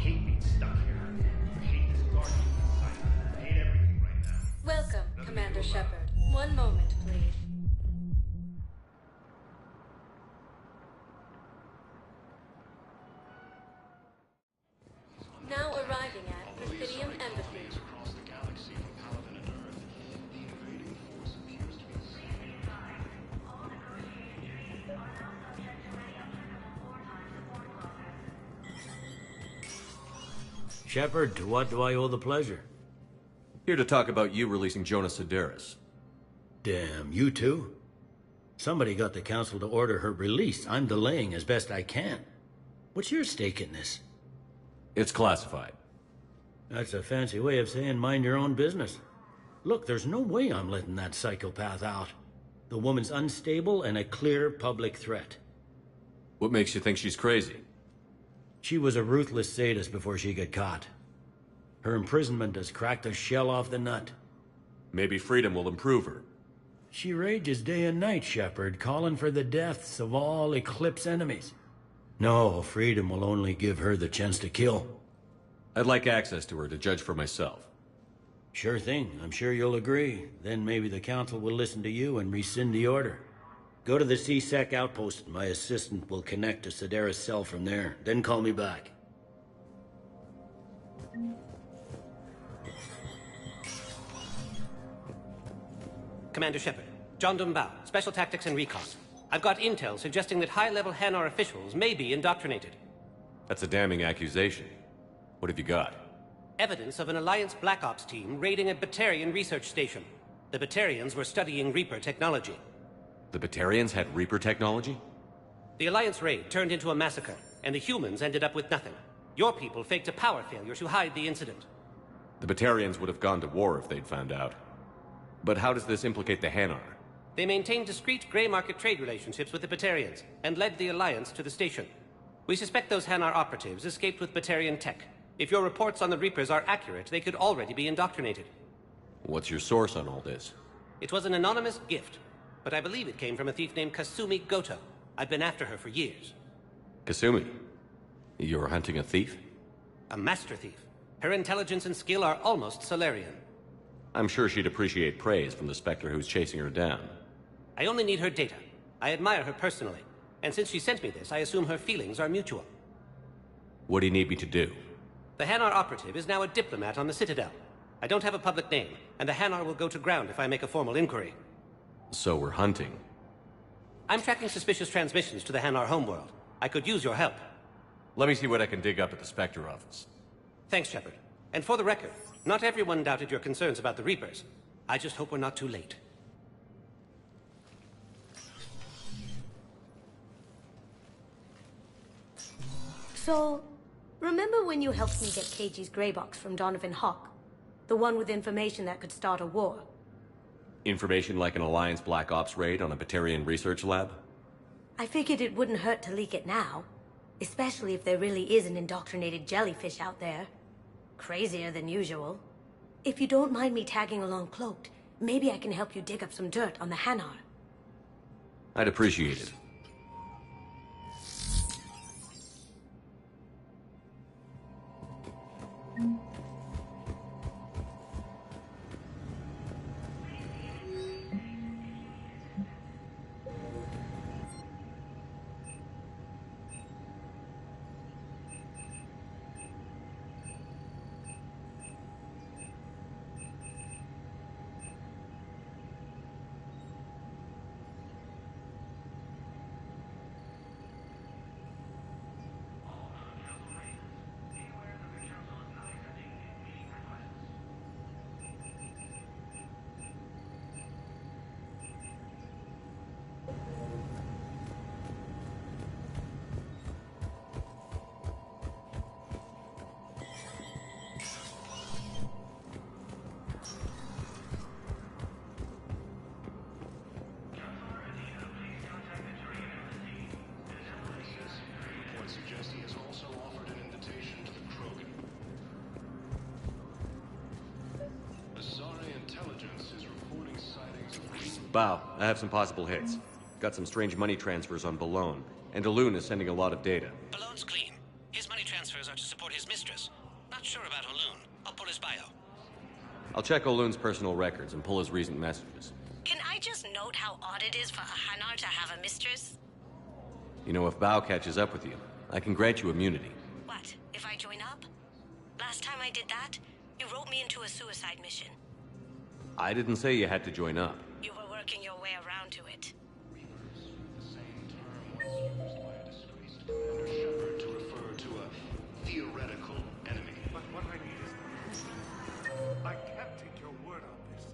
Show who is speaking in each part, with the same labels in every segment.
Speaker 1: hate being stuck here. I hate this dark inside. I hate everything right now.
Speaker 2: Welcome, Commander Shepard. One moment, please. Now arriving at Presidium Embassy.
Speaker 3: Shepard, to what do I owe the pleasure?
Speaker 4: Here to talk about you releasing Jonas Sedaris.
Speaker 3: Damn, you too? Somebody got the Council to order her release. I'm delaying as best I can. What's your stake in this?
Speaker 4: It's classified.
Speaker 3: That's a fancy way of saying mind your own business. Look, there's no way I'm letting that psychopath out. The woman's unstable and a clear public threat.
Speaker 4: What makes you think she's crazy?
Speaker 3: She was a ruthless sadist before she got caught. Her imprisonment has cracked the shell off the nut.
Speaker 4: Maybe freedom will improve her.
Speaker 3: She rages day and night, Shepard, calling for the deaths of all Eclipse enemies. No, freedom will only give her the chance to kill.
Speaker 4: I'd like access to her to judge for myself.
Speaker 3: Sure thing. I'm sure you'll agree. Then maybe the Council will listen to you and rescind the order. Go to the C-Sec outpost. My assistant will connect to Sedaris' cell from there. Then call me back.
Speaker 5: Commander Shepard, John Dumbao, Special Tactics and Recon. I've got intel suggesting that high-level Hanar officials may be indoctrinated.
Speaker 4: That's a damning accusation. What have you got?
Speaker 5: Evidence of an Alliance Black Ops team raiding a Batarian research station. The Batarians were studying Reaper technology.
Speaker 4: The Batarians had Reaper technology?
Speaker 5: The Alliance raid turned into a massacre, and the humans ended up with nothing. Your people faked a power failure to hide the incident.
Speaker 4: The Batarians would have gone to war if they'd found out. But how does this implicate the Hanar?
Speaker 5: They maintained discreet gray market trade relationships with the Batarians, and led the Alliance to the station. We suspect those Hanar operatives escaped with Batarian tech. If your reports on the Reapers are accurate, they could already be indoctrinated.
Speaker 4: What's your source on all this?
Speaker 5: It was an anonymous gift, but I believe it came from a thief named Kasumi Goto. I've been after her for years.
Speaker 4: Kasumi? You're hunting a thief?
Speaker 5: A master thief. Her intelligence and skill are almost Solarian.
Speaker 4: I'm sure she'd appreciate praise from the Spectre who's chasing her down.
Speaker 5: I only need her data. I admire her personally, and since she sent me this, I assume her feelings are mutual.
Speaker 4: What do you need me to do?
Speaker 5: The Hanar operative is now a diplomat on the Citadel. I don't have a public name, and the Hanar will go to ground if I make a formal inquiry.
Speaker 4: So we're hunting.
Speaker 5: I'm tracking suspicious transmissions to the Hanar homeworld. I could use your help.
Speaker 4: Let me see what I can dig up at the Spectre office.
Speaker 5: Thanks, Shepard. And for the record, not everyone doubted your concerns about the Reapers. I just hope we're not too late.
Speaker 2: So, remember when you helped me get KG's grey box from Donovan Hawk? The one with information that could start a war?
Speaker 4: Information like an Alliance Black Ops raid on a Batarian research lab?
Speaker 2: I figured it wouldn't hurt to leak it now. Especially if there really is an indoctrinated jellyfish out there. Crazier than usual. If you don't mind me tagging along cloaked, maybe I can help you dig up some dirt on the Hanar.
Speaker 4: I'd appreciate it. Bow, I have some possible hits. Got some strange money transfers on Balone, and Alun is sending a lot of data.
Speaker 5: Balloon's clean. His money transfer transfers are to support his mistress. Not sure about O'Loon. I'll pull his bio.
Speaker 4: I'll check O'Loon's personal records and pull his recent messages.
Speaker 2: Can I just note how odd it is for a Hanar to have a mistress?
Speaker 4: You know, if Bao catches up with you, I can grant you immunity.
Speaker 2: What, if I join up? Last time I did that, you wrote me into a suicide mission.
Speaker 4: I didn't say you had to join up.
Speaker 2: You were working your way around to it.
Speaker 1: The same term was used by a disgraced Commander Shepard to refer to a theoretical enemy.
Speaker 6: But what I need is I can't take your word on this.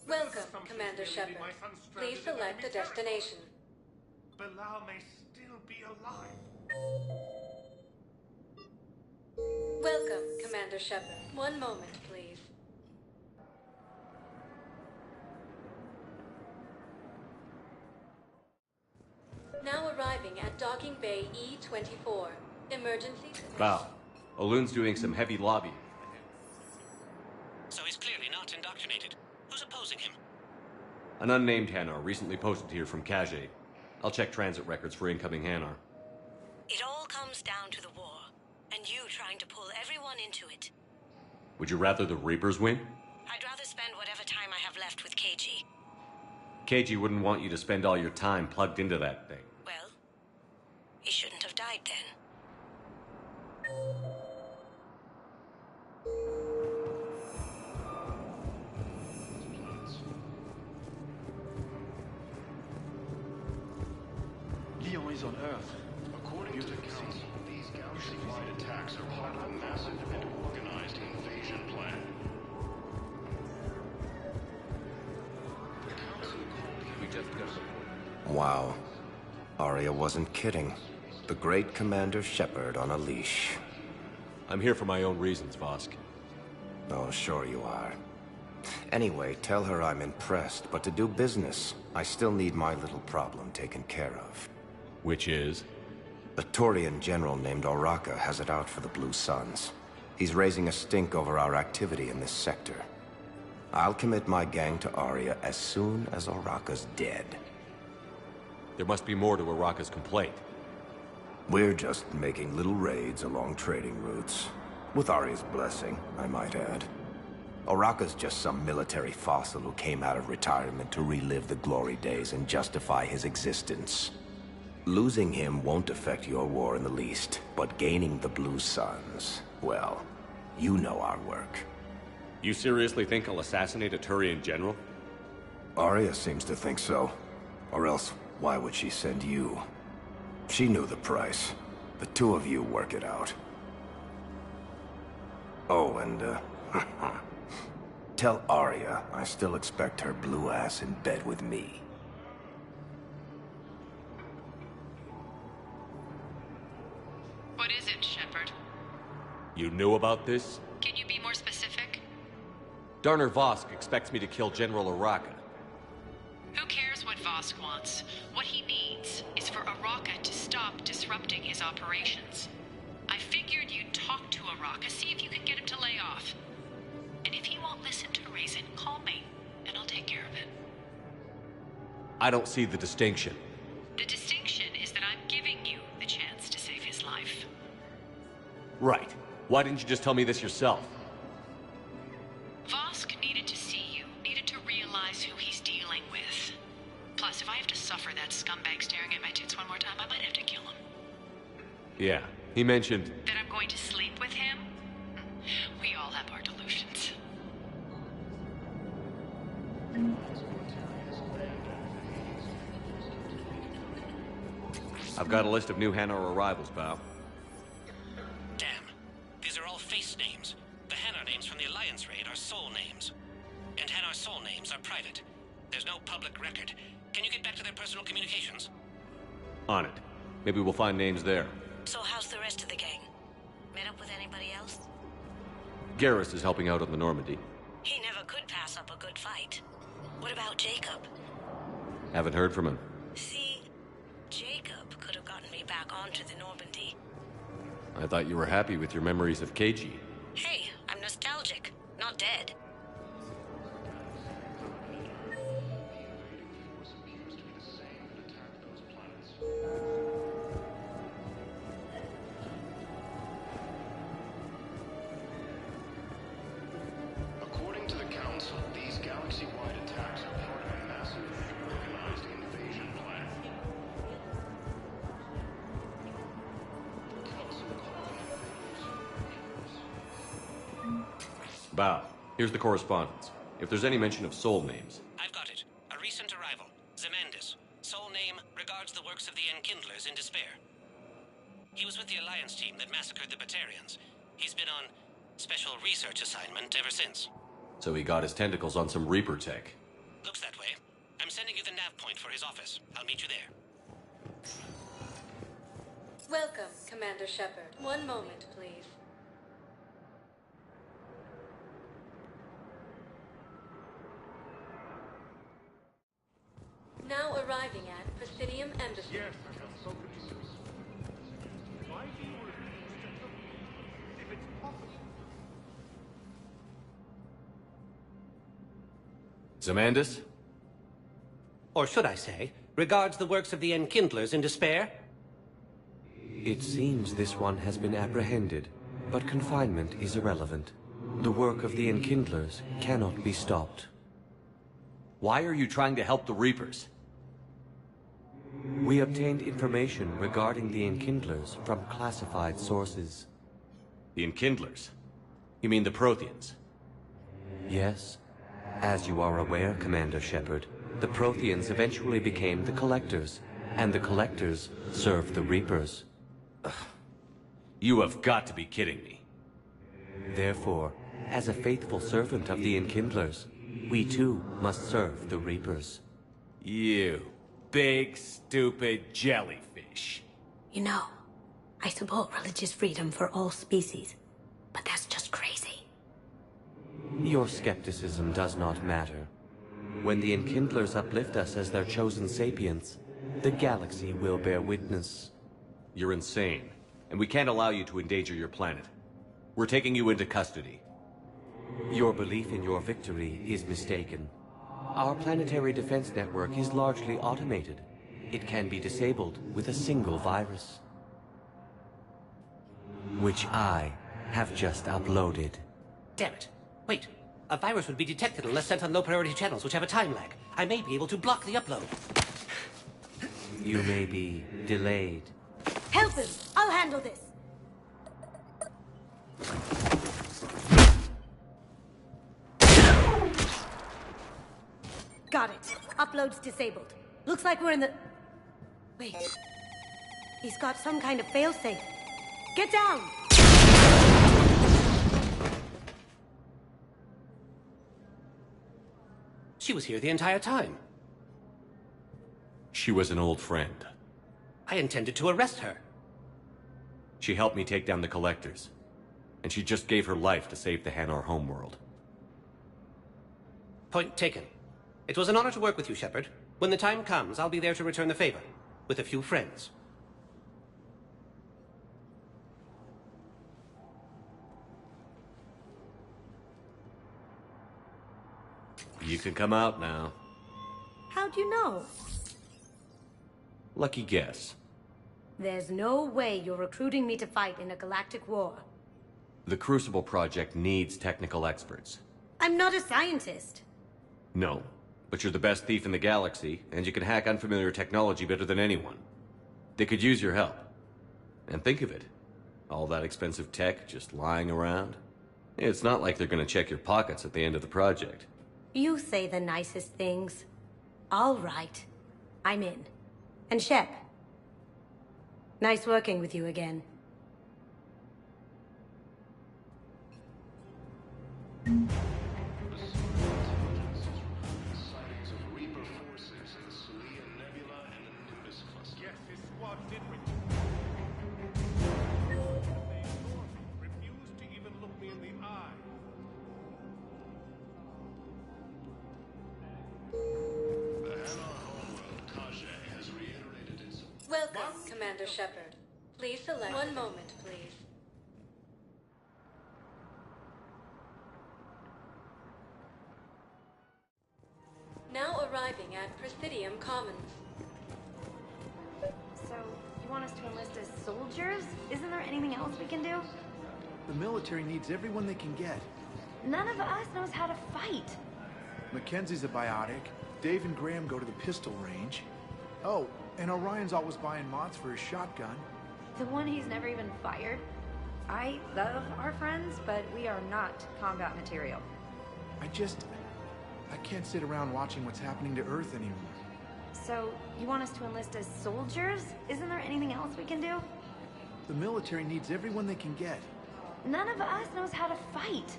Speaker 7: Welcome, Commander Shepard. Please select a destination.
Speaker 6: Bilal may still be alive.
Speaker 7: Welcome, Commander Shepard. One moment, please. Now arriving at Docking Bay E-24. Emergency...
Speaker 4: Bao, O'Loon's doing some heavy lobbying.
Speaker 5: So he's clearly not indoctrinated. Who's opposing him?
Speaker 4: An unnamed Hanar recently posted here from Kajay. I'll check transit records for incoming Hanar.
Speaker 2: It all comes down to the war, and you trying to pull everyone into it.
Speaker 4: Would you rather the Reapers win?
Speaker 2: I'd rather spend whatever time I have left with KG.
Speaker 4: KG wouldn't want you to spend all your time plugged into that thing.
Speaker 2: Well, he shouldn't have died then.
Speaker 8: Leon is on Earth.
Speaker 1: According to the Council, these galaxy-wide attacks are part of a massive and organized invasion plan. The Council called
Speaker 9: Wow. Arya wasn't kidding. The great Commander Shepard on a leash.
Speaker 4: I'm here for my own reasons, Vosk.
Speaker 9: Oh, sure you are. Anyway, tell her I'm impressed, but to do business, I still need my little problem taken care of.
Speaker 4: Which is?
Speaker 9: A Turian general named Oraka has it out for the Blue Suns. He's raising a stink over our activity in this sector. I'll commit my gang to Arya as soon as Oraka's dead.
Speaker 4: There must be more to Araka's complaint.
Speaker 9: We're just making little raids along trading routes. With Arya's blessing, I might add. Oraka's just some military fossil who came out of retirement to relive the glory days and justify his existence. Losing him won't affect your war in the least, but gaining the Blue Suns, well, you know our work.
Speaker 4: You seriously think I'll assassinate a Turian general?
Speaker 9: Arya seems to think so. Or else, why would she send you? She knew the price. The two of you work it out. Oh, and, tell Arya I still expect her blue ass in bed with me.
Speaker 10: What is it, Shepard?
Speaker 4: You knew about this?
Speaker 10: Can you be more specific?
Speaker 4: Darner Vosk expects me to kill General Oraka.
Speaker 10: Who cares what Vosk wants? What he needs is for Oraka to stop disrupting his operations. I figured you'd talk to Oraka, see if you can get him to lay off. And if he won't listen to reason, call me, and I'll take care of it.
Speaker 4: I don't see the distinction.
Speaker 10: The distinction is that I'm giving you the chance to save his life.
Speaker 4: Right. Why didn't you just tell me this yourself?
Speaker 10: Vosk needed to see you, needed to realize who he's dealing with. Plus, if I have to suffer that scumbag staring at my tits one more time, I might have to kill him.
Speaker 4: Yeah, he mentioned...
Speaker 10: That I'm going to sleep with him? We all have our delusions.
Speaker 4: I've got a list of new Hanar arrivals, Bao.
Speaker 5: Damn. These are all face names. The Hanar names from the Alliance raid are soul names. And Hanar soul names are private. There's no public record. Can you get back to their personal communications?
Speaker 4: On it. Maybe we'll find names there.
Speaker 2: So how's the rest of the gang? Met up with anybody else?
Speaker 4: Garrus is helping out on the Normandy.
Speaker 2: He never could pass up a good fight. What about Jacob?
Speaker 4: Haven't heard from him.
Speaker 2: See, Jacob could have gotten me back onto the Normandy.
Speaker 4: I thought you were happy with your memories of KG.
Speaker 2: Hey, I'm nostalgic, not dead.
Speaker 4: Bow, here's the correspondence. If there's any mention of soul names...
Speaker 5: I've got it. A recent arrival. Zemandis. Sole name regards the works of the Enkindlers in despair. He was with the Alliance team that massacred the Batarians. He's been on special research assignment ever since.
Speaker 4: So he got his tentacles on some Reaper tech.
Speaker 5: Looks that way. I'm sending you the nav point for his office. I'll meet you there.
Speaker 7: Welcome, Commander Shepard. One moment, please. Now arriving at Presidium Embassy.
Speaker 6: Yes, I am so confused. Why do you refuse to tell me if it's possible?
Speaker 4: Zemandis?
Speaker 5: Or should I say, regards the works of the Enkindlers in despair?
Speaker 11: It seems this one has been apprehended, but confinement is irrelevant. The work of the Enkindlers cannot be stopped.
Speaker 4: Why are you trying to help the Reapers?
Speaker 11: We obtained information regarding the Enkindlers from classified sources.
Speaker 4: The Enkindlers? You mean the Protheans?
Speaker 11: Yes. As you are aware, Commander Shepard, the Protheans eventually became the Collectors, and the Collectors served the Reapers.
Speaker 4: You have got to be kidding me.
Speaker 11: Therefore, as a faithful servant of the Enkindlers, we too must serve the Reapers.
Speaker 4: You big, stupid jellyfish.
Speaker 2: You know, I support religious freedom for all species, but that's just crazy.
Speaker 11: Your skepticism does not matter. When the Enkindlers uplift us as their chosen sapients, the galaxy will bear witness.
Speaker 4: You're insane, and we can't allow you to endanger your planet. We're taking you into custody.
Speaker 11: Your belief in your victory is mistaken. Our planetary defense network is largely automated. It can be disabled with a single virus, which I have just uploaded.
Speaker 5: Damn it. Wait. A virus would be detected unless sent on low-priority channels, which have a time lag. I may be able to block the upload.
Speaker 11: You may be delayed.
Speaker 2: Help him! I'll handle this! Got it. Upload's disabled. Looks like we're in the... Wait. He's got some kind of failsafe. Get down!
Speaker 5: She was here the entire time.
Speaker 4: She was an old friend.
Speaker 5: I intended to arrest her.
Speaker 4: She helped me take down the Collectors. And she just gave her life to save the Hanar homeworld.
Speaker 5: Point taken. It was an honor to work with you, Shepard. When the time comes, I'll be there to return the favor. With a few friends.
Speaker 4: You can come out now.
Speaker 2: How'd you know?
Speaker 4: Lucky guess.
Speaker 2: There's no way you're recruiting me to fight in a galactic war.
Speaker 4: The Crucible Project needs technical experts.
Speaker 2: I'm not a scientist.
Speaker 4: No, but you're the best thief in the galaxy, and you can hack unfamiliar technology better than anyone. They could use your help. And think of it. All that expensive tech just lying around. It's not like they're gonna check your pockets at the end of the project.
Speaker 2: You say the nicest things. All right. I'm in. And Shep. Nice working with you again.
Speaker 1: Sightings of Reaper forces in the Celia Nebula and the Nimbus cluster.
Speaker 6: Yes, his squad did return. They ignored me, refused to even look me in the eye.
Speaker 1: The Hanar homeworld, Kajay, has reiterated its...
Speaker 7: Welcome, Commander Shepard. Please select... One moment, please. Now arriving at Presidium Commons.
Speaker 12: So, you want us to enlist as soldiers? Isn't there anything else we can do?
Speaker 8: The military needs everyone they can get.
Speaker 12: None of us knows how to fight.
Speaker 8: Mackenzie's a biotic. Dave and Graham go to the pistol range. Oh, and Orion's always buying mods for his shotgun.
Speaker 12: The one he's never even fired? I love our friends, but we are not combat material.
Speaker 8: I can't sit around watching what's happening to Earth anymore.
Speaker 12: So, you want us to enlist as soldiers? Isn't there anything else we can do?
Speaker 8: The military needs everyone they can get.
Speaker 12: None of us knows how to fight.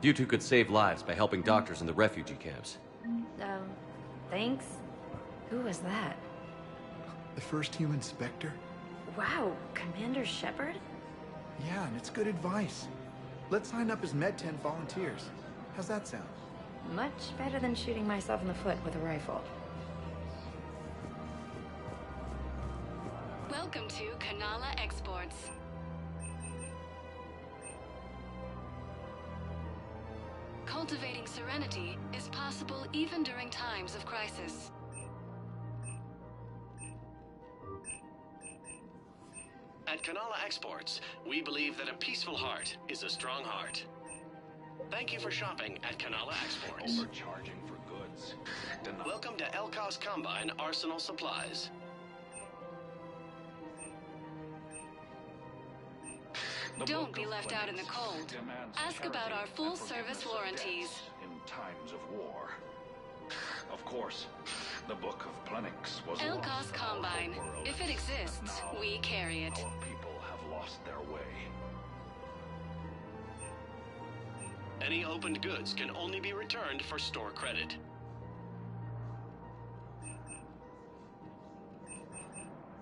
Speaker 4: You two could save lives by helping doctors in the refugee camps.
Speaker 12: Thanks. Who was that?
Speaker 8: The first human Spectre?
Speaker 12: Wow, Commander Shepard?
Speaker 8: Yeah, and it's good advice. Let's sign up as Med 10 volunteers. How's that sound?
Speaker 12: Much better than shooting myself in the foot with a rifle.
Speaker 13: Welcome to Kanala Exports. Cultivating serenity is possible even during times of crisis.
Speaker 14: At Kanala Exports, we believe that a peaceful heart is a strong heart. Thank you for shopping at Kanala Exports.
Speaker 1: Overcharging for goods.
Speaker 14: Welcome to Elkos Combine Arsenal Supplies.
Speaker 13: Don't be left out in the cold. Ask about our full-service warranties.
Speaker 1: In times of war. Of course, the Book of Plenix was
Speaker 13: Elkos
Speaker 1: lost in our
Speaker 13: Combine.
Speaker 1: world,
Speaker 13: If it exists,
Speaker 1: but now
Speaker 13: we carry it.
Speaker 1: our people have lost their way.
Speaker 14: Any opened goods can only be returned for store credit.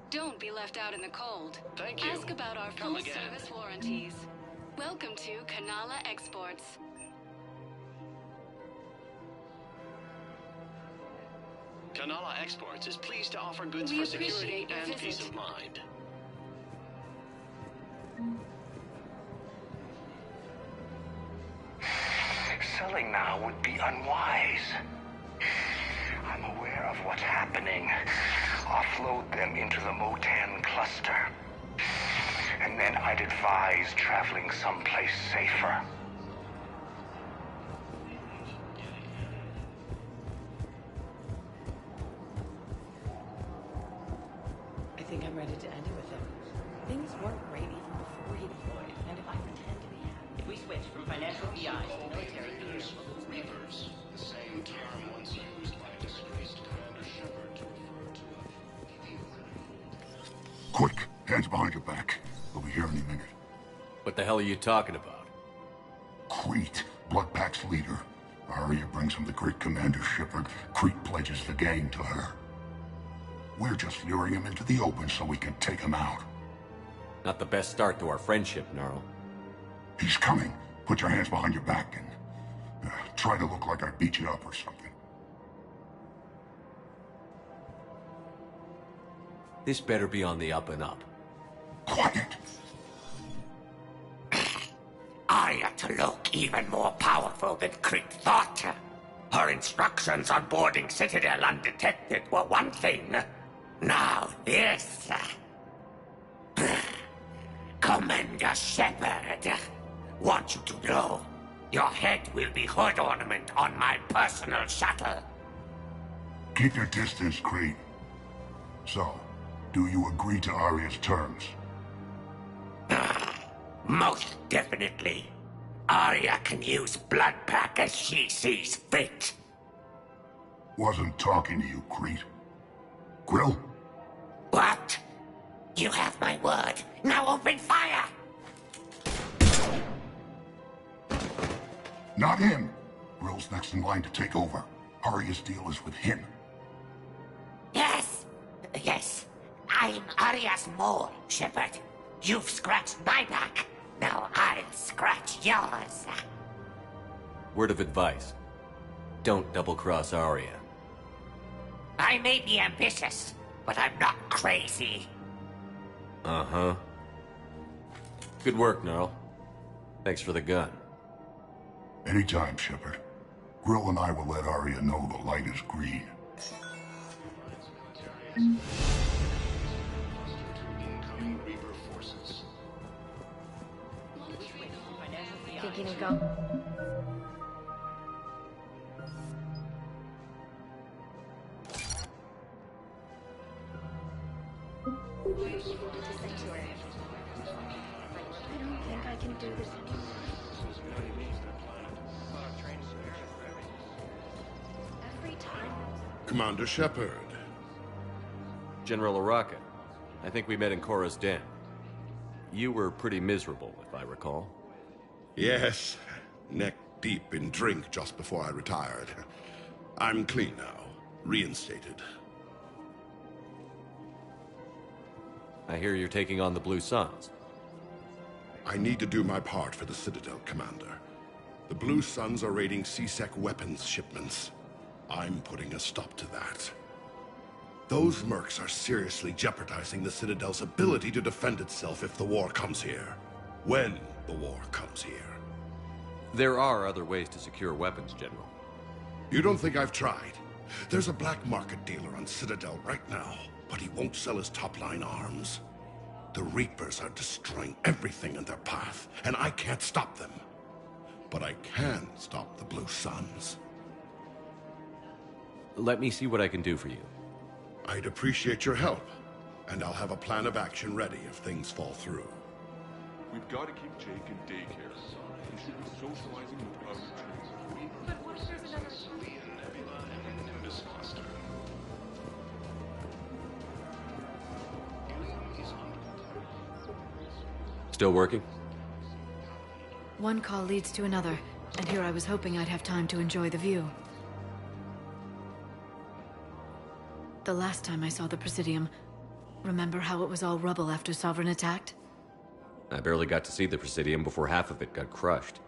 Speaker 13: Don't be left out in the cold.
Speaker 14: Thank you.
Speaker 13: Ask about our
Speaker 14: Come again.
Speaker 13: full-service warranties. Welcome to Kanala Exports.
Speaker 14: Kanala Exports is pleased to offer goods
Speaker 13: We
Speaker 14: for security
Speaker 13: appreciate your
Speaker 14: and peace
Speaker 13: visit.
Speaker 14: of mind.
Speaker 15: Selling now would be unwise. I'm aware of what's happening. Offload them into the Motan cluster. And then I'd advise traveling someplace safer.
Speaker 16: I think I'm ready to end it with him. Things weren't great even before he deployed, and if I pretend to be happy... If we switch from financial BI to military leaders...
Speaker 1: Reapers, the same term once used by disgraced Commander Shepard to refer to a...
Speaker 17: Quick, hands behind your back. We'll be here any minute.
Speaker 4: What the hell are you talking about?
Speaker 17: Crete, Bloodpack's leader. Arya brings him the great Commander Shepard. Crete pledges the gang to her. We're just luring him into the open so we can take him out.
Speaker 4: Not the best start to our friendship, Gnarl.
Speaker 17: He's coming. Put your hands behind your back and try to look like I beat you up or something.
Speaker 4: This better be on the up and up.
Speaker 17: Quiet.
Speaker 15: Arya to look even more powerful than Crete thought. Her instructions on boarding Citadel undetected were one thing. Now this. Commander Shepard, want you to know, your head will be hood ornament on my personal shuttle.
Speaker 17: Keep your distance, Crete. So, do you agree to Arya's terms?
Speaker 15: Most definitely. Arya can use Bloodpack as she sees fit.
Speaker 17: Wasn't talking to you, Crete. Grill?
Speaker 15: What? You have my word. Now open fire!
Speaker 17: Not him. Grill's next in line to take over. Arya's deal is with him.
Speaker 15: Yes. Yes. I'm Arya's mole, Shepard. You've scratched my back. Now I'll scratch yours.
Speaker 4: Word of advice. Don't double-cross Arya.
Speaker 15: I may be ambitious, but I'm not crazy.
Speaker 4: Uh-huh. Good work, Gnarl. Thanks for the gun.
Speaker 17: Anytime, Shepard. Grill and I will let Arya know the light is green.
Speaker 1: Incoming Reaper forces.
Speaker 12: Thinking of go? I don't think I can do this anymore. Every time.
Speaker 18: Commander Shepard.
Speaker 4: General Araka, I think we met in Korra's den. You were pretty miserable, if I recall.
Speaker 18: Yes, neck deep in drink just before I retired. I'm clean now, reinstated.
Speaker 4: I hear you're taking on the Blue Suns.
Speaker 18: I need to do my part for the Citadel, Commander. The Blue Suns are raiding C-Sec weapons shipments. I'm putting a stop to that. Those mercs are seriously jeopardizing the Citadel's ability to defend itself if the war comes here. When the war comes here.
Speaker 4: There are other ways to secure weapons, General.
Speaker 18: You don't think I've tried? There's a black market dealer on Citadel right now, but he won't sell his top-line arms. The Reapers are destroying everything in their path, and I can't stop them. But I can stop the Blue Suns.
Speaker 4: Let me see what I can do for you.
Speaker 18: I'd appreciate your help, and I'll have a plan of action ready if things fall through.
Speaker 6: We've got to keep Jake in daycare. He should be socializing with other children.
Speaker 12: But what if there's another...
Speaker 1: Nebula and the Nimbus cluster. Helium is under.
Speaker 4: Still working?
Speaker 19: One call leads to another, and here I was hoping I'd have time to enjoy the view. The last time I saw the Presidium, remember how it was all rubble after Sovereign attacked?
Speaker 4: I barely got to see the Presidium before half of it got crushed.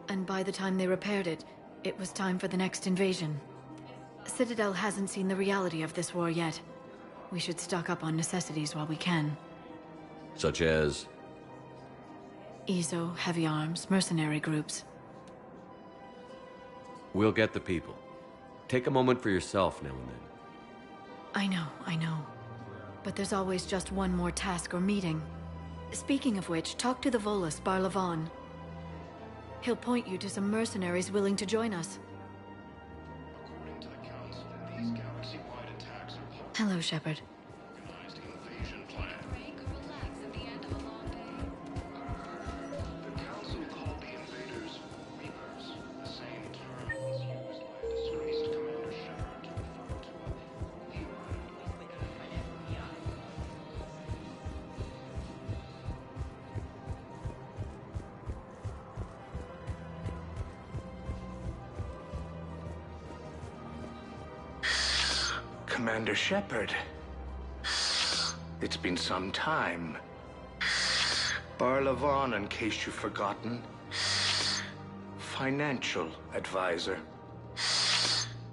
Speaker 19: And by the time they repaired it, it was time for the next invasion. Citadel hasn't seen the reality of this war yet. We should stock up on necessities while we can.
Speaker 4: Such as?
Speaker 19: EZO, heavy arms, mercenary groups.
Speaker 4: We'll get the people. Take a moment for yourself now and then.
Speaker 19: I know. But there's always just one more task or meeting. Speaking of which, talk to the Volus, Barlavon. He'll point you to some mercenaries willing to join us.
Speaker 1: According to the Council, these galaxy-wide attacks are
Speaker 19: Hello, Shepard.
Speaker 1: organized invasion plan. The Council called the invaders Reapers. The same term was used by a disgraced Commander Shepard to refer to a theoretical.
Speaker 15: Commander Shepard. It's been some time. Barlavon, in case you've forgotten. Financial advisor.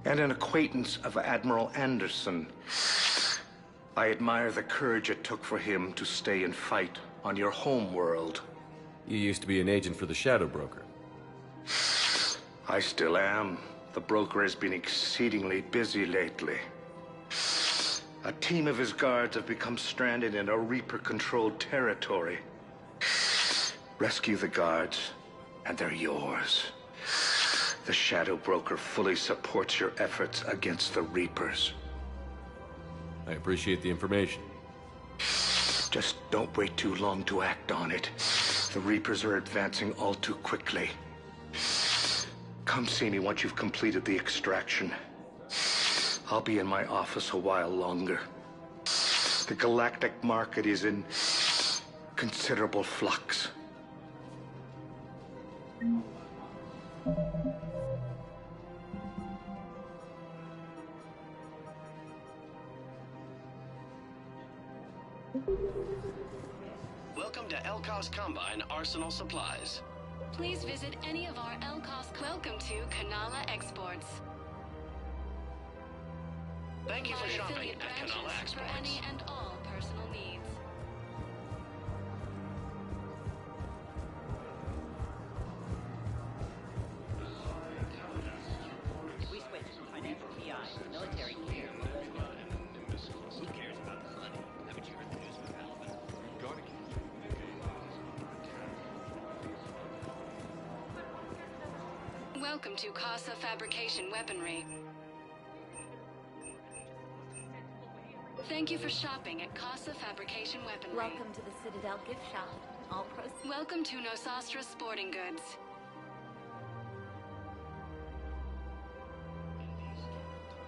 Speaker 15: And an acquaintance of Admiral Anderson. I admire the courage it took for him to stay and fight on your home world.
Speaker 4: You used to be an agent for the Shadow Broker.
Speaker 15: I still am. The broker has been exceedingly busy lately. A team of his guards have become stranded in a Reaper-controlled territory. Rescue the guards, and they're yours. The Shadow Broker fully supports your efforts against the Reapers.
Speaker 4: I appreciate the information.
Speaker 15: Just don't wait too long to act on it. The Reapers are advancing all too quickly. Come see me once you've completed the extraction. I'll be in my office a while longer. The galactic market is in considerable flux.
Speaker 14: Welcome to Elkos Combine Arsenal Supplies.
Speaker 13: Please visit any of our LCOS. Welcome to Kanala Exports.
Speaker 14: Thank you for
Speaker 13: My
Speaker 14: shopping
Speaker 13: affiliate
Speaker 14: at
Speaker 13: branches
Speaker 14: Kanala
Speaker 13: for
Speaker 14: Exports.
Speaker 13: any and all personal needs.
Speaker 16: If we switch from financial PI to military gear, who cares about the money? Haven't you heard the news about Alabama?
Speaker 6: We've got to keep
Speaker 13: Welcome to Casa Fabrication Weaponry. Thank you for shopping at Casa Fabrication Weaponry.
Speaker 12: Welcome to the Citadel gift shop. All proceeds.
Speaker 13: Welcome to Nosastra Sporting Goods.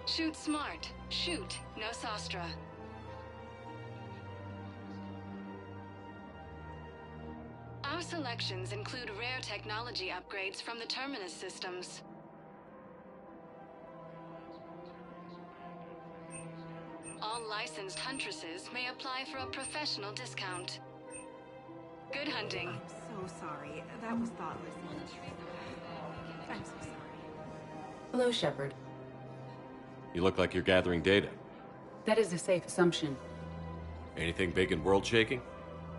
Speaker 13: Shoot smart. Shoot Nosastra. Our selections include rare technology upgrades from the Terminus systems. All licensed huntresses may apply for a professional discount. Good hunting.
Speaker 16: I'm so sorry. That was thoughtless. I'm so sorry.
Speaker 20: Hello, Shepard.
Speaker 4: You look like you're gathering data.
Speaker 20: That is a safe assumption.
Speaker 4: Anything big and world-shaking?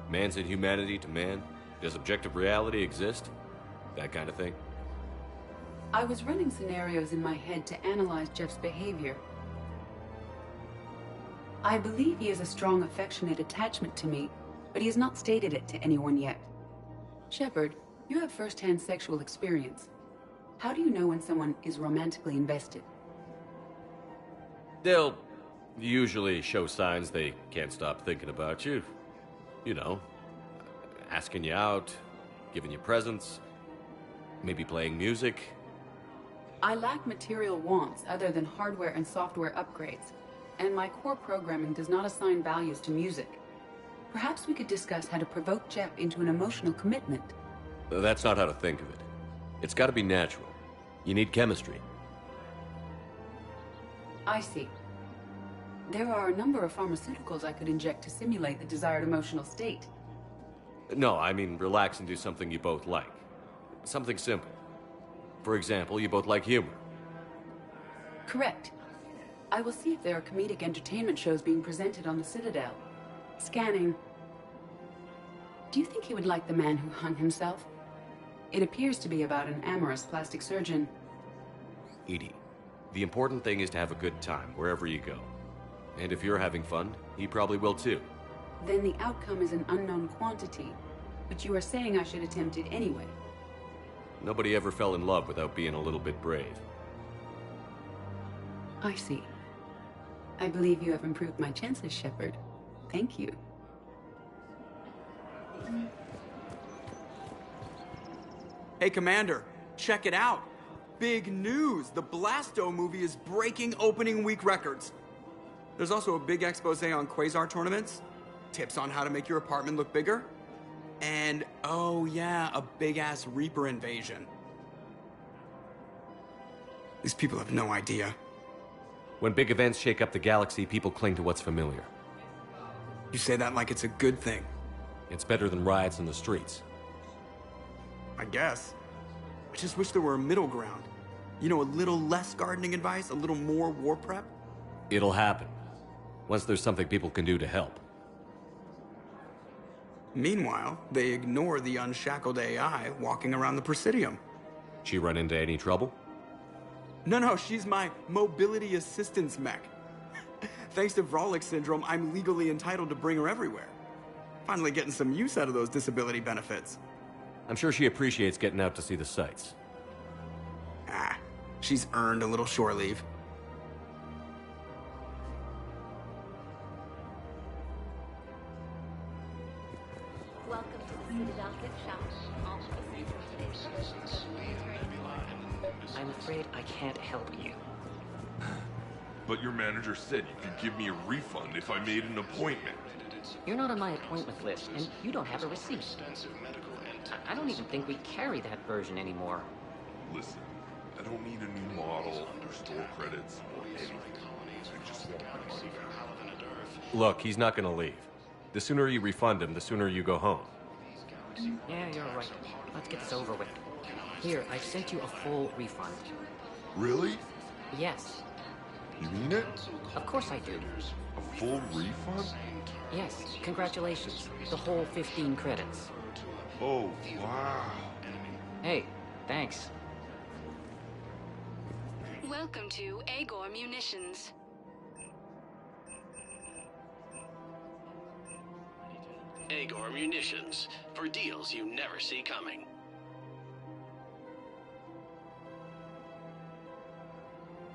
Speaker 4: Man's inhumanity to man? Does objective reality exist? That kind of thing?
Speaker 20: I was running scenarios in my head to analyze Jeff's behavior. I believe he has a strong affectionate attachment to me, but he has not stated it to anyone yet. Shepard, you have first-hand sexual experience. How do you know when someone is romantically invested?
Speaker 4: They'll usually show signs they can't stop thinking about you. You know, asking you out, giving you presents, maybe playing music.
Speaker 20: I lack material wants other than hardware and software upgrades, and my core programming does not assign values to music. Perhaps we could discuss how to provoke Jeff into an emotional commitment.
Speaker 4: That's not how to think of it. It's got to be natural. You need chemistry.
Speaker 20: I see. There are a number of pharmaceuticals I could inject to simulate the desired emotional state.
Speaker 4: No, I mean relax and do something you both like. Something simple. For example, you both like humor.
Speaker 20: Correct. I will see if there are comedic entertainment shows being presented on the Citadel. Scanning. Do you think he would like The Man Who Hung Himself? It appears to be about an amorous plastic surgeon.
Speaker 4: Edie, the important thing is to have a good time wherever you go. And if you're having fun, he probably will too.
Speaker 20: Then the outcome is an unknown quantity. But you are saying I should attempt it anyway.
Speaker 4: Nobody ever fell in love without being a little bit brave.
Speaker 20: I see. I believe you have improved my chances, Shepard. Thank you.
Speaker 21: Hey, Commander, check it out. Big news! The Blasto movie is breaking opening week records. There's also a big expose on Quasar tournaments, tips on how to make your apartment look bigger, and, oh yeah, a big-ass Reaper invasion. These people have no idea.
Speaker 4: When big events shake up the galaxy, people cling to what's familiar.
Speaker 21: You say that like it's a good thing.
Speaker 4: It's better than riots in the streets.
Speaker 21: I guess. I just wish there were a middle ground. You know, a little less gardening advice, a little more war prep.
Speaker 4: It'll happen. Once there's something people can do to help.
Speaker 21: Meanwhile, they ignore the unshackled AI walking around the Presidium.
Speaker 4: She run into any trouble?
Speaker 21: No, she's my mobility assistance mech. Thanks to Vrolic syndrome, I'm legally entitled to bring her everywhere. Finally getting some use out of those disability benefits.
Speaker 4: I'm sure she appreciates getting out to see the sights.
Speaker 21: Ah, she's earned a little shore leave.
Speaker 12: Welcome to the Citadel gift shop. All proceeds from today's purchase.
Speaker 22: I'm afraid I can't help you.
Speaker 23: But your manager said you could give me a refund if I made an appointment.
Speaker 22: You're not on my appointment list, and you don't have a receipt. I don't even think we carry that version anymore.
Speaker 23: Listen, I don't need a new model or store credits or anything. I just want my money back.
Speaker 4: Look, he's not gonna leave. The sooner you refund him, the sooner you go home.
Speaker 22: Yeah, you're right. Let's get this over with. Here, I've sent you a full refund.
Speaker 23: Really?
Speaker 22: Yes.
Speaker 23: You mean it?
Speaker 22: Of course I do.
Speaker 23: A full refund?
Speaker 22: Yes, congratulations. The whole 15 credits.
Speaker 23: Oh, wow.
Speaker 22: Hey, thanks.
Speaker 13: Welcome to Agor Munitions.
Speaker 14: Agor Munitions, for deals you never see coming.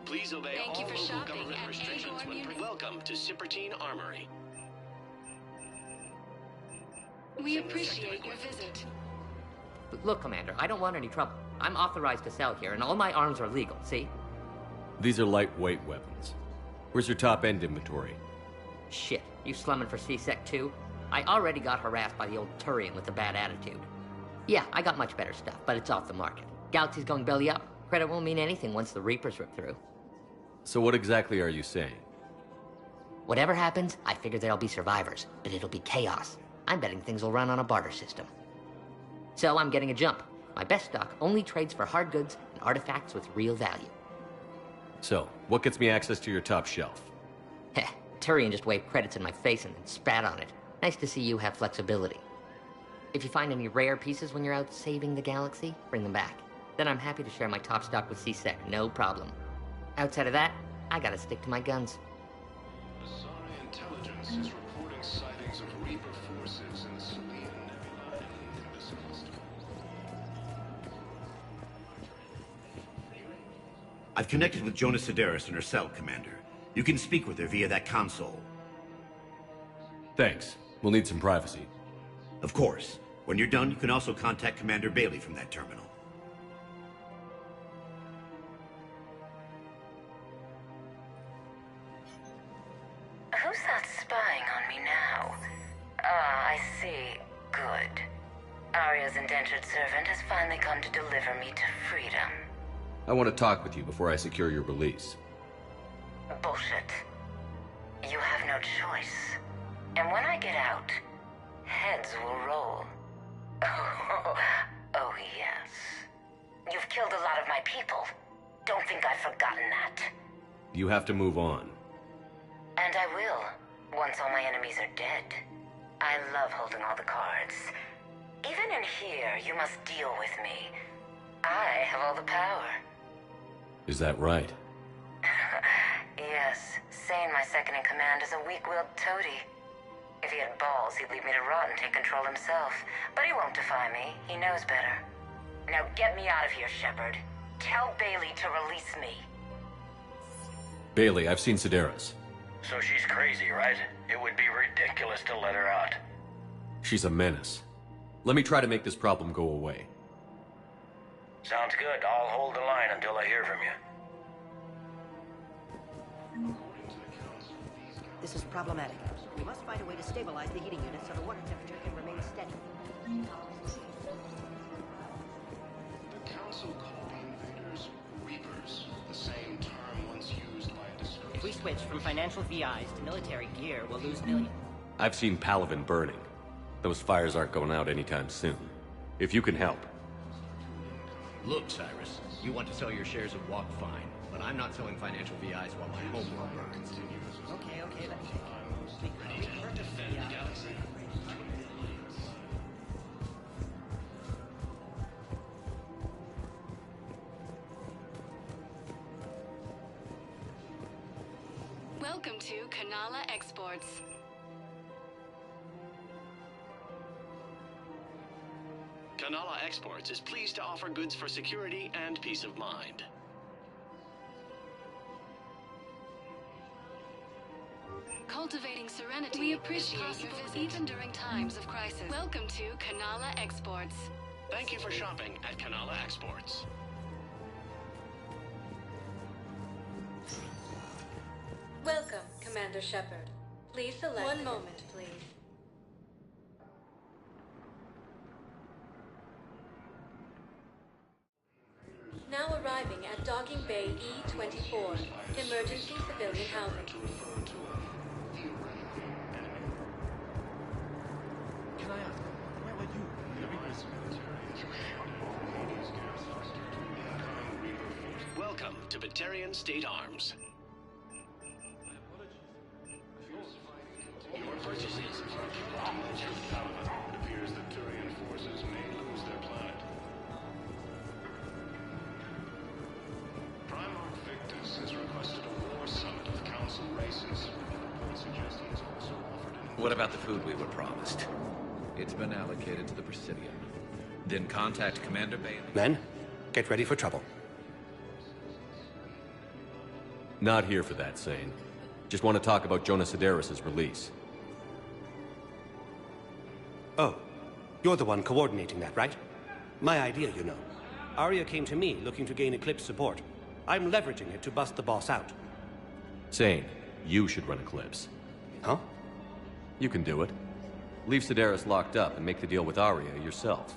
Speaker 14: Please obey
Speaker 13: Thank you
Speaker 14: all
Speaker 13: for
Speaker 14: local
Speaker 13: shopping
Speaker 14: government
Speaker 13: at
Speaker 14: restrictions
Speaker 13: Agor
Speaker 14: when welcome to Sippertine Armory.
Speaker 13: We appreciate your visit.
Speaker 22: Look, Commander, I don't want any trouble. I'm authorized to sell here, and all my arms are legal, see?
Speaker 4: These are lightweight weapons. Where's your top-end inventory?
Speaker 22: Shit, you slumming for C-Sec too? I already got harassed by the old Turian with a bad attitude. Yeah, I got much better stuff, but it's off the market. Galaxy's going belly up. Credit won't mean anything once the Reapers rip through.
Speaker 4: So what exactly are you saying?
Speaker 22: Whatever happens, I figure there'll be survivors, but it'll be chaos. I'm betting things will run on a barter system. So I'm getting a jump. My best stock only trades for hard goods and artifacts with real value.
Speaker 4: So, what gets me access to your top shelf?
Speaker 22: Heh, Turian just waved credits in my face and then spat on it. Nice to see you have flexibility. If you find any rare pieces when you're out saving the galaxy, bring them back. Then I'm happy to share my top stock with C-Sec, no problem. Outside of that, I gotta stick to my guns.
Speaker 1: Asari intelligence is reporting sightings of Reaper forces in the Selene Nebula and Nimbus cluster.
Speaker 3: I've connected with Jonah Sedaris in her cell, Commander. You can speak with her via that console.
Speaker 4: Thanks. We'll need some privacy.
Speaker 3: Of course. When you're done, you can also contact Commander Bailey from that terminal.
Speaker 9: Who's that spying on me now? Ah, I see. Good. Arya's indentured servant has finally come to deliver me to freedom.
Speaker 4: I want to talk with you before I secure your release.
Speaker 9: Bullshit. You have no choice. And when I get out, heads will roll. Oh, yes. You've killed a lot of my people. Don't think I've forgotten that.
Speaker 4: You have to move on.
Speaker 9: And I will, once all my enemies are dead. I love holding all the cards. Even in here, you must deal with me. I have all the power.
Speaker 4: Is that right?
Speaker 9: Yes, Sane, my second-in-command, is a weak-willed toady. If he had balls, he'd leave me to rot and take control himself. But he won't defy me. He knows better. Now get me out of here, Shepard. Tell Bailey to release me.
Speaker 4: Bailey, I've seen Sedaris.
Speaker 10: So she's crazy, right? It would be ridiculous to let her out.
Speaker 4: She's a menace. Let me try to make this problem go away.
Speaker 10: Sounds good. I'll hold the line until I hear from you.
Speaker 24: This is problematic. We must find a way to stabilize the heating unit so the water temperature can remain steady.
Speaker 1: The Council called the invaders Reapers, the same term once used by a disgraced...
Speaker 24: If we switch from financial VIs to military gear, we'll lose millions.
Speaker 4: I've seen Palaven burning. Those fires aren't going out anytime soon. If you can help.
Speaker 3: Look, Cyrus, you want to sell your shares of Walk fine, but I'm not selling financial VIs while my homeworld burns.
Speaker 24: Okay, let me
Speaker 13: Welcome to Kanala Exports.
Speaker 14: Kanala Exports is pleased to offer goods for security and peace of mind.
Speaker 13: Cultivating serenity. We appreciate your visit even during times of crisis. Welcome to Kanala Exports.
Speaker 14: Thank you for shopping at Kanala Exports.
Speaker 7: Welcome, Commander Shepard. Please select... One moment, please. Now arriving at Docking Bay E-24, emergency civilian housing.
Speaker 6: Can I ask, where were you?
Speaker 14: Welcome to Batarian State Arms.
Speaker 1: Your purchases are cumulative. It appears that Turian forces may lose their planet. Primarch Victus has requested a war summit of Council races. Report suggests he has also offered an...
Speaker 25: What about the food we were promised? It's been allocated to the Presidium. Then contact Commander Bailey.
Speaker 5: Men, get ready for trouble.
Speaker 4: Not here for that, Sane. Just want to talk about Jonah Sedaris' release.
Speaker 5: Oh, You're the one coordinating that, right? My idea, you know. Arya came to me looking to gain Eclipse support. I'm leveraging it to bust the boss out.
Speaker 4: Sane, you should run Eclipse.
Speaker 5: Huh?
Speaker 4: You can do it. Leave Sedaris locked up and make the deal with Arya yourself.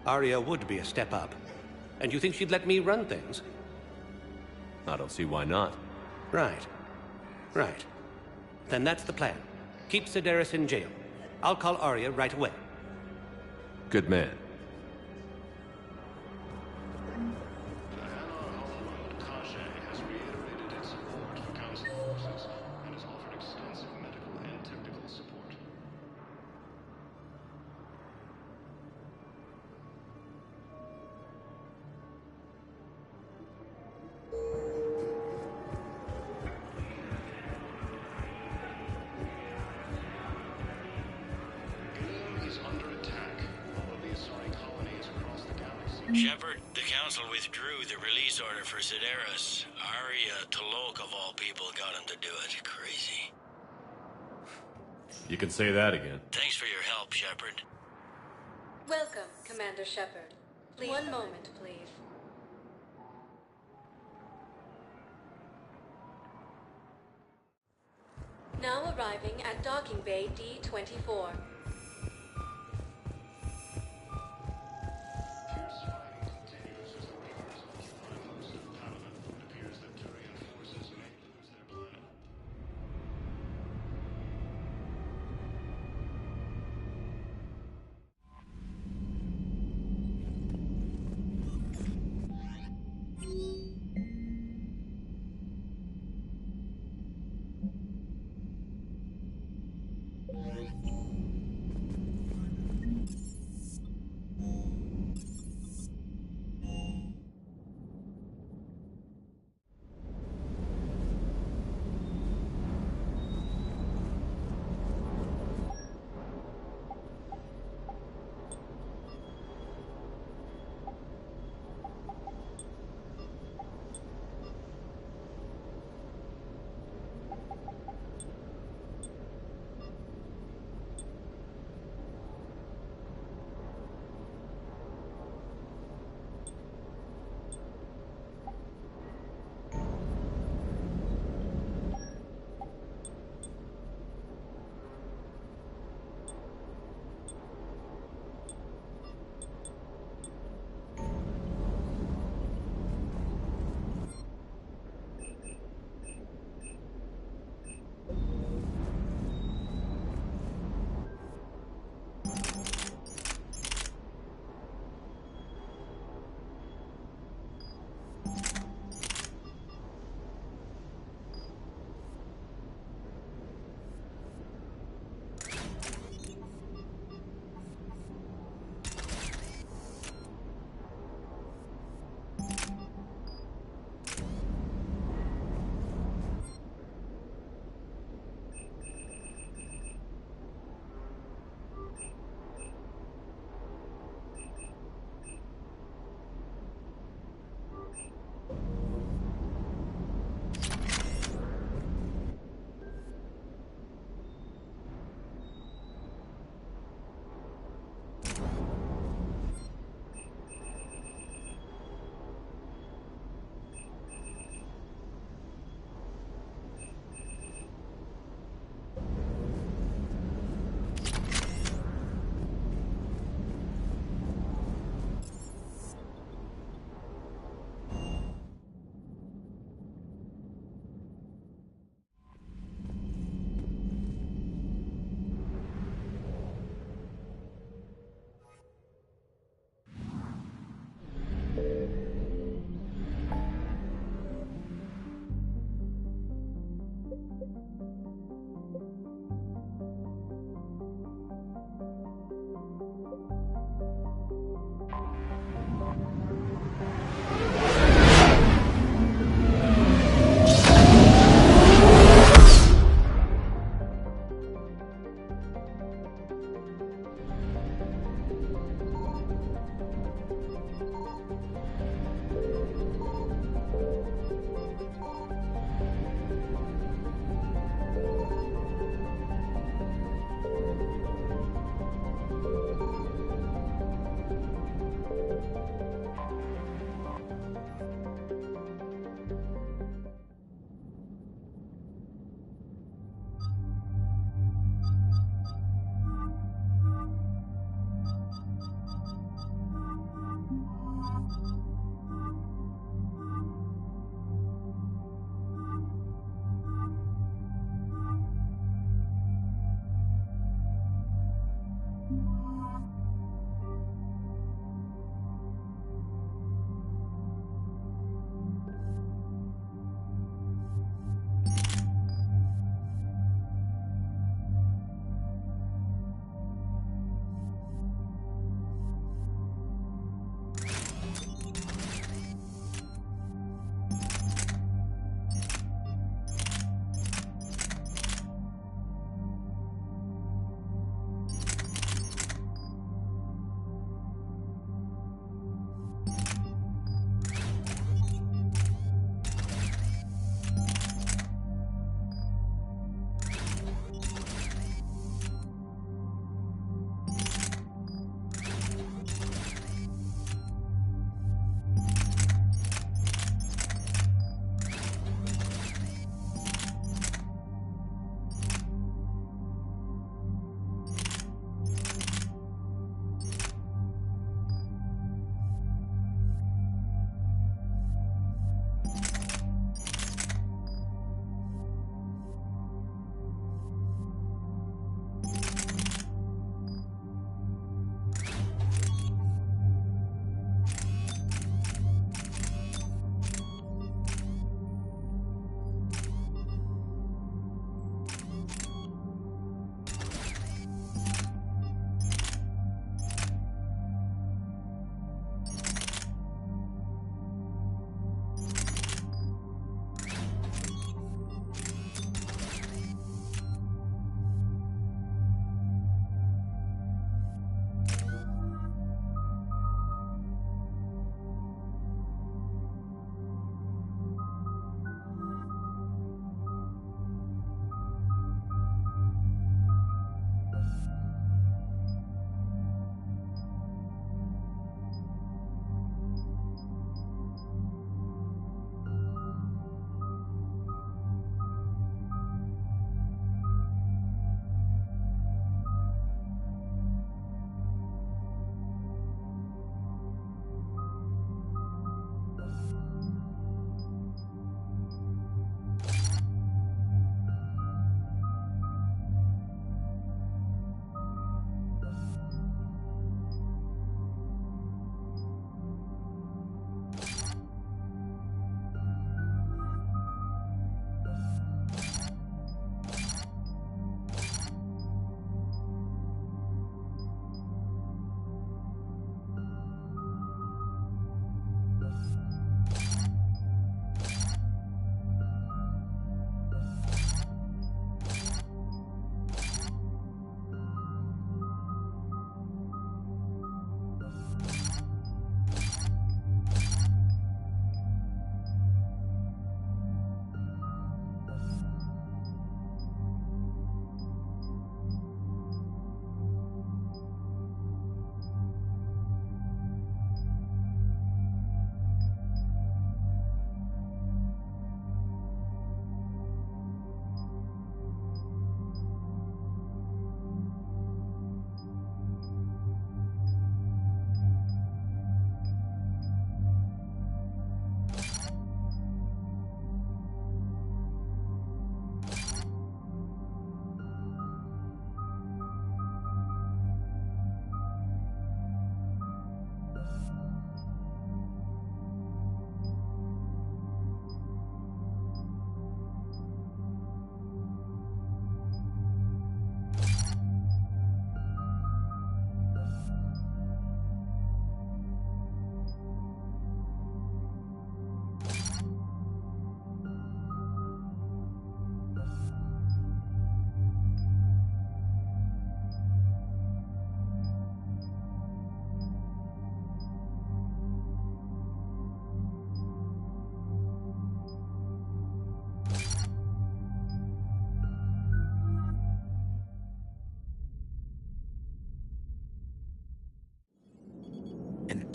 Speaker 5: Arya would be a step up. And you think she'd let me run things?
Speaker 4: I don't see why not.
Speaker 5: Right. Right. Then that's the plan. Keep Sedaris in jail. I'll call Arya right away.
Speaker 4: Good man.
Speaker 1: has reiterated its support for Council forces and has offered extensive medical and technical support. Is under attack. All of the Asari colonies across the galaxy.
Speaker 10: Shepard, the Council withdrew the release order for Sedaris. Arya Tolok, of all people, got him to do it. Crazy.
Speaker 4: You can say that again.
Speaker 10: Thanks for your help, Shepard.
Speaker 7: Welcome, Commander Shepard. Please. One moment, please. Now arriving at Docking Bay D-24.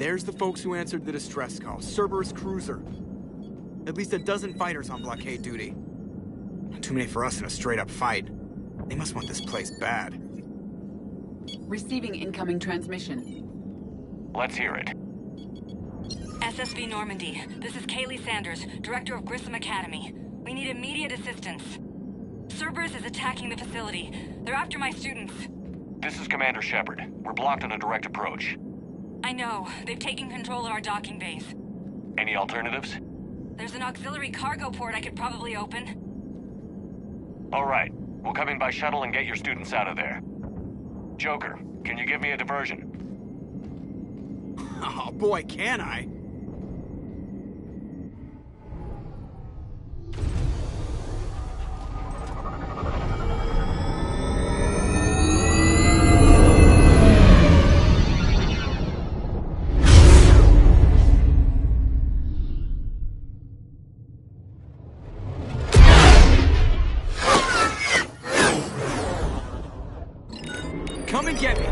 Speaker 21: There's the folks who answered the distress call. Cerberus cruiser. At least a dozen fighters on blockade duty. Not too many for us in a straight-up fight. They must want this place bad.
Speaker 20: Receiving incoming transmission.
Speaker 15: Let's hear it.
Speaker 2: SSV Normandy. This is Kaylee Sanders, Director of Grissom Academy. We need immediate assistance. Cerberus is attacking the facility. They're after my students.
Speaker 15: This is Commander Shepard. We're blocked on a direct approach.
Speaker 2: I know. They've taken control of our docking bays.
Speaker 15: Any alternatives?
Speaker 2: There's an auxiliary cargo port I could probably open.
Speaker 15: All right. We'll come in by shuttle and get your students out of there. Joker, can you give me a diversion?
Speaker 21: Oh boy, can I? Come and get me!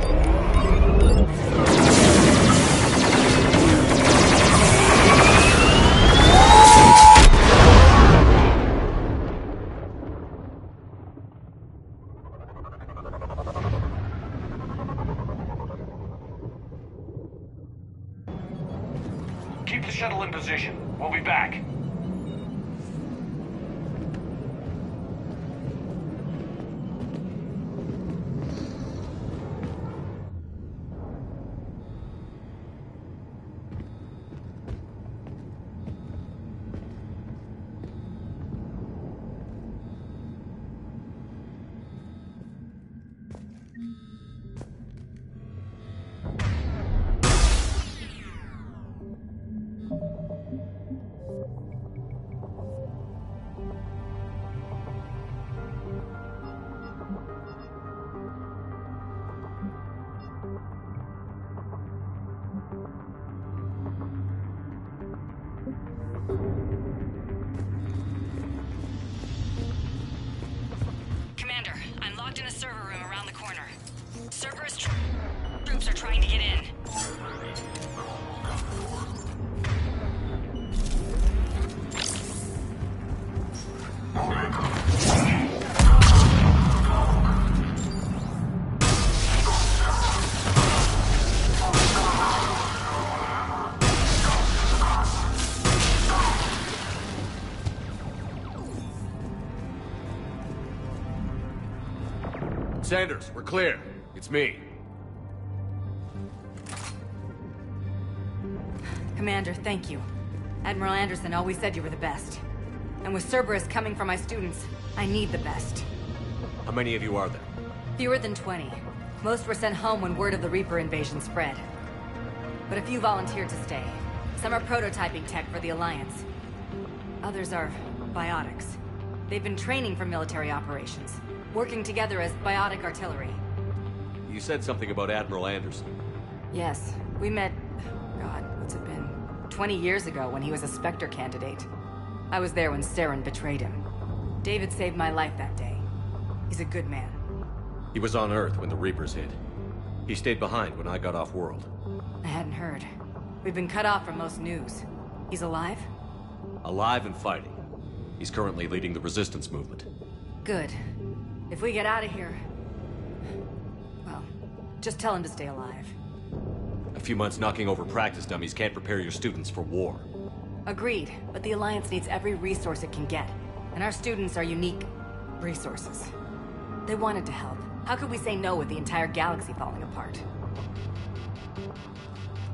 Speaker 15: Keep the shuttle in position. We'll be back.
Speaker 2: Commander, I'm locked in a server room around the corner. Cerberus troops are trying to get in.
Speaker 4: Sanders, we're clear. It's me.
Speaker 2: Commander, thank you. Admiral Anderson always said you were the best. And with Cerberus coming for my students, I need the best.
Speaker 4: How many of you are there?
Speaker 2: Fewer than 20. Most were sent home when word of the Reaper invasion spread. But a few volunteered to stay. Some are prototyping tech for the Alliance. Others are biotics. They've been training for military operations, working together as biotic artillery.
Speaker 4: You said something about Admiral Anderson.
Speaker 2: Yes, we met, God, what's it been? 20 years ago when he was a Spectre candidate. I was there when Saren betrayed him. David saved my life that day. He's a good man.
Speaker 4: He was on Earth when the Reapers hit. He stayed behind when I got off-world.
Speaker 2: I hadn't heard. We've been cut off from most news. He's alive?
Speaker 4: Alive and fighting. He's currently leading the resistance movement.
Speaker 2: Good. If we get out of here... well, just tell him to stay alive.
Speaker 4: A few months knocking over practice dummies can't prepare your students for war.
Speaker 2: Agreed, but the Alliance needs every resource it can get. And our students are unique resources. They wanted to help. How could we say no with the entire galaxy falling apart?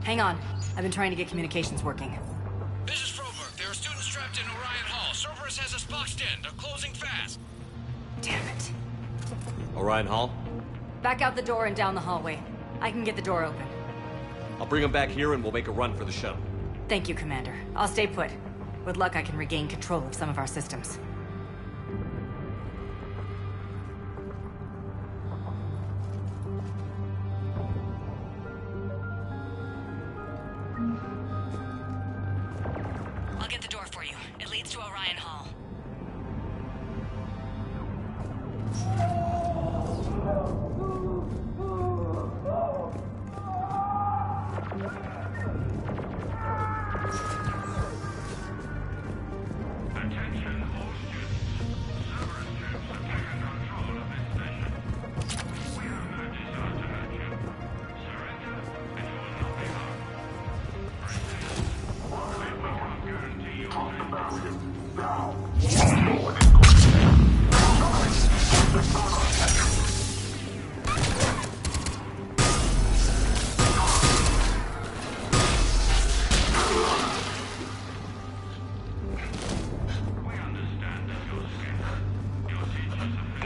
Speaker 2: Hang on. I've been trying to get communications working.
Speaker 10: This is Froberg. There are students trapped in Orion Hall. Cerberus has us boxed in. They're closing fast.
Speaker 2: Damn it.
Speaker 4: Orion Hall?
Speaker 2: Back out the door and down the hallway. I can get the door open.
Speaker 4: I'll bring them back here and we'll make a run for the shuttle.
Speaker 2: Thank you, Commander. I'll stay put. With luck, I can regain control of some of our systems. I'll get the door for you. It leads to Orion Hall.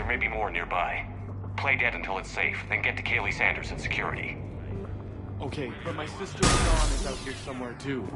Speaker 15: may be more nearby. Play dead until it's safe, then get to Kaylee Sanders and security.
Speaker 6: Okay, but my sister Dawn is out here somewhere too.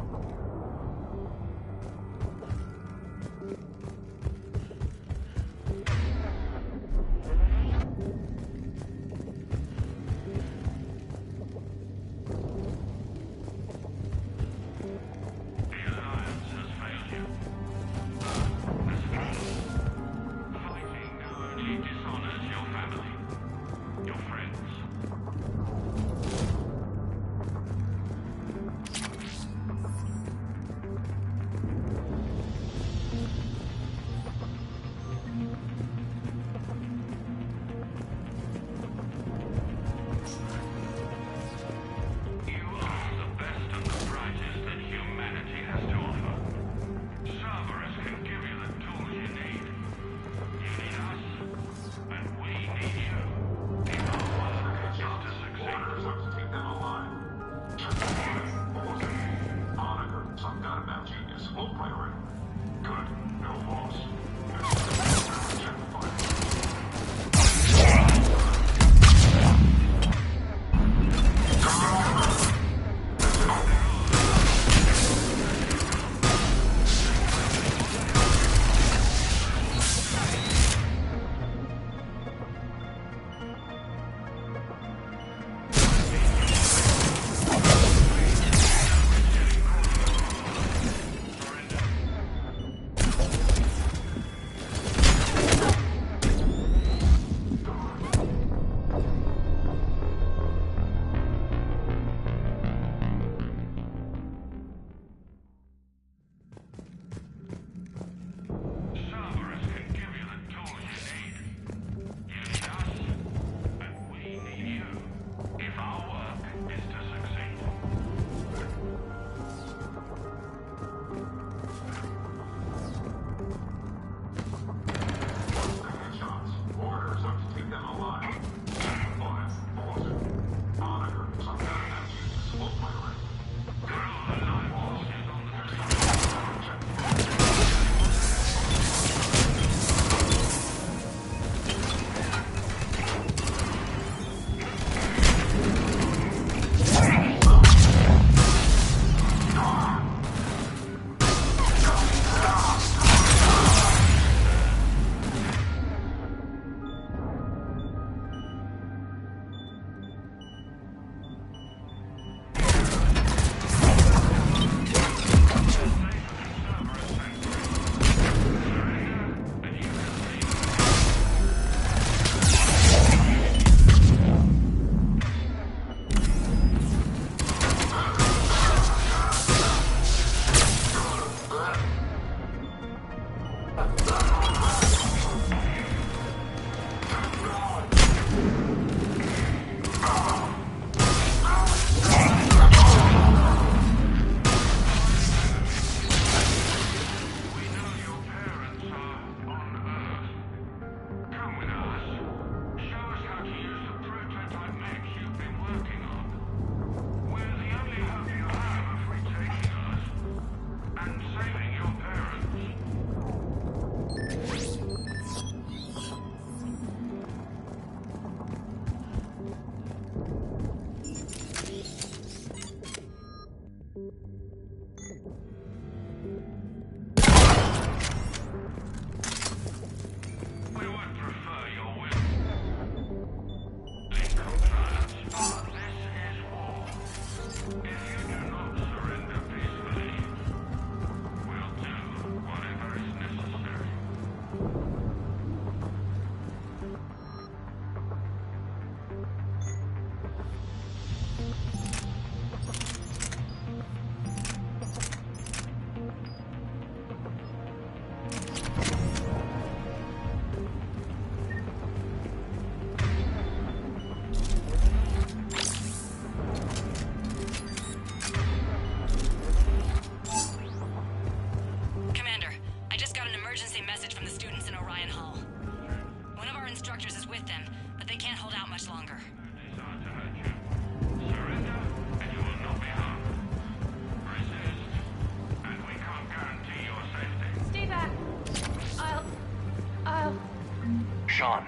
Speaker 15: Sean,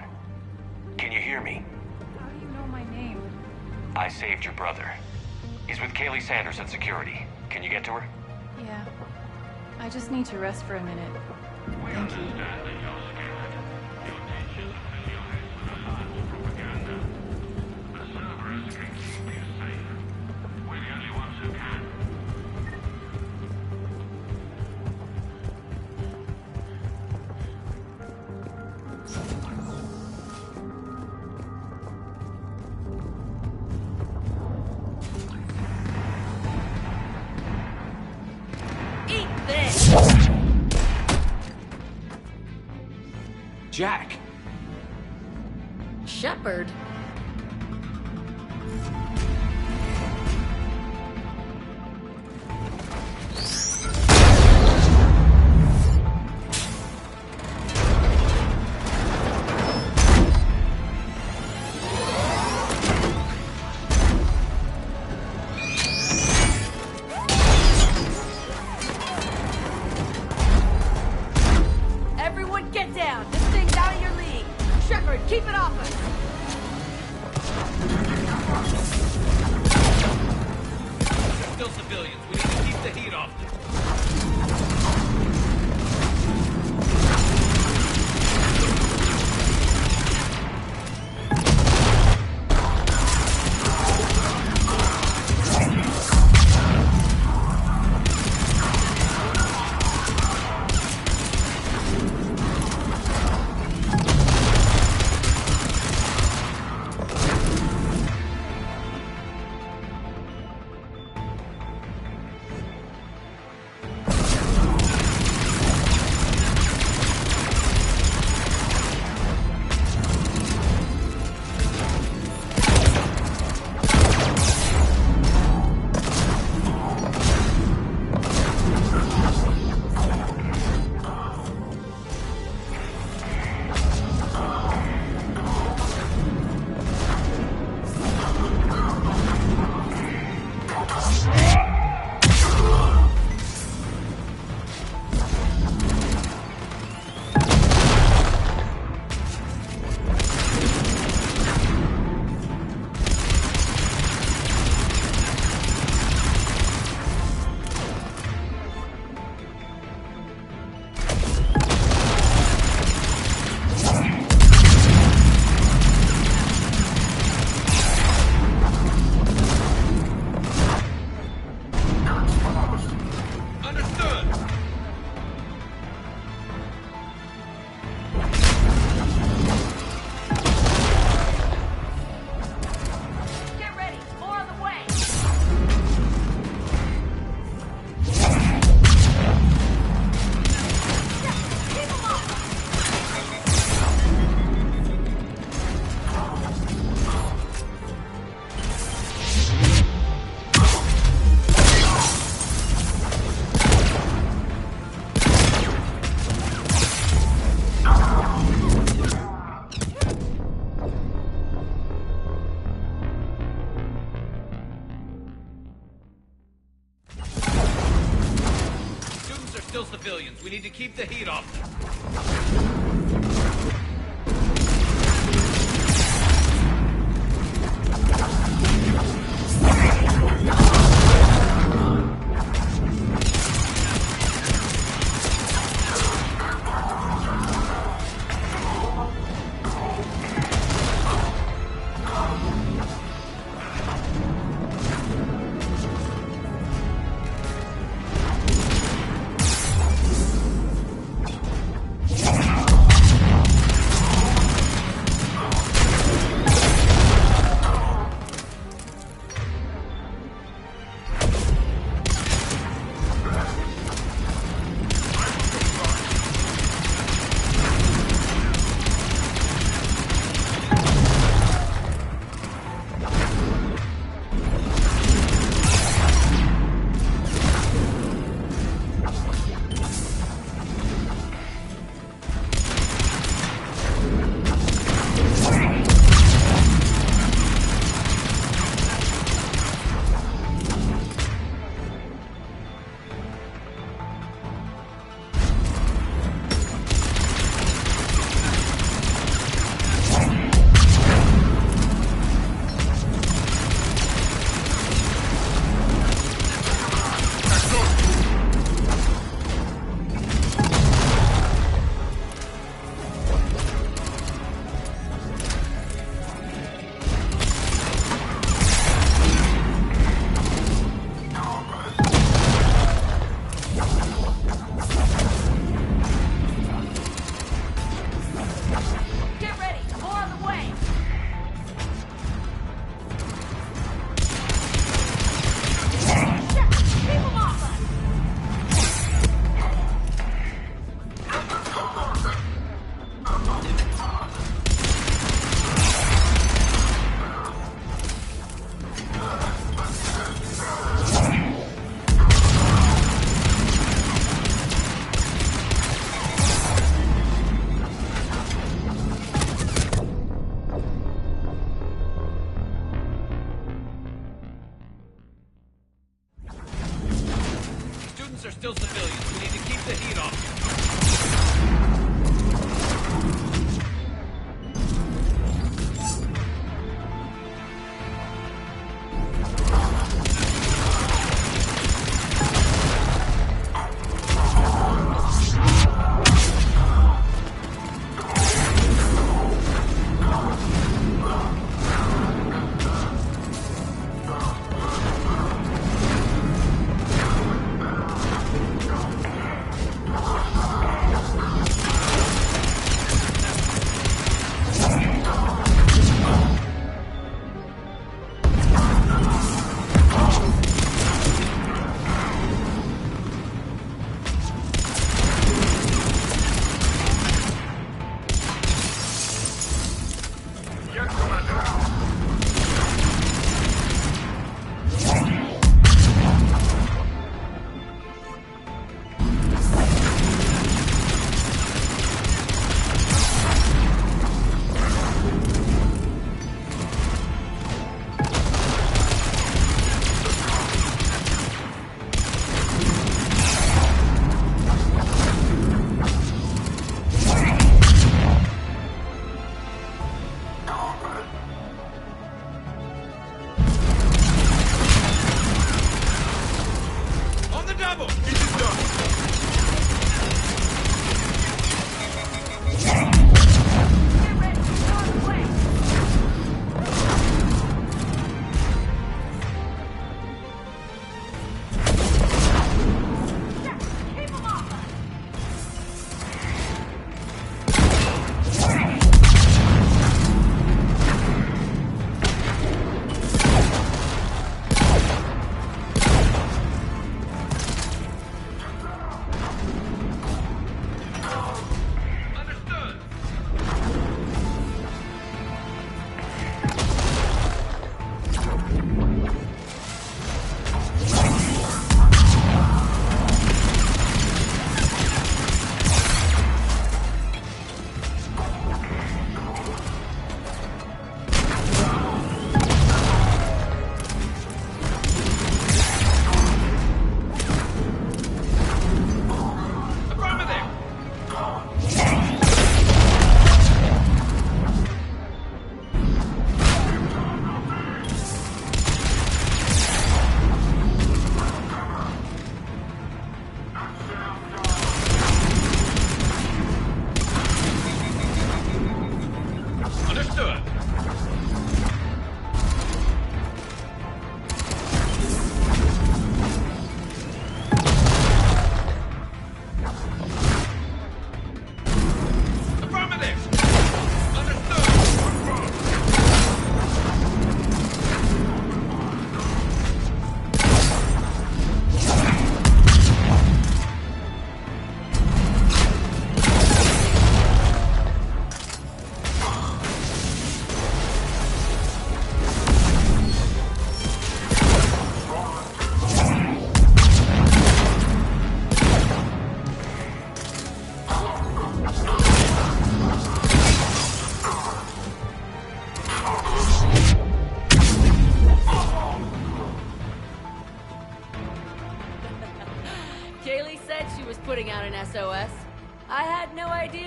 Speaker 15: Can you hear me?
Speaker 8: How do you know my name?
Speaker 15: I saved your brother. He's with Kaylee Sanders at security. Can you get to her?
Speaker 8: Yeah. I just need to rest for a minute. Thank you.
Speaker 15: Jack!
Speaker 2: Shepard? Everyone get down! This thing's out of your league! Shepard, keep it off us!
Speaker 25: They're still civilians. We need to keep the heat off them. Still civilians. We need to keep the heat off them.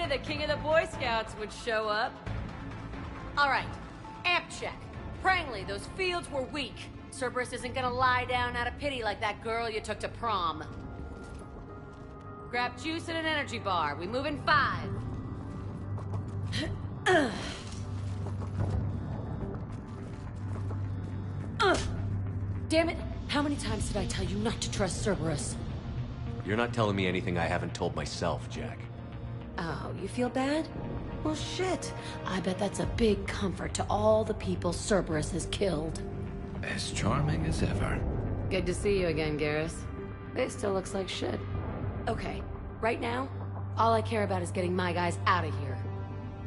Speaker 2: the king of the Boy Scouts would show up. All right, amp check. Prangley, those fields were weak. Cerberus isn't gonna lie down out of pity like that girl you took to prom. Grab juice and an energy bar. We move in 5. Damn it! How many times did I tell you not to trust Cerberus?
Speaker 4: You're not telling me anything I haven't told myself, Jack.
Speaker 2: Oh, you feel bad? Well, shit. I bet that's a big comfort to all the people Cerberus has killed.
Speaker 25: As charming as ever.
Speaker 2: Good to see you again, Garrus. It still looks like shit. Okay, right now, all I care about is getting my guys out of here.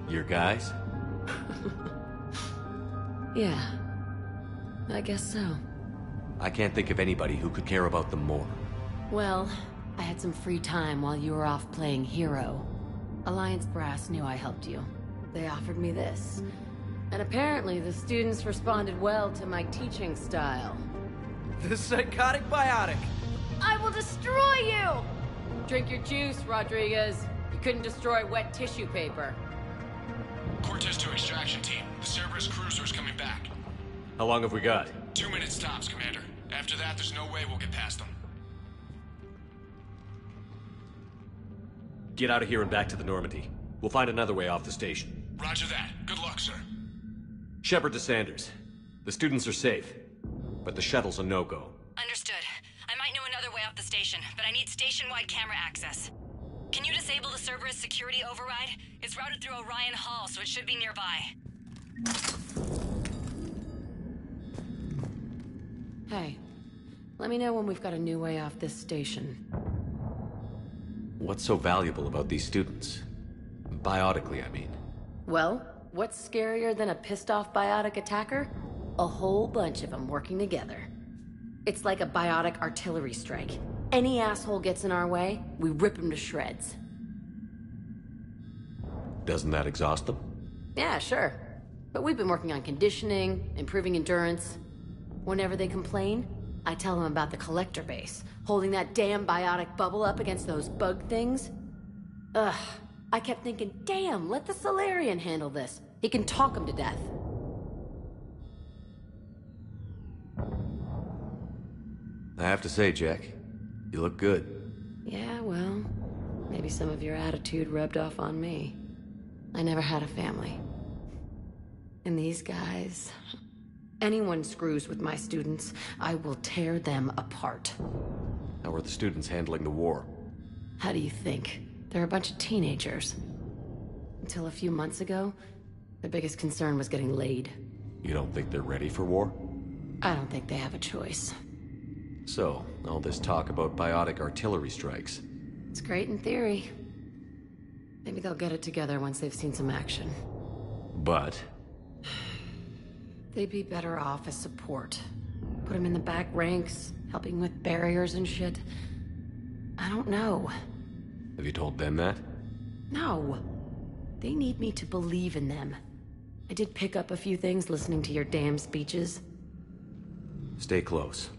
Speaker 4: Your guys?
Speaker 2: Yeah. I guess so.
Speaker 4: I can't think of anybody who could care about them more.
Speaker 2: Well, I had some free time while you were off playing hero. Alliance Brass knew I helped you. They offered me this. And apparently the students responded well to my teaching style.
Speaker 11: The psychotic biotic!
Speaker 2: I will destroy you! Drink your juice, Rodriguez. You couldn't destroy wet tissue paper.
Speaker 16: Cortez to extraction team. The Cerberus cruiser's coming back.
Speaker 4: How long have we got?
Speaker 16: 2 minutes tops, Commander. After that, there's no way we'll get past them.
Speaker 4: Get out of here and back to the Normandy. We'll find another way off the station.
Speaker 16: Roger that. Good luck, sir.
Speaker 4: Shepard to Sanders. The students are safe, but the shuttle's a no-go.
Speaker 2: Understood. I might know another way off the station, but I need station-wide camera access. Can you disable the Cerberus security override? It's routed through Orion Hall, so it should be nearby. Hey, let me know when we've got a new way off this station.
Speaker 4: What's so valuable about these students? Biotically, I mean.
Speaker 2: Well, what's scarier than a pissed-off biotic attacker? A whole bunch of them working together. It's like a biotic artillery strike. Any asshole gets in our way, we rip him to shreds.
Speaker 4: Doesn't that exhaust them?
Speaker 2: Yeah, sure. But we've been working on conditioning, improving endurance. Whenever they complain, I tell them about the collector base, holding that damn biotic bubble up against those bug things. Ugh, I kept thinking, damn, let the Solarian handle this. He can talk them to death.
Speaker 4: I have to say, Jack, you look good.
Speaker 2: Yeah, well, maybe some of your attitude rubbed off on me. I never had a family. And these guys... Anyone screws with my students, I will tear them apart.
Speaker 4: How are the students handling the war?
Speaker 2: How do you think? They're a bunch of teenagers. Until a few months ago, their biggest concern was getting laid.
Speaker 4: You don't think they're ready for war?
Speaker 2: I don't think they have a choice.
Speaker 4: So, all this talk about biotic artillery strikes.
Speaker 2: It's great in theory. Maybe they'll get it together once they've seen some action.
Speaker 4: But...
Speaker 2: They'd be better off as support. Put them in the back ranks, helping with barriers and shit. I don't know.
Speaker 4: Have you told them that?
Speaker 2: No. They need me to believe in them. I did pick up a few things listening to your damn speeches.
Speaker 4: Stay close.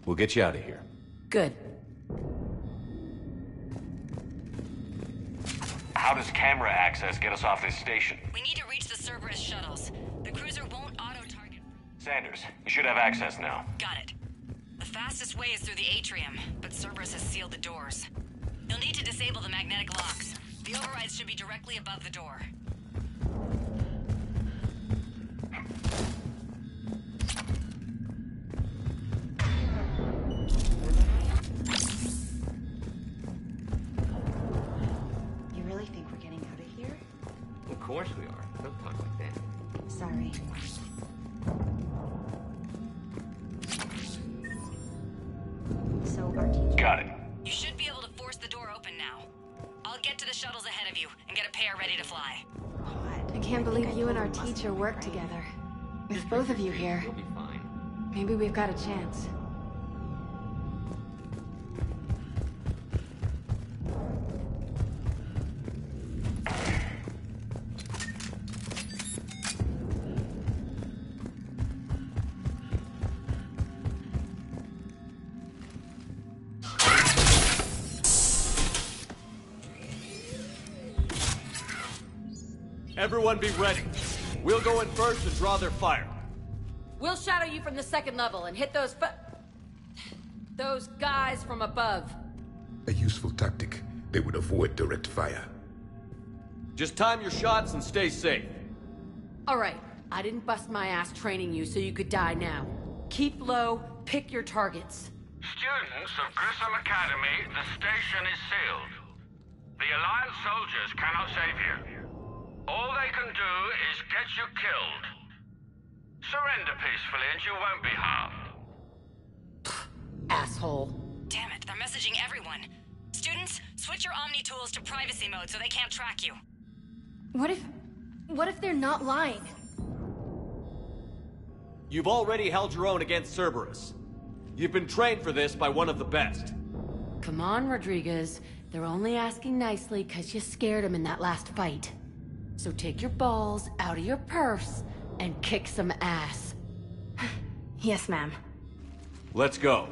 Speaker 4: We'll get you out of here.
Speaker 2: Good.
Speaker 15: How does camera access get us off this station?
Speaker 2: We need to reach the Cerberus shuttles. The cruiser won't auto-target.
Speaker 15: Sanders, you should have access now.
Speaker 2: Got it. The fastest way is through the atrium, but Cerberus has sealed the doors. You'll need to disable the magnetic locks. The overrides should be directly above the door.
Speaker 24: You really think we're getting out of here?
Speaker 22: Of course we are. Don't talk like that.
Speaker 24: Sorry. So our teacher...
Speaker 15: Got it.
Speaker 2: You should be able to force the door open now. I'll get to the shuttles ahead of you and get a pair ready to fly.
Speaker 8: I can't believe you and our teacher work together. With both of you here,
Speaker 22: You'll be fine.
Speaker 8: maybe we've got a chance.
Speaker 12: everyone be ready. We'll go in first and draw their fire.
Speaker 2: We'll shadow you from the second level and hit those guys from above.
Speaker 17: A useful tactic. They would avoid direct fire.
Speaker 12: Just time your shots and stay safe.
Speaker 2: All right, I didn't bust my ass training you so you could die now. Keep low, pick your targets.
Speaker 18: Students of Grissom Academy, the station is sealed. The Alliance soldiers cannot save you. All they can do is get you killed. Surrender peacefully and you won't be harmed.
Speaker 2: Asshole.
Speaker 19: Damn it, they're messaging everyone. Students, switch your Omni tools to privacy mode so they can't track you.
Speaker 23: What if they're not lying?
Speaker 12: You've already held your own against Cerberus. You've been trained for this by one of the best.
Speaker 2: Come on, Rodriguez. They're only asking nicely because you scared them in that last fight. So take your balls out of your purse and kick some ass.
Speaker 23: Yes, ma'am.
Speaker 12: Let's go.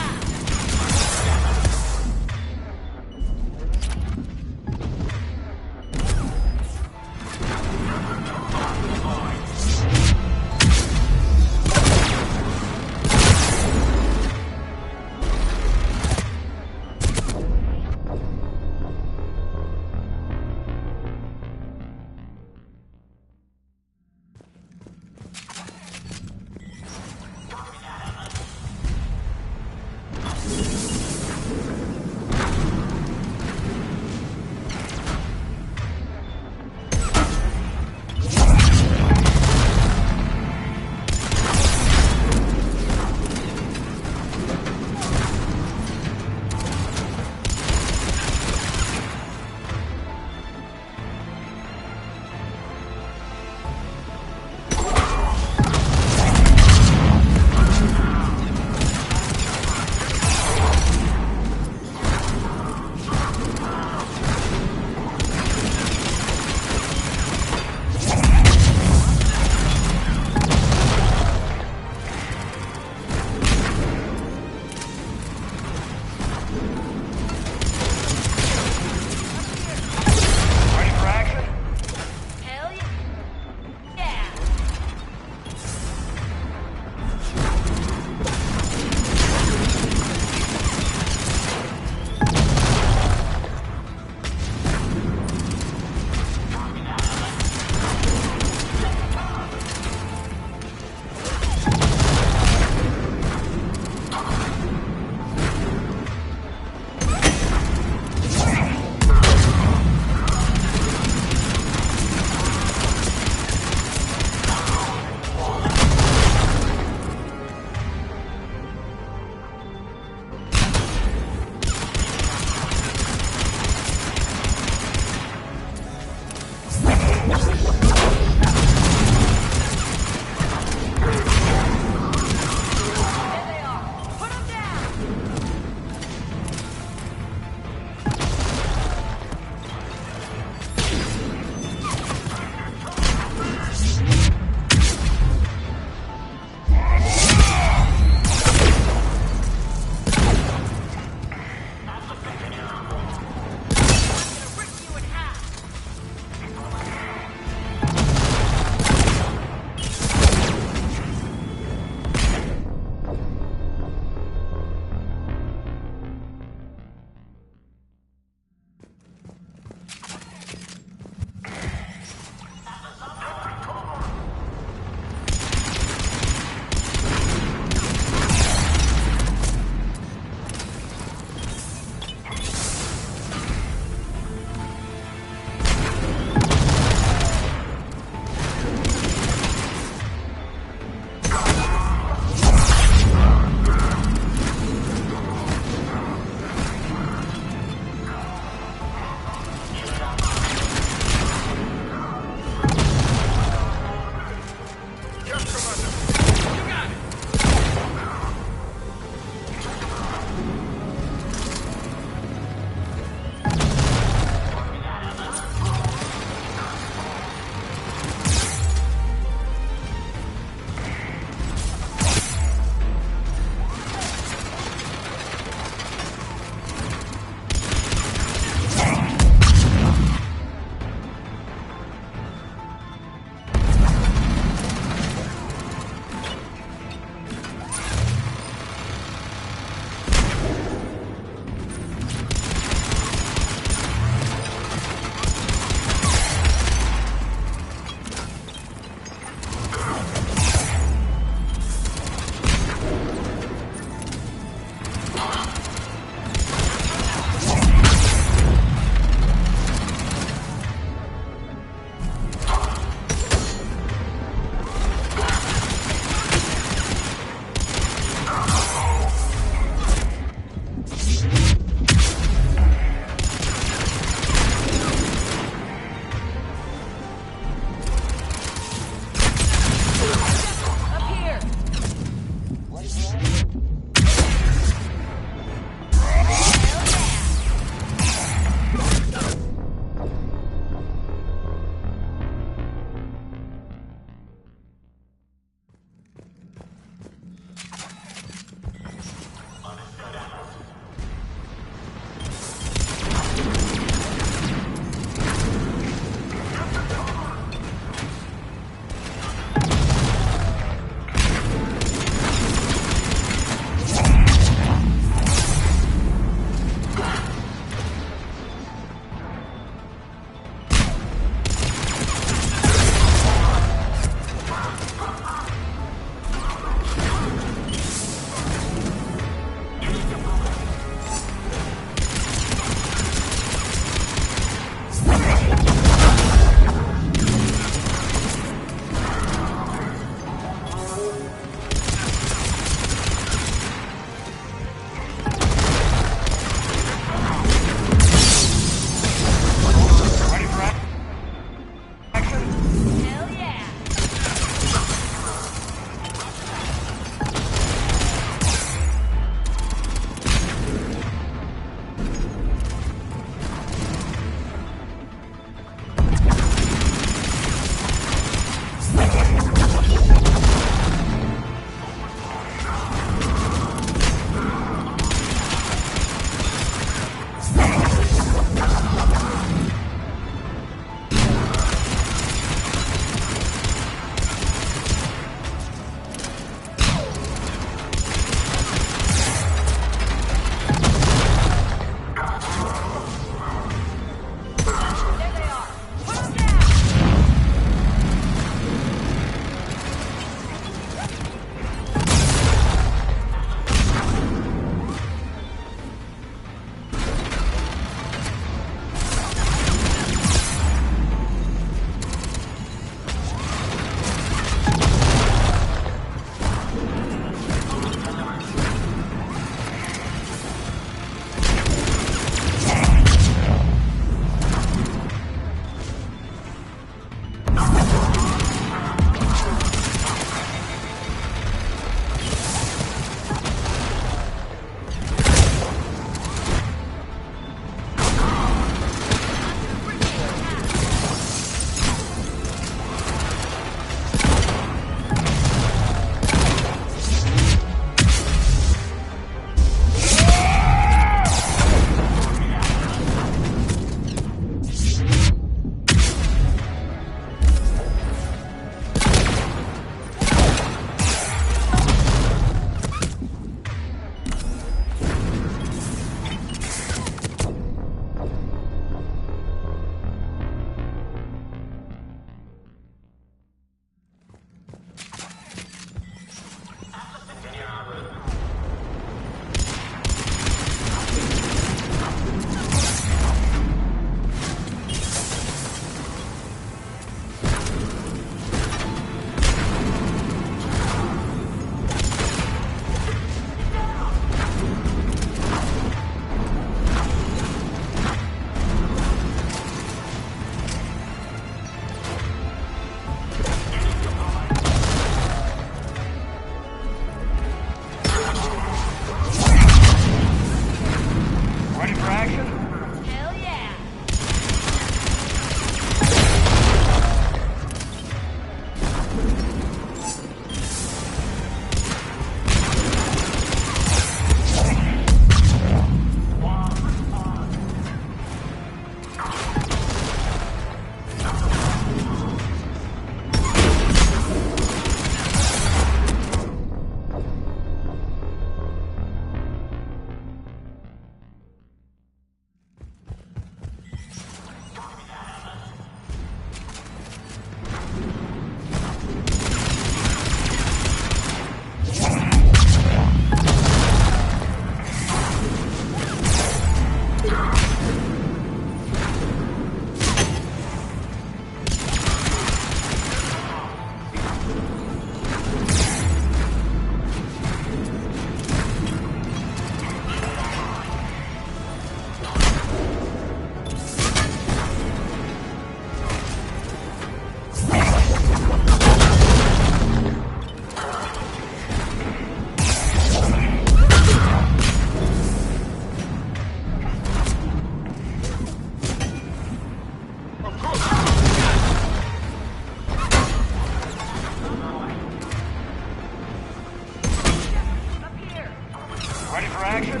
Speaker 15: Ready for action?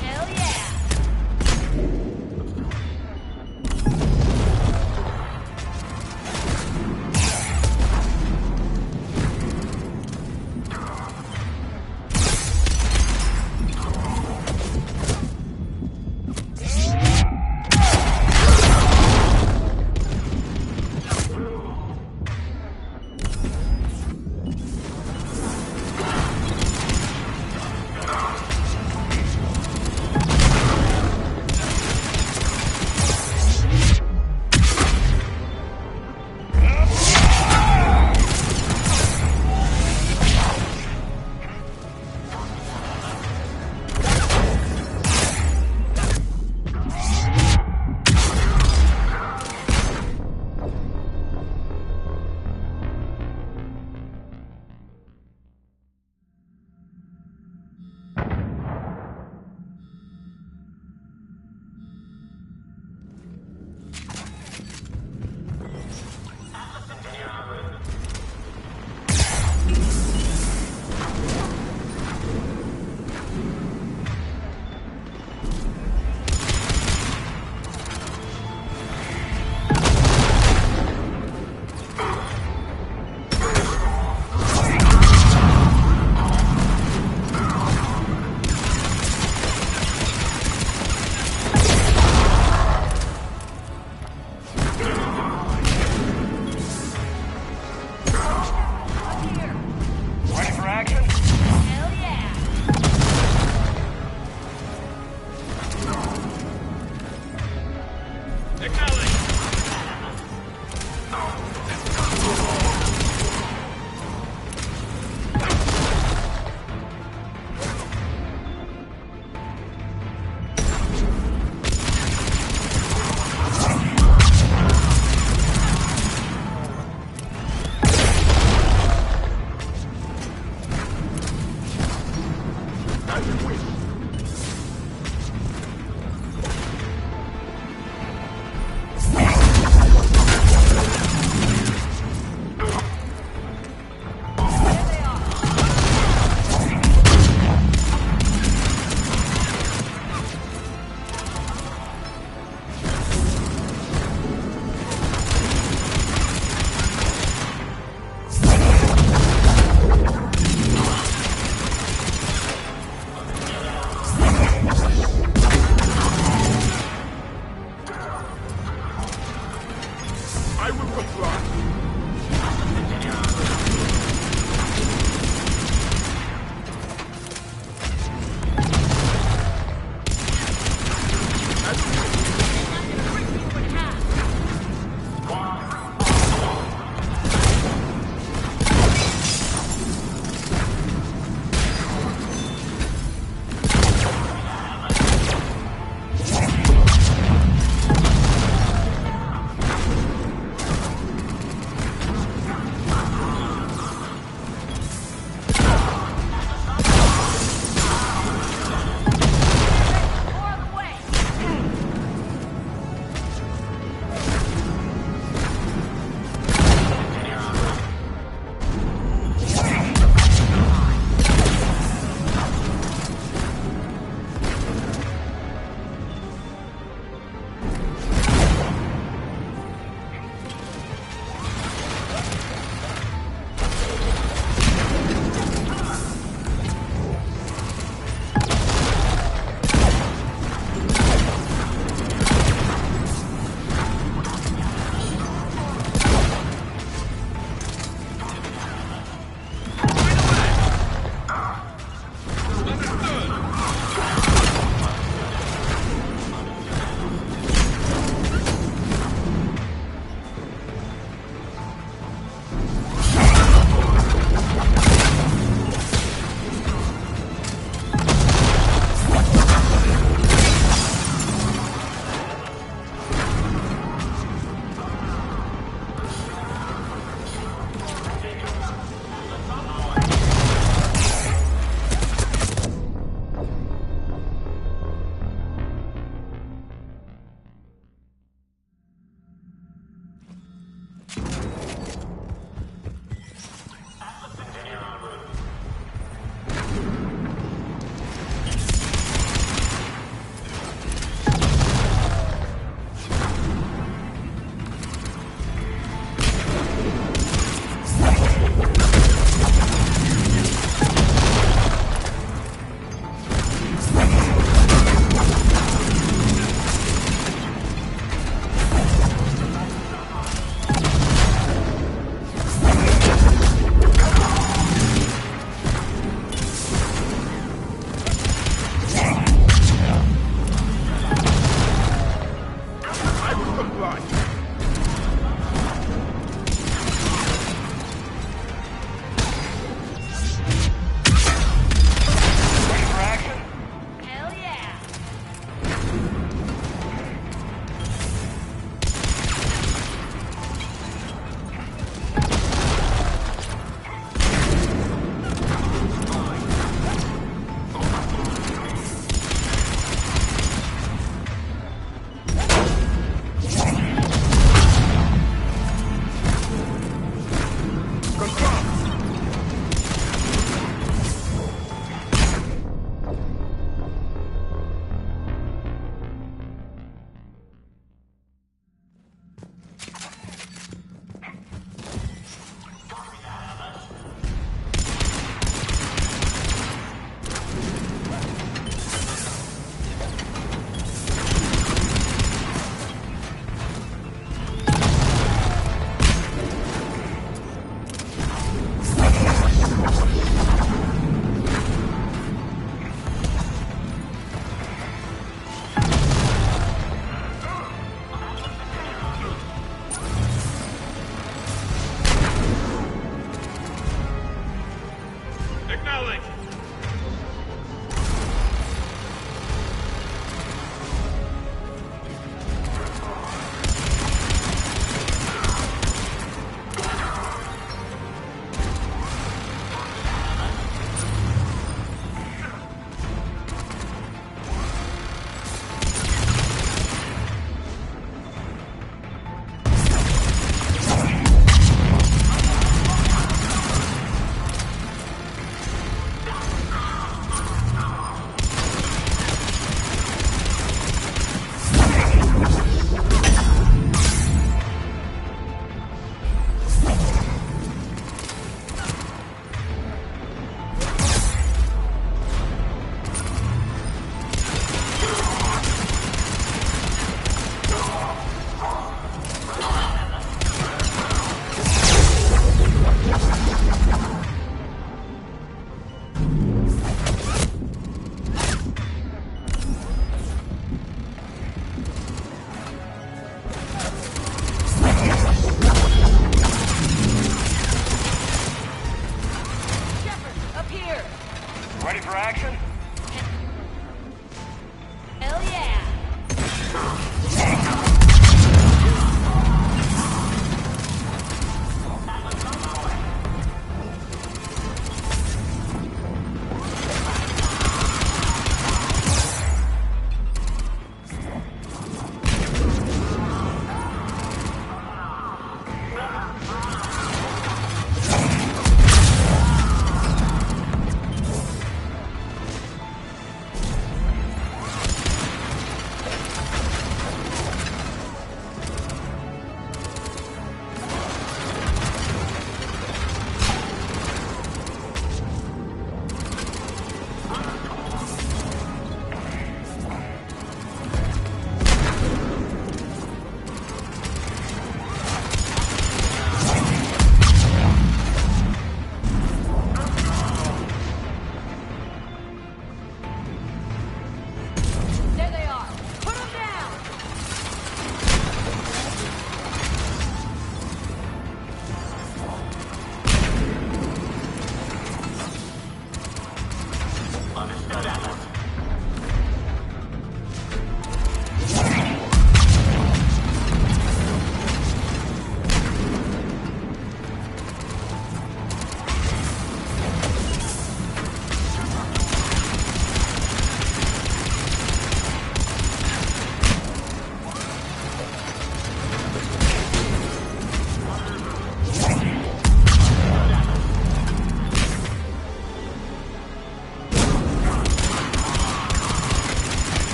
Speaker 19: Hell yeah!
Speaker 15: Ready for action?
Speaker 19: Hell yeah! There they are! Put them down!
Speaker 15: Understood, Atlas.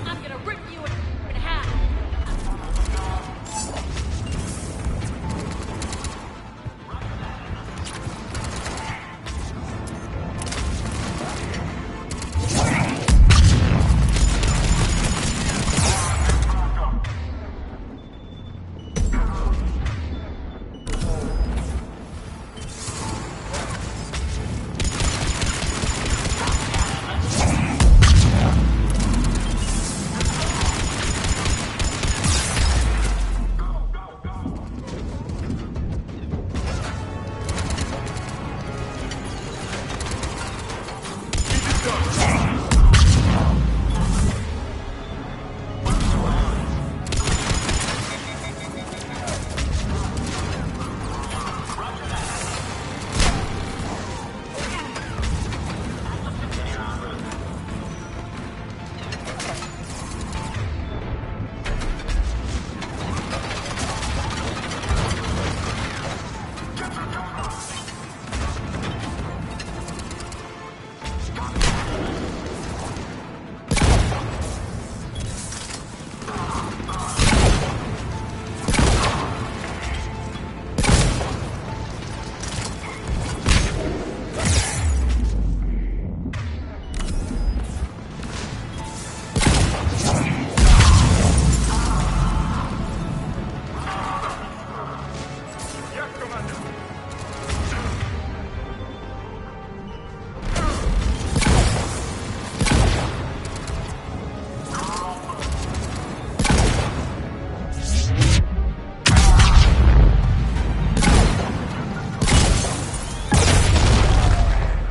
Speaker 19: I'm gonna rip you in half!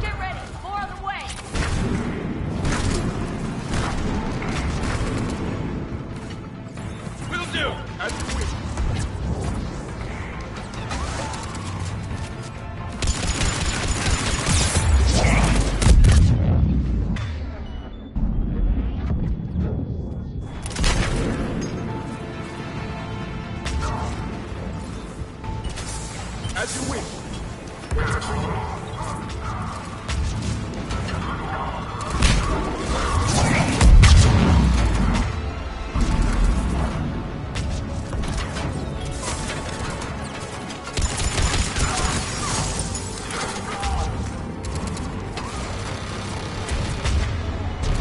Speaker 19: Get ready! More on the way!
Speaker 6: Will do! As you wish. As you wish.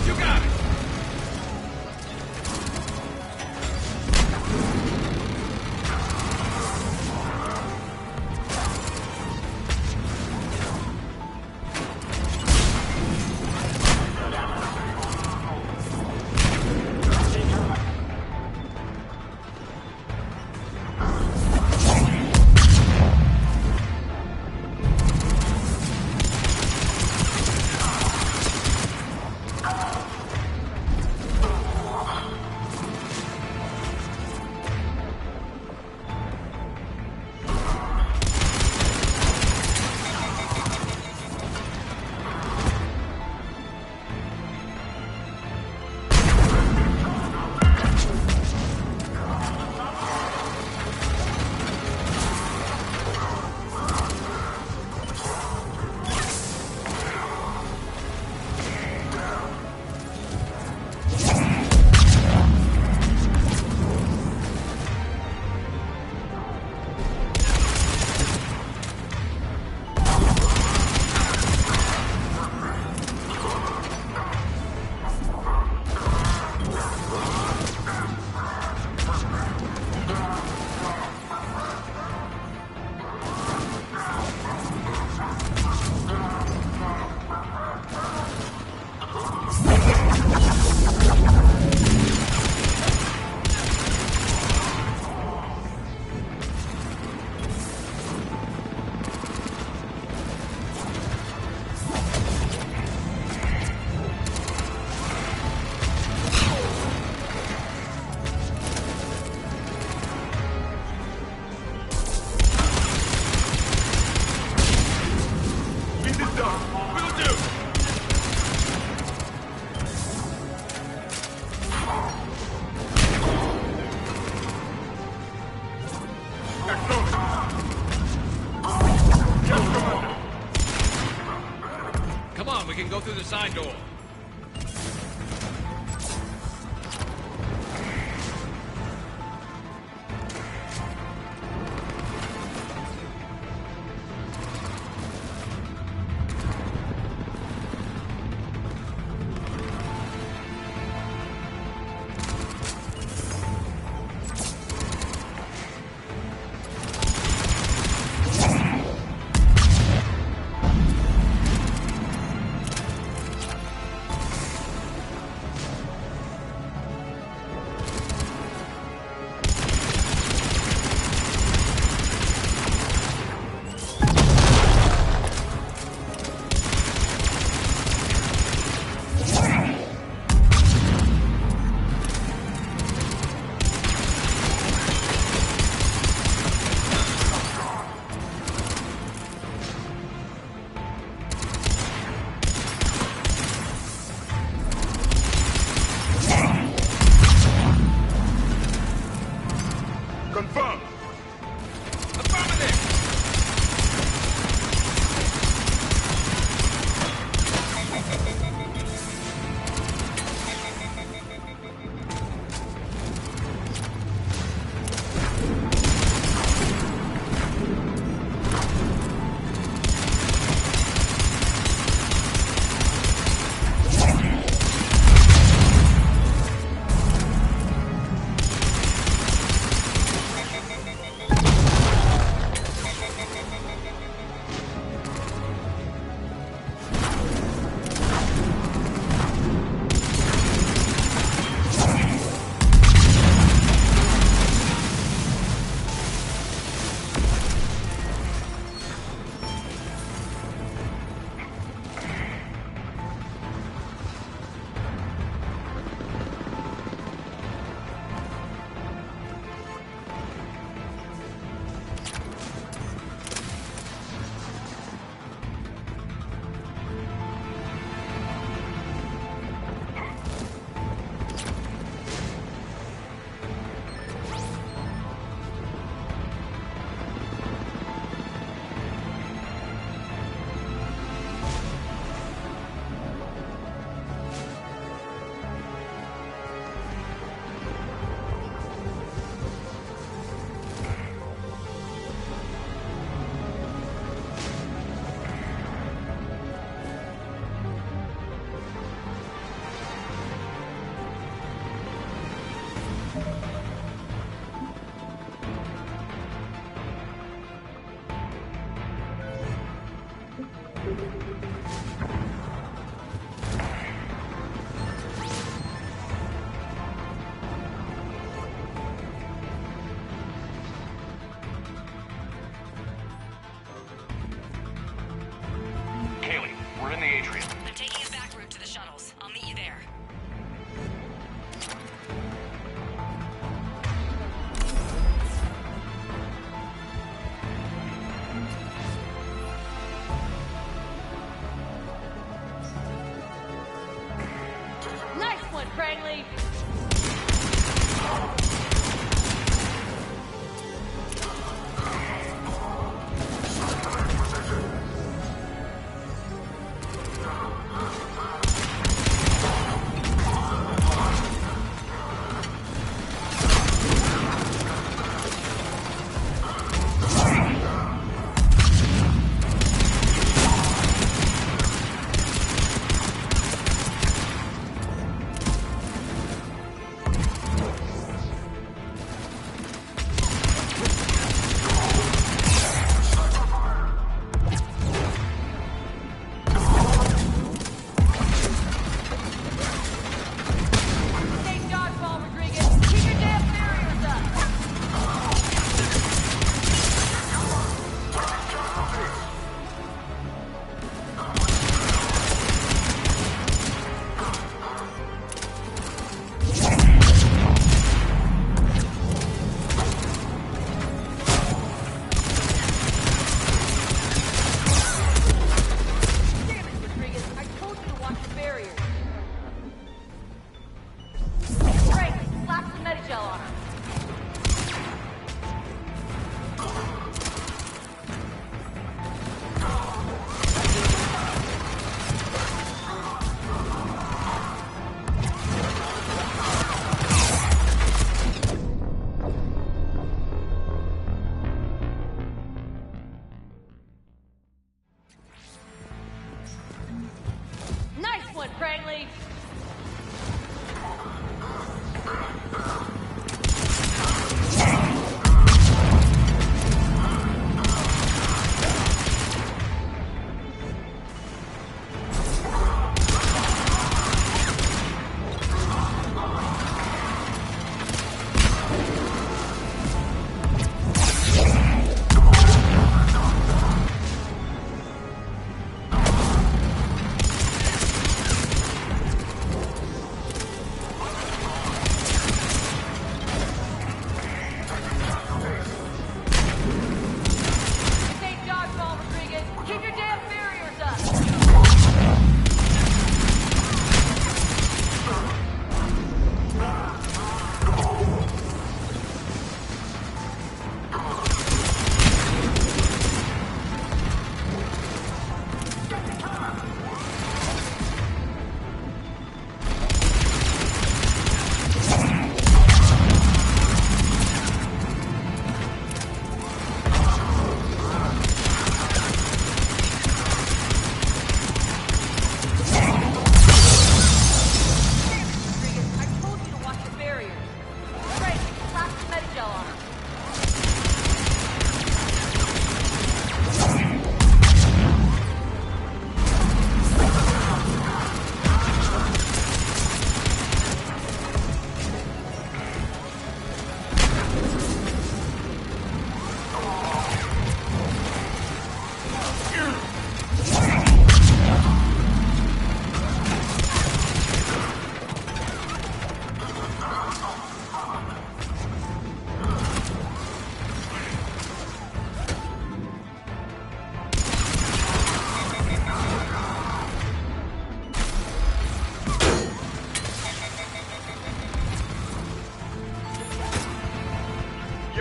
Speaker 6: You got it!
Speaker 25: through the side door.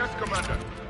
Speaker 6: Yes, Commander.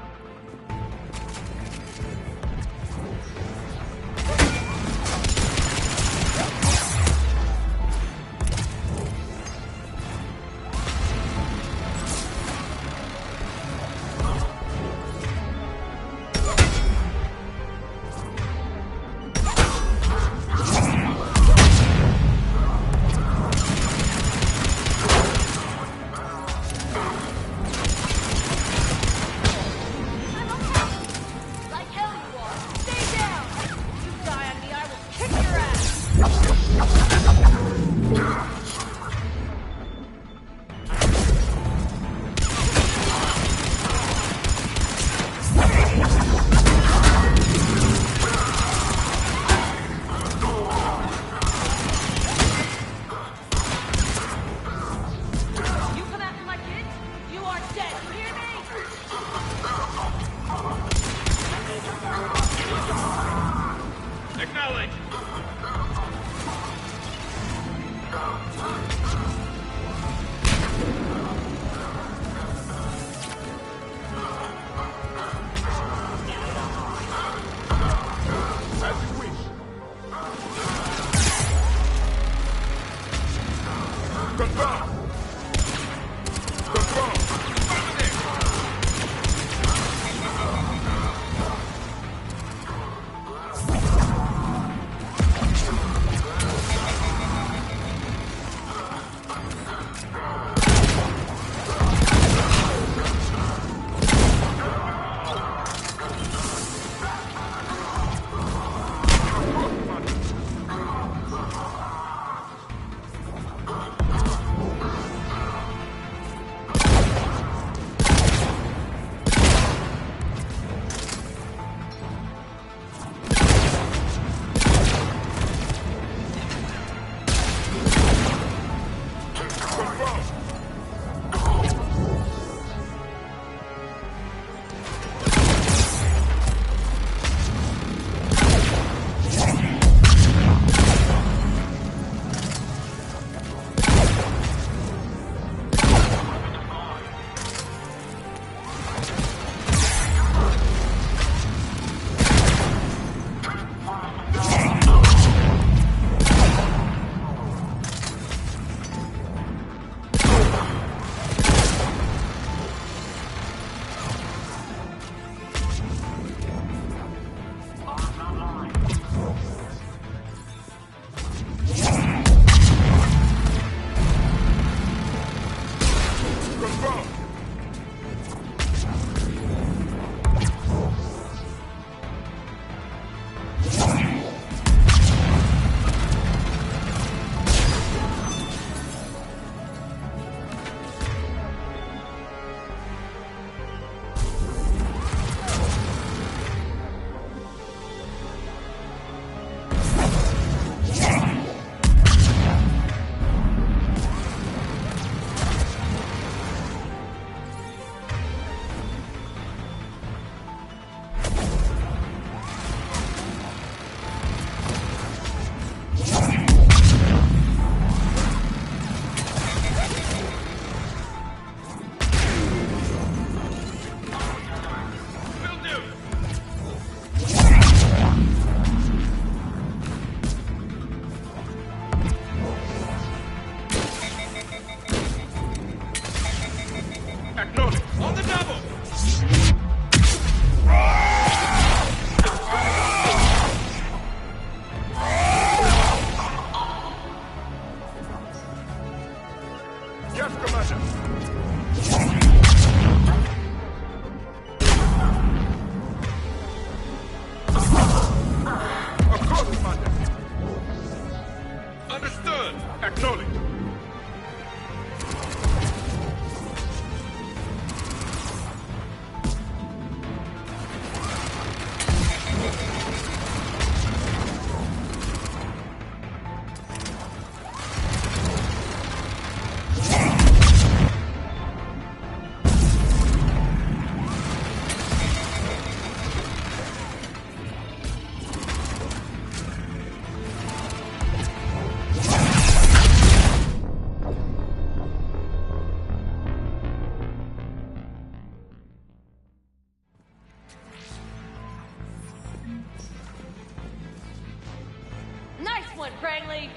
Speaker 3: Crangley!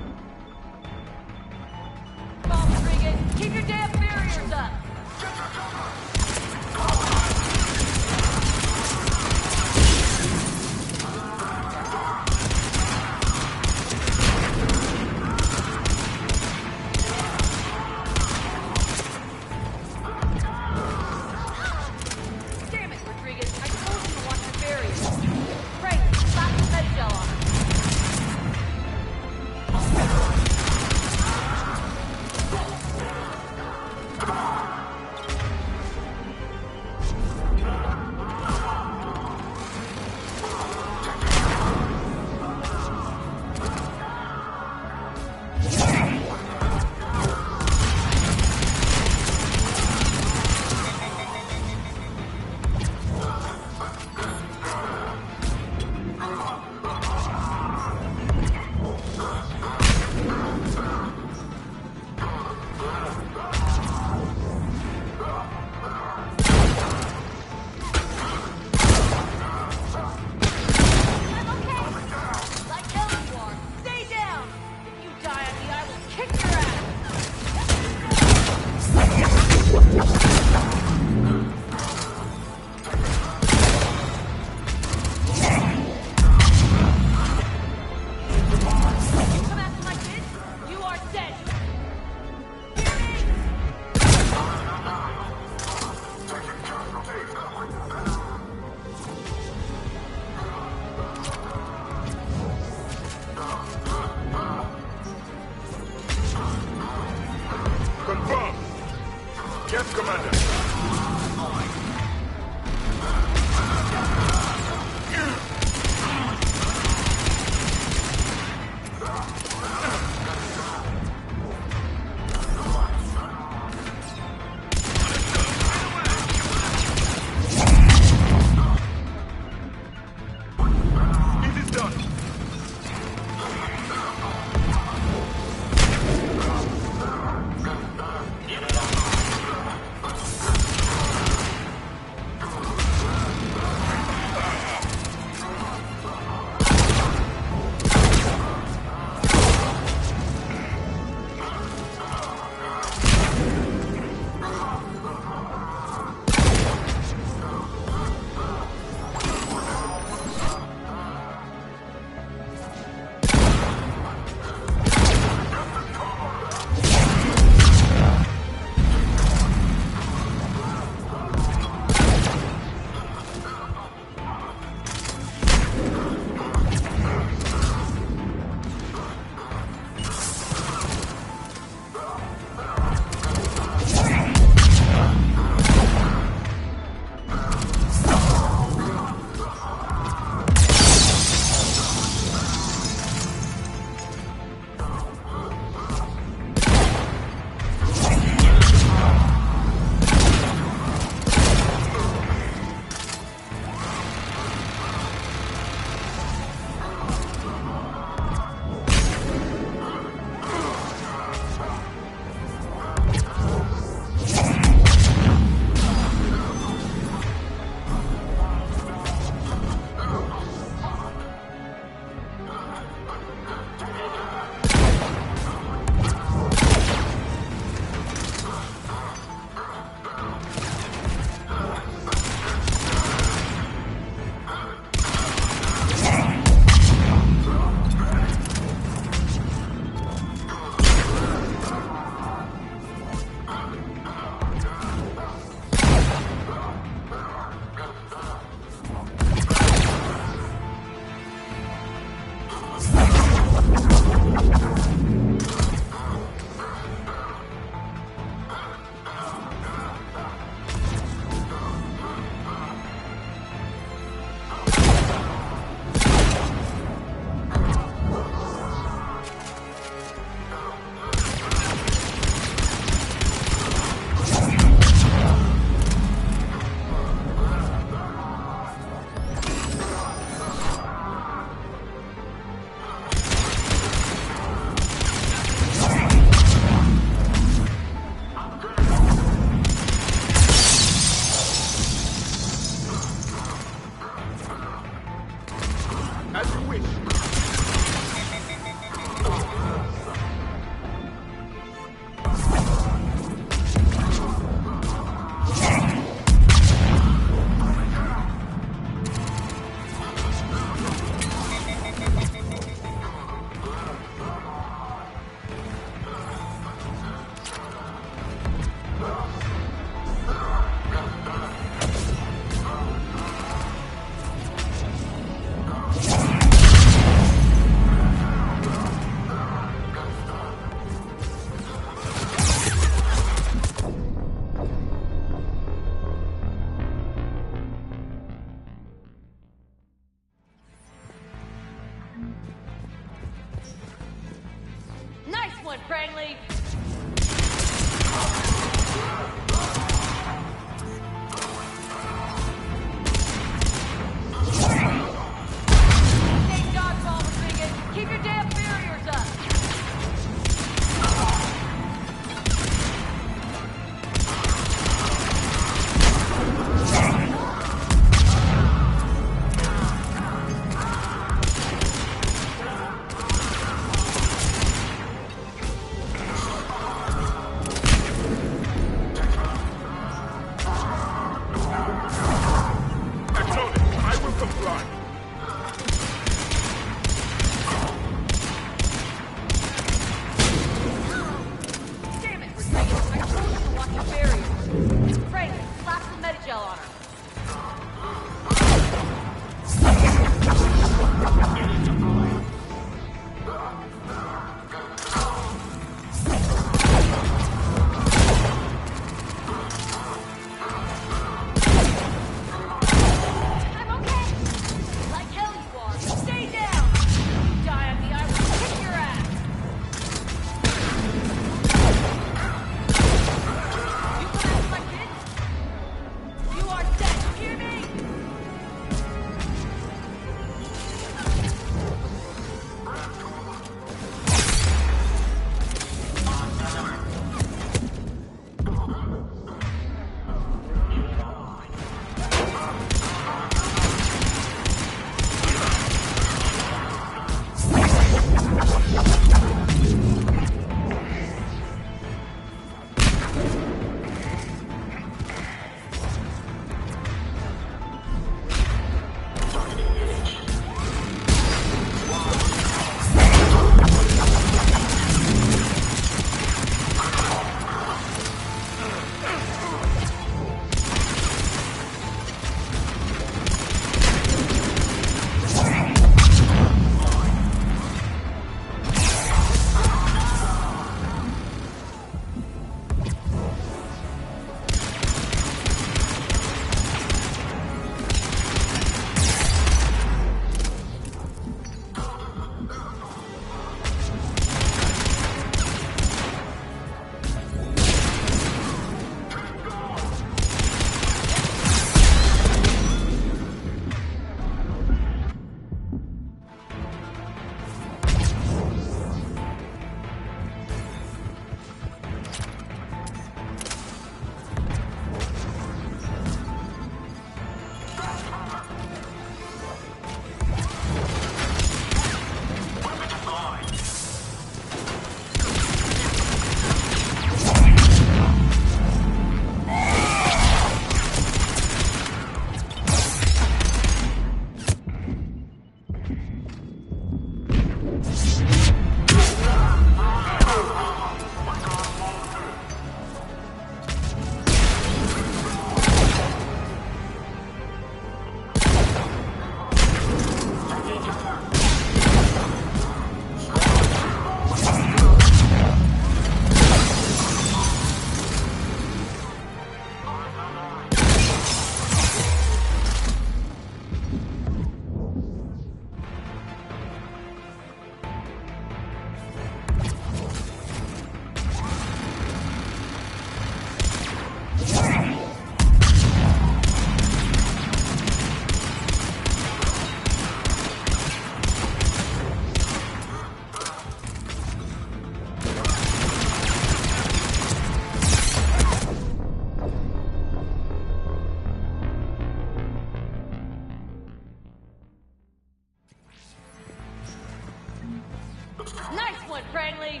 Speaker 2: Nice one, Franklin!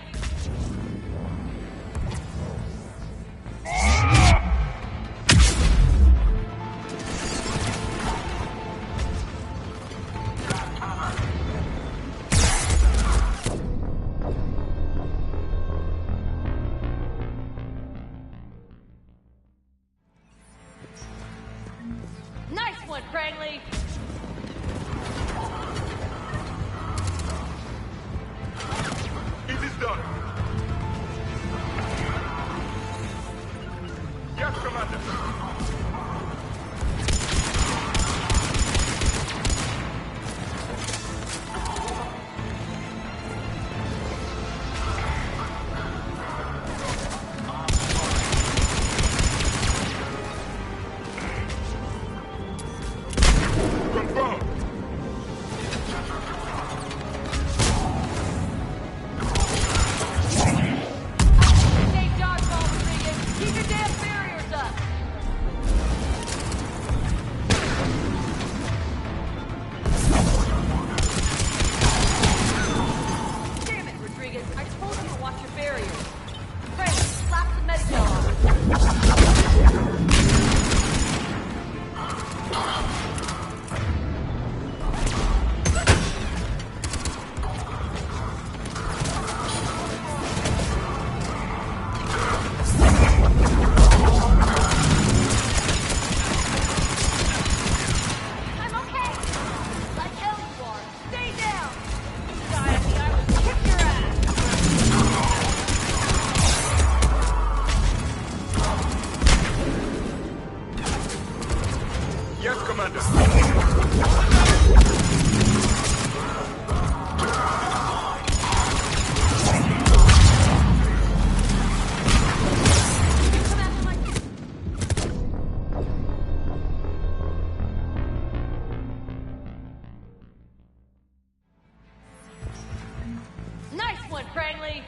Speaker 2: Nice one, Franklin!
Speaker 6: It is done. Yes, Commander. Confirmed.
Speaker 2: Take dodgeball, Rodriguez! Keep your damn barriers up! Damn it, Rodriguez! I told you to watch your barriers! Frank, slap the medical on! I'm okay! Like hell you are! Stay down! You die at me, I will kick your ass!
Speaker 6: Yes, Commander.
Speaker 2: Nice one, Franklin!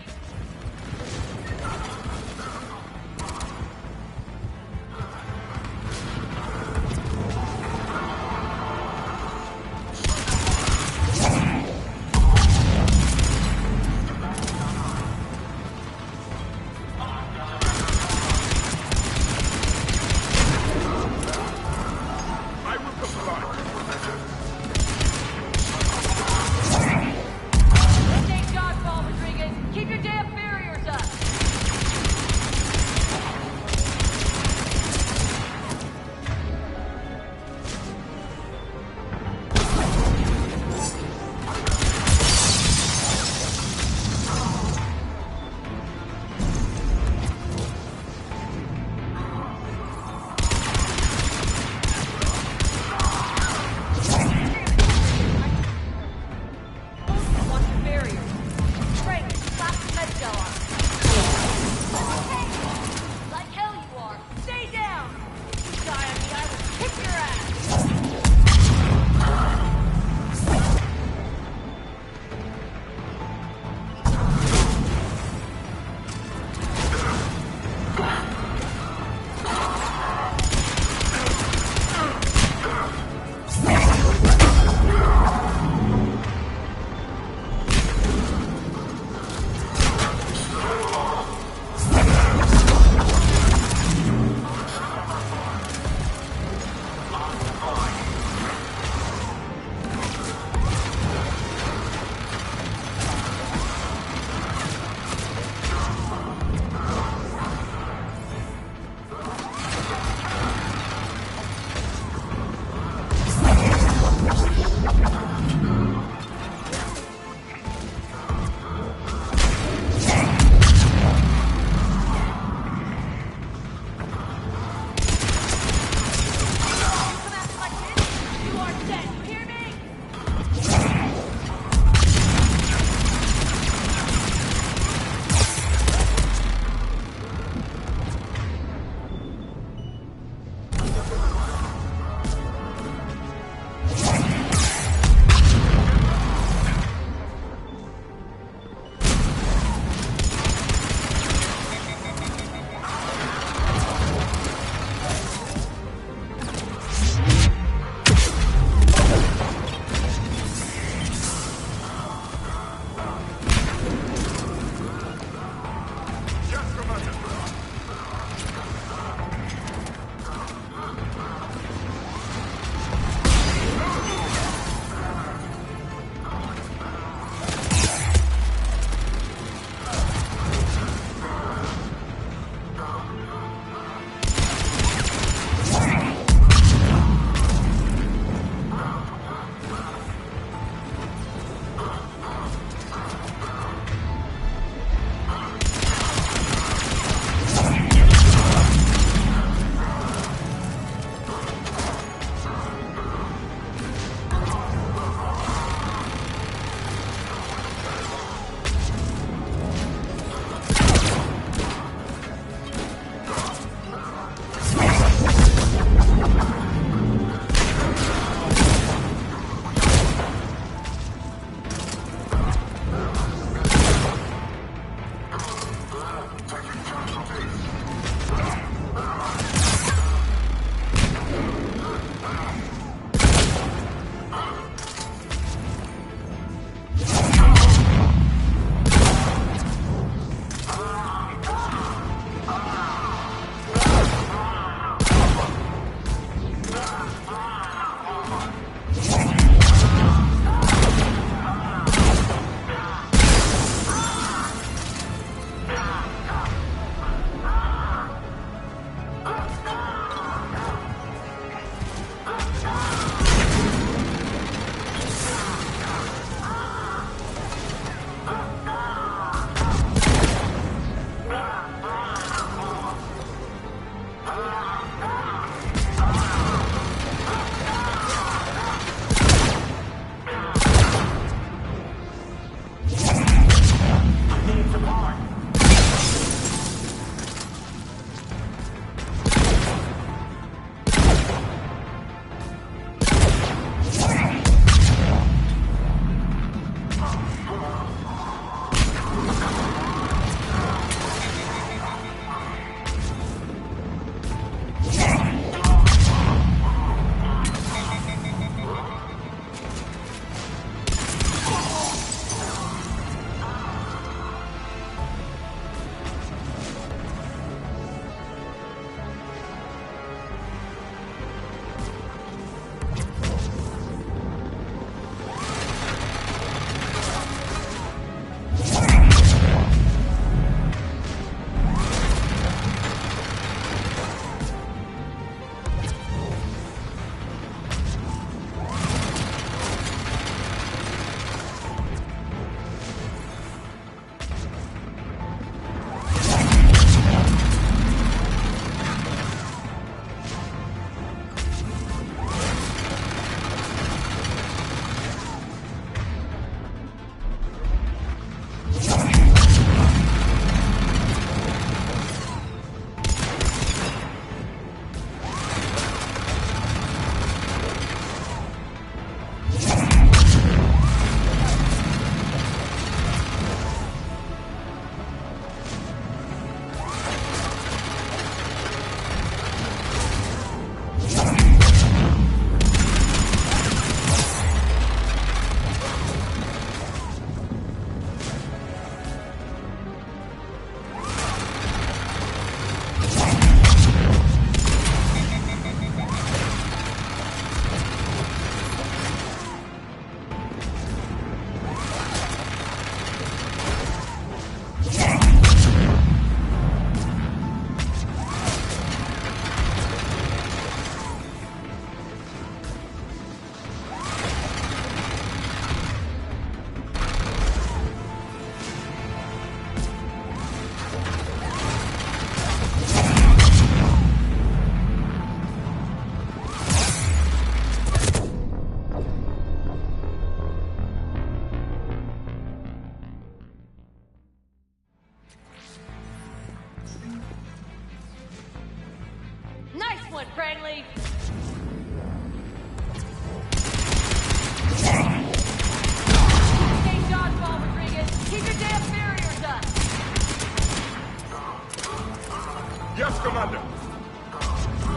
Speaker 17: Yes, Commander.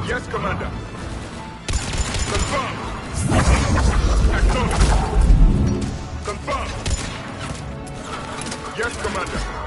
Speaker 17: Yes, Commander. Confirm. Acknowledge. Confirm. Yes, Commander.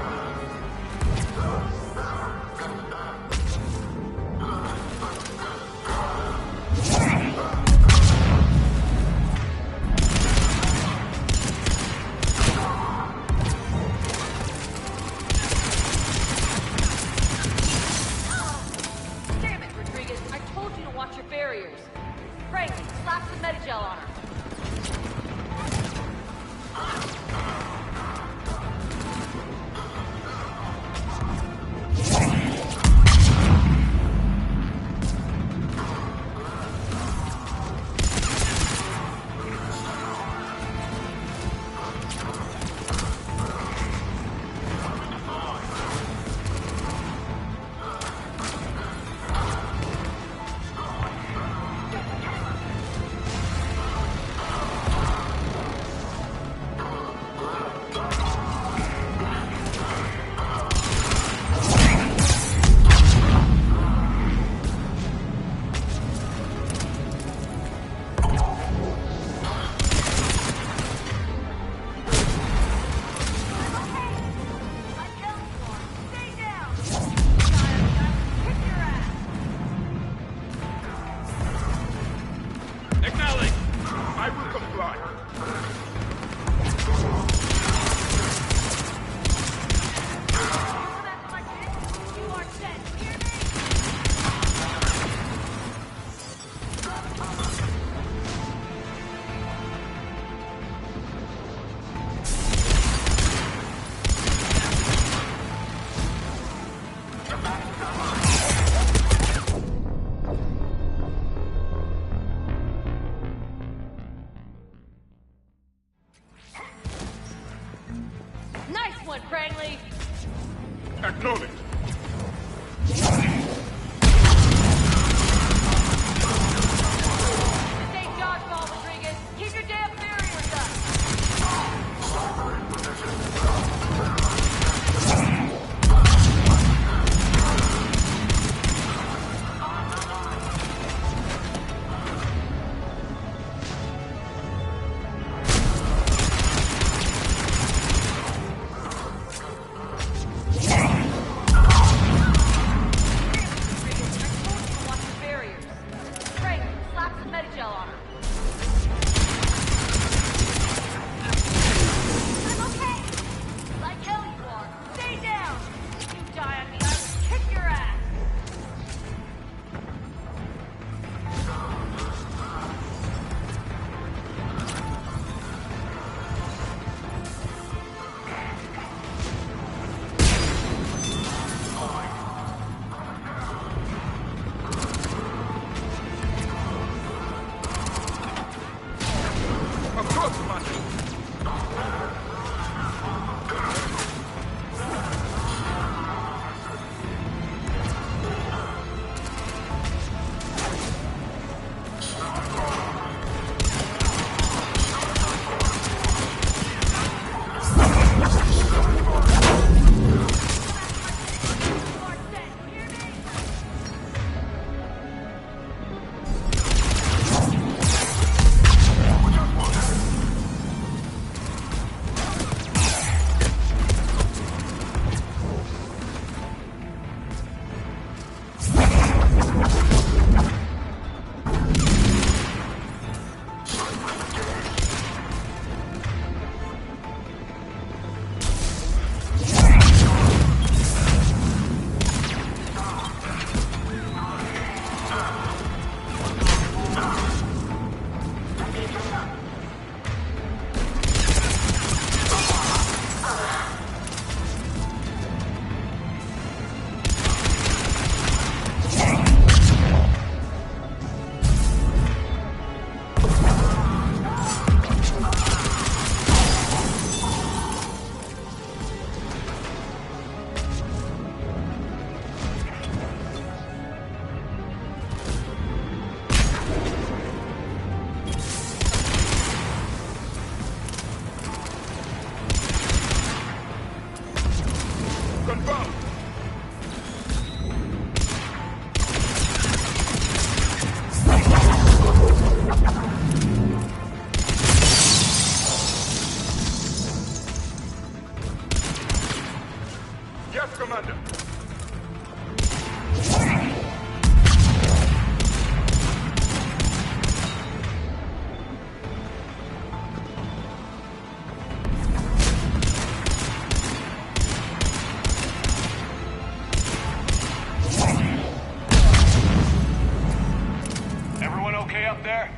Speaker 15: there?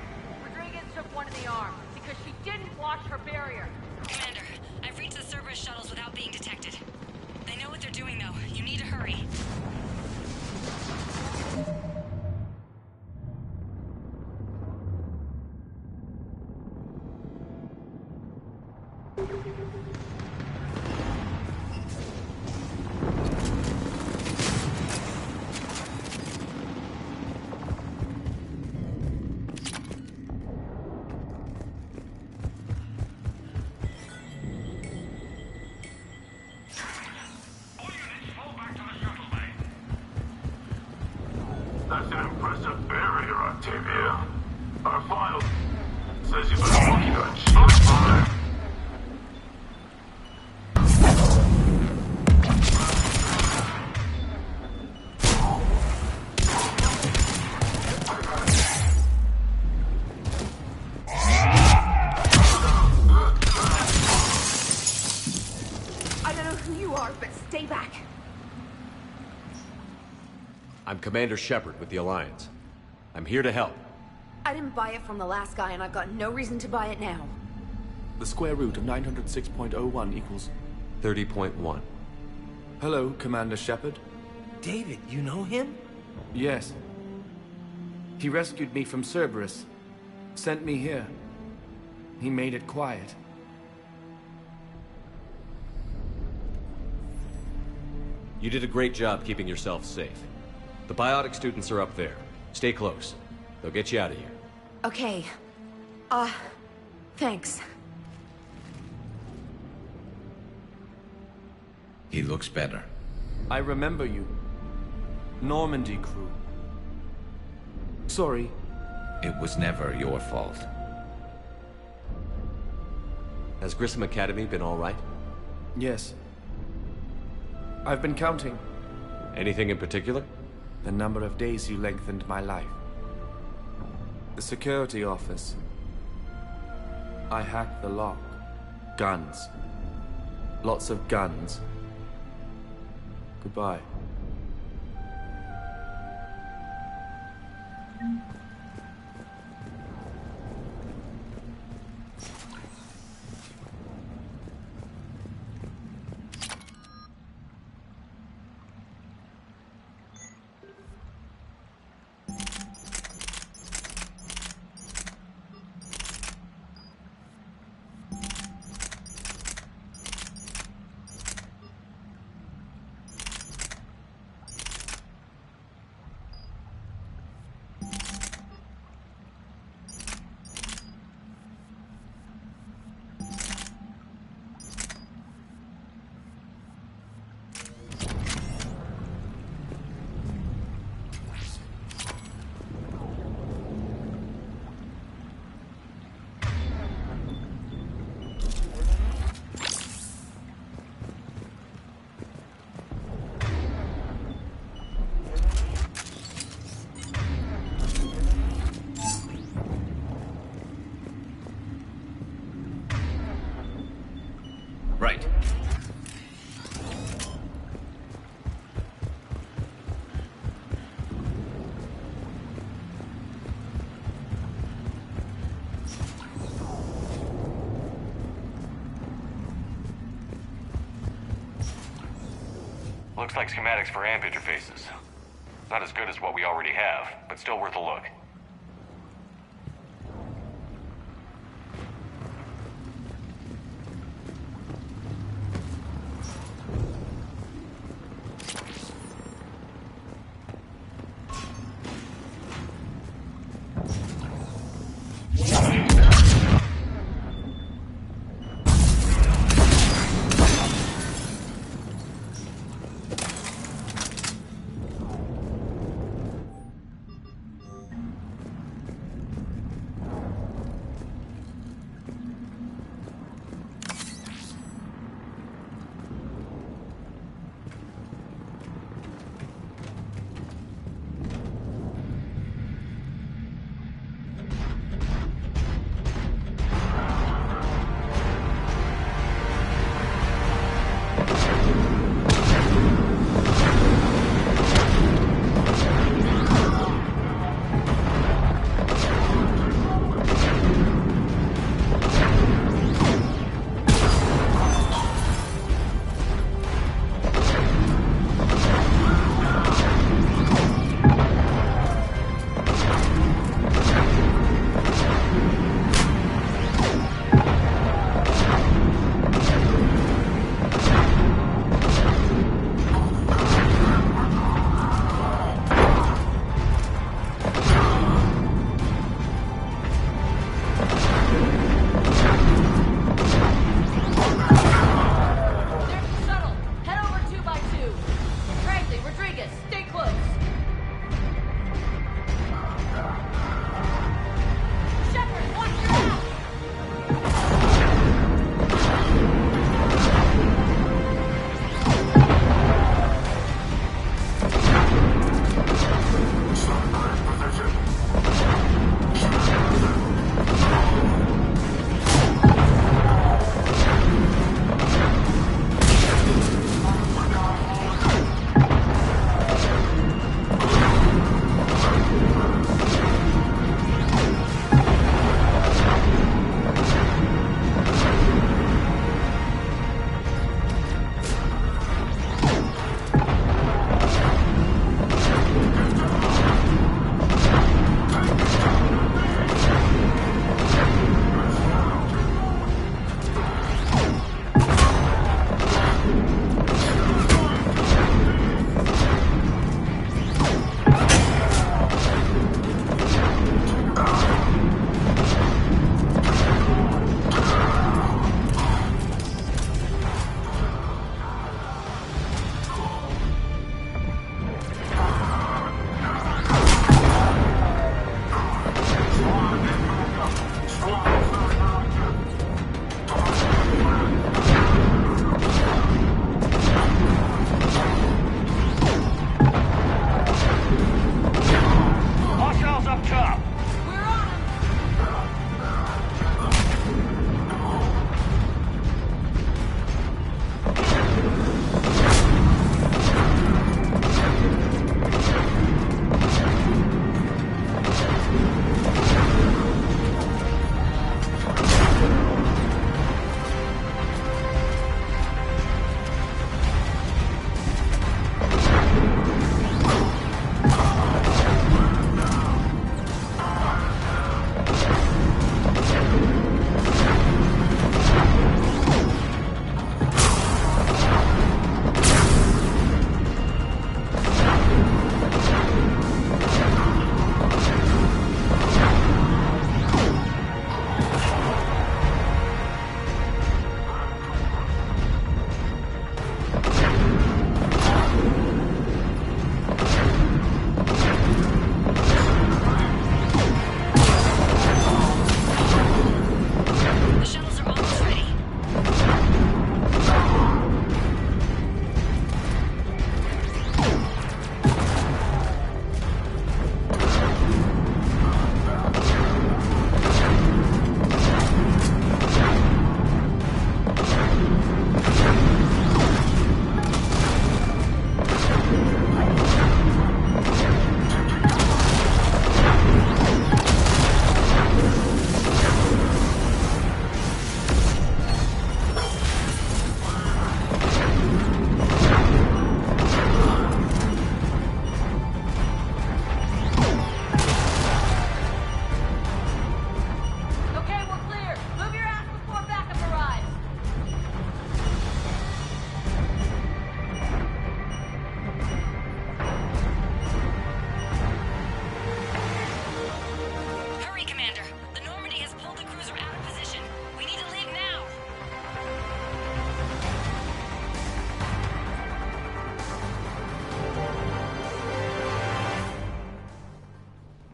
Speaker 3: Rodriguez took one in the arm because she didn't watch her barrier.
Speaker 19: Commander, I've reached the Cerberus shuttles without being detected. They know what they're doing, though. You need to hurry.
Speaker 5: That's an impressive barrier, Octavia. Our file says you've been working on shield fire.
Speaker 3: I don't know who you are, but stay back.
Speaker 4: I'm Commander Shepard with the Alliance. I'm here to help.
Speaker 23: I didn't buy it from the last guy, and I've got no reason to buy it now.
Speaker 9: The square root of 906.01 equals...
Speaker 4: 30.1.
Speaker 9: Hello, Commander Shepard.
Speaker 11: David, you know him?
Speaker 9: Yes. He rescued me from Cerberus. Sent me here. He made it quiet.
Speaker 4: You did a great job keeping yourself safe. The biotic students are up there. Stay close. They'll get you out of here.
Speaker 23: Okay. Thanks.
Speaker 25: He looks better.
Speaker 9: I remember you. Normandy crew. Sorry.
Speaker 25: It was never your fault.
Speaker 4: Has Grissom Academy been all right?
Speaker 9: Yes. I've been counting.
Speaker 4: Anything in particular?
Speaker 9: The number of days you lengthened my life. The security office. I hacked the lock. Guns. Lots of guns. Goodbye.
Speaker 25: Right.
Speaker 12: Looks like schematics for amp interfaces. Not as good as what we already have, but still worth a look.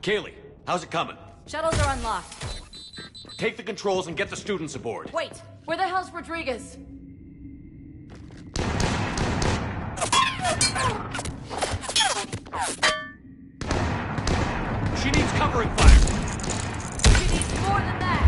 Speaker 12: Kaylee, how's it coming?
Speaker 2: Shuttles are unlocked.
Speaker 12: Take the controls and get the students aboard.
Speaker 3: Wait, where the hell's Rodriguez?
Speaker 12: She needs covering fire.
Speaker 3: She needs more than that.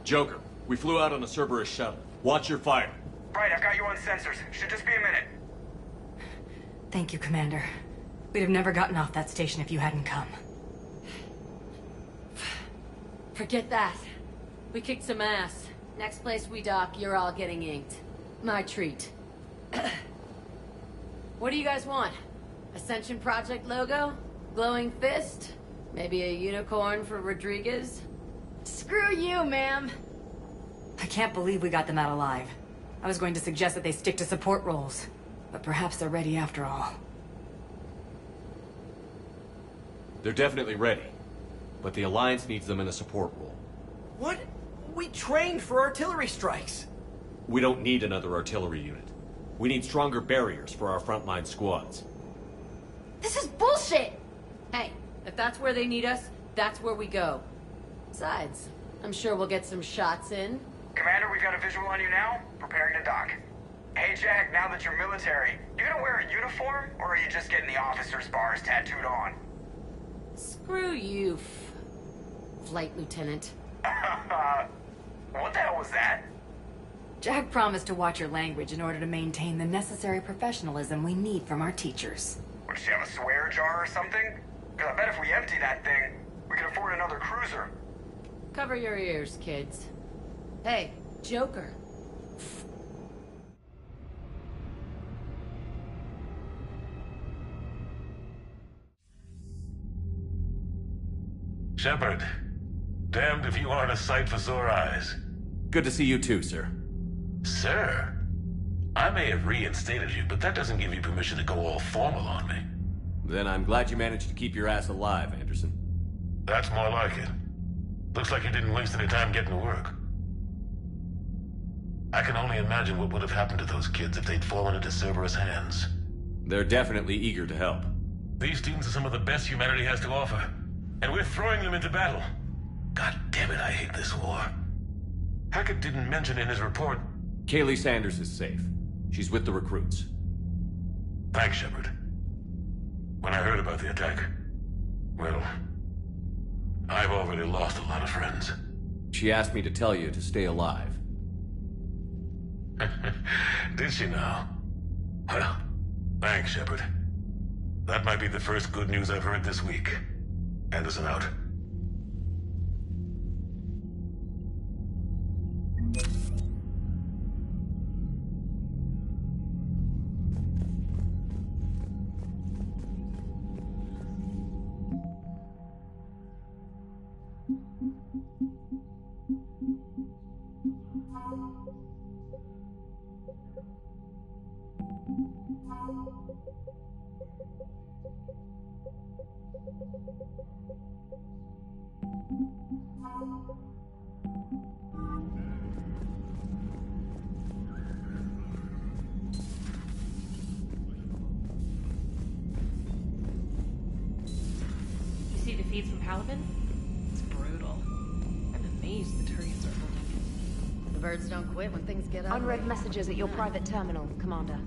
Speaker 12: Joker, we flew out on a Cerberus shuttle. Watch your fire.
Speaker 15: Right, I've got you on sensors. Should just be a minute.
Speaker 2: Thank you, Commander. We'd have never gotten off that station if you hadn't come.
Speaker 3: Forget that. We kicked some ass. Next place we dock, you're all getting inked. My treat. What do you guys want? Ascension Project logo? Glowing fist? Maybe a unicorn for Rodriguez?
Speaker 2: Screw you, ma'am! I can't believe we got them out alive. I was going to suggest that they stick to support roles. But perhaps they're ready after all.
Speaker 12: They're definitely ready. But the Alliance needs them in a support role.
Speaker 11: What? We trained for artillery strikes.
Speaker 12: We don't need another artillery unit. We need stronger barriers for our frontline squads.
Speaker 3: This is bullshit! Hey, if that's where they need us, that's where we go. Besides, I'm sure we'll get some shots in.
Speaker 15: Commander, we've got a visual on you now. Preparing to dock. Hey, Jack, now that you're military, you gonna wear a uniform, or are you just getting the officer's bars tattooed on?
Speaker 3: Screw you, Flight Lieutenant.
Speaker 15: What the hell was that?
Speaker 2: Jack promised to watch your language in order to maintain the necessary professionalism we need from our teachers.
Speaker 15: What, does she have a swear jar or something? Because I bet if we empty that thing, we can afford another cruiser.
Speaker 3: Cover your ears, kids. Hey, Joker.
Speaker 5: Shepard, damned if you aren't a sight for sore eyes.
Speaker 12: Good to see you too, sir.
Speaker 5: Sir? I may have reinstated you, but that doesn't give you permission to go all formal on me.
Speaker 12: Then I'm glad you managed to keep your ass alive, Anderson.
Speaker 5: That's more like it. Looks like you didn't waste any time getting to work. I can only imagine what would have happened to those kids if they'd fallen into Cerberus' hands.
Speaker 12: They're definitely eager to help.
Speaker 5: These students are some of the best humanity has to offer, and we're throwing them into battle. God damn it, I hate this war. Hackett didn't mention in his report...
Speaker 12: Kaylee Sanders is safe. She's with the recruits.
Speaker 5: Thanks, Shepard. When I heard about the attack, well, I've already lost a lot of friends.
Speaker 12: She asked me to tell you to stay alive.
Speaker 5: Did she now? Well, thanks, Shepard. That might be the first good news I've heard this week. Anderson out.
Speaker 8: You see the feeds from Halibin? It's brutal. I'm amazed the Turians are holding.
Speaker 3: The birds don't quit when things get ugly.
Speaker 1: Unread messages at your private terminal, Commander.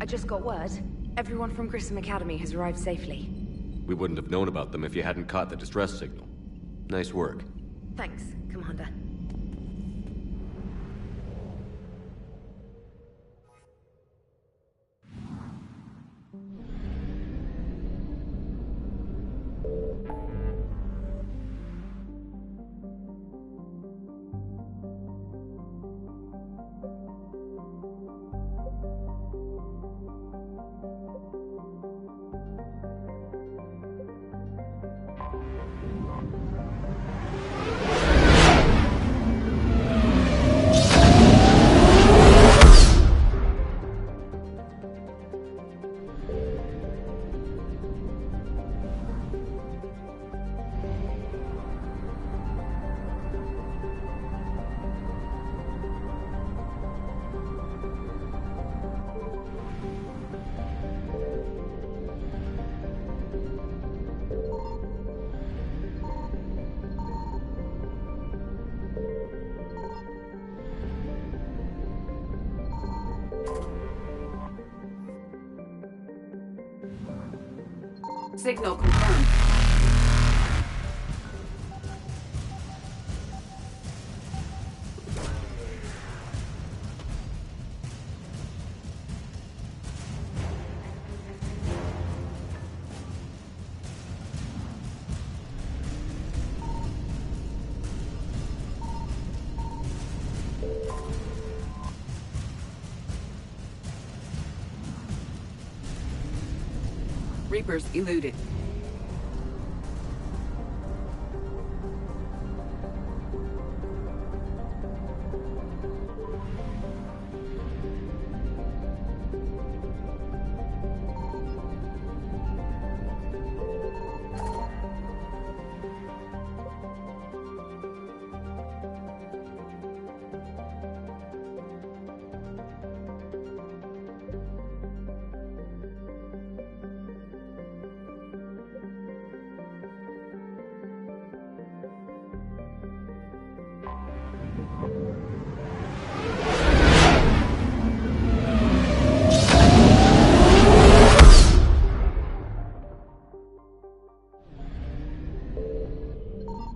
Speaker 1: I just got word. Everyone from Grissom Academy has arrived safely.
Speaker 4: We wouldn't have known about them if you hadn't caught the distress signal. Nice work.
Speaker 1: Thanks, Commander.
Speaker 3: Signal confirmed. Reapers eluded.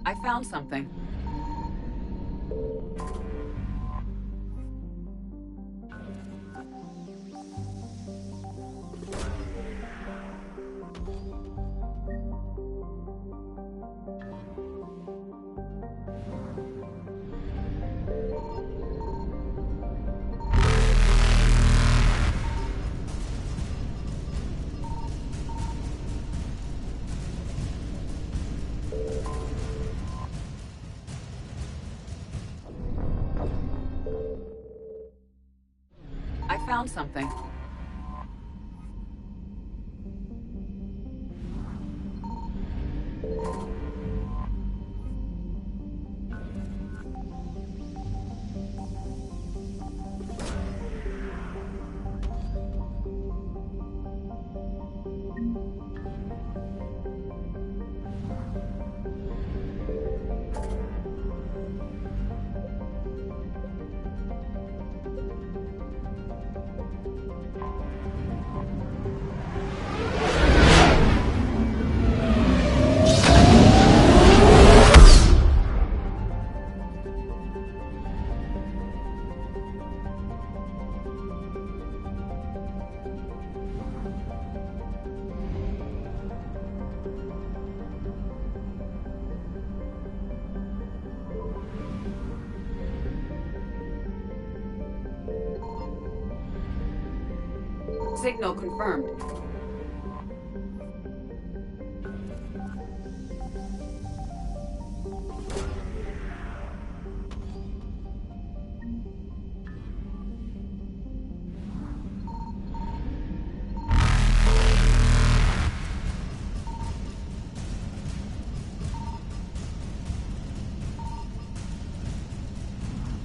Speaker 3: I found something. I found something. Signal confirmed.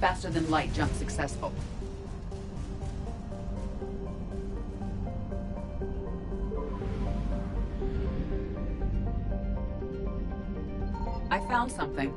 Speaker 3: Faster than light jump successful. I found something.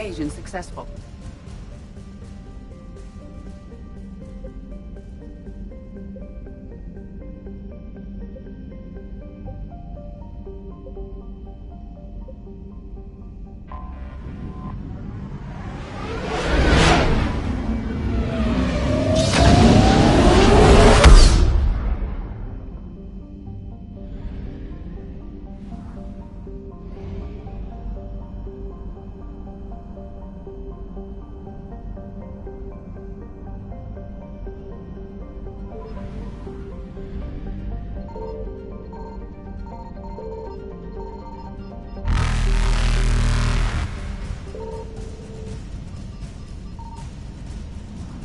Speaker 7: Evasion successful.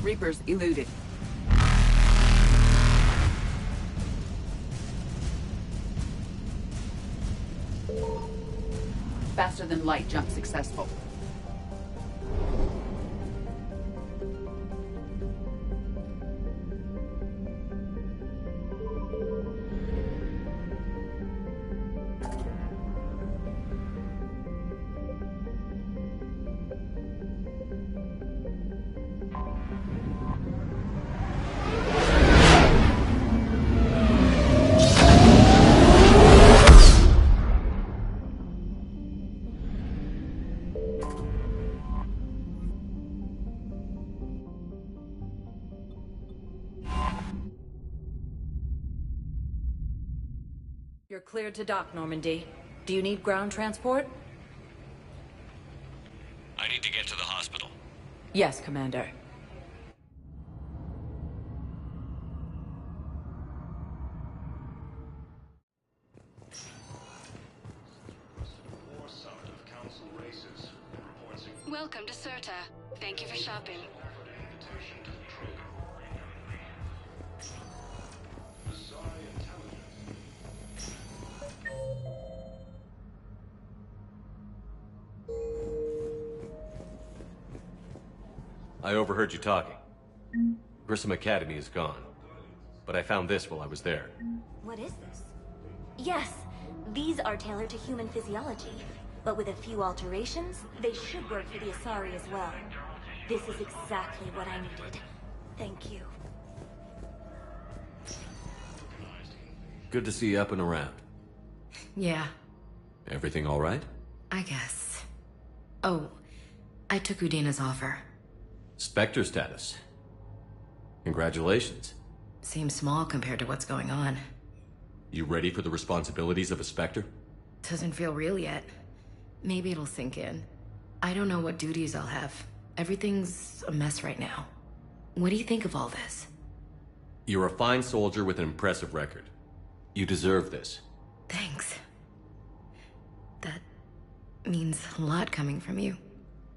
Speaker 7: Reapers eluded. Faster than light jump successful.
Speaker 2: You're cleared to dock, Normandy. Do you need ground transport?
Speaker 4: I need to get to the hospital.
Speaker 2: Yes, Commander.
Speaker 13: Welcome to Serta. Thank you for shopping.
Speaker 4: I overheard you talking. Grissom Academy is gone. But I found this while I was there.
Speaker 14: What is this? Yes, these are tailored to human physiology. But with a few alterations, they should work for the Asari as well. This is exactly what I needed. Thank you.
Speaker 4: Good to see you up and around.
Speaker 2: Yeah,
Speaker 4: Everything all right?
Speaker 2: I guess. Oh, I took Udina's offer.
Speaker 4: Spectre status. Congratulations.
Speaker 2: Seems small compared to what's going on.
Speaker 4: You ready for the responsibilities of a Spectre?
Speaker 2: Doesn't feel real yet. Maybe it'll sink in. I don't know what duties I'll have. Everything's a mess right now. What do you think of all this?
Speaker 4: You're a fine soldier with an impressive record. You deserve this.
Speaker 2: Thanks. That means a lot coming from you.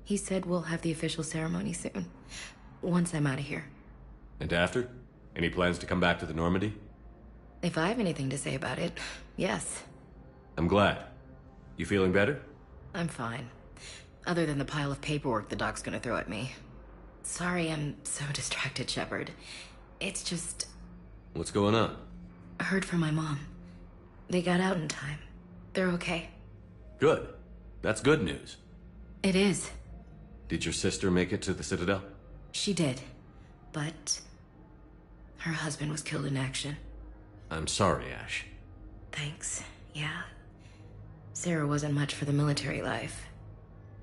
Speaker 2: He said we'll have the official ceremony soon. Once I'm out of here.
Speaker 4: And after? Any plans to come back to the Normandy?
Speaker 2: If I have anything to say about it, yes.
Speaker 4: I'm glad. You feeling better?
Speaker 2: I'm fine. Other than the pile of paperwork the doc's gonna throw at me. Sorry I'm so distracted, Shepard. It's just...
Speaker 4: What's going on?
Speaker 2: I heard from my mom. They got out in time. They're okay.
Speaker 4: Good. That's good news.
Speaker 2: It is.
Speaker 4: Did your sister make it to the Citadel?
Speaker 2: She did. But... her husband was killed in action.
Speaker 4: I'm sorry, Ash.
Speaker 2: Thanks. Yeah. Sarah wasn't much for the military life.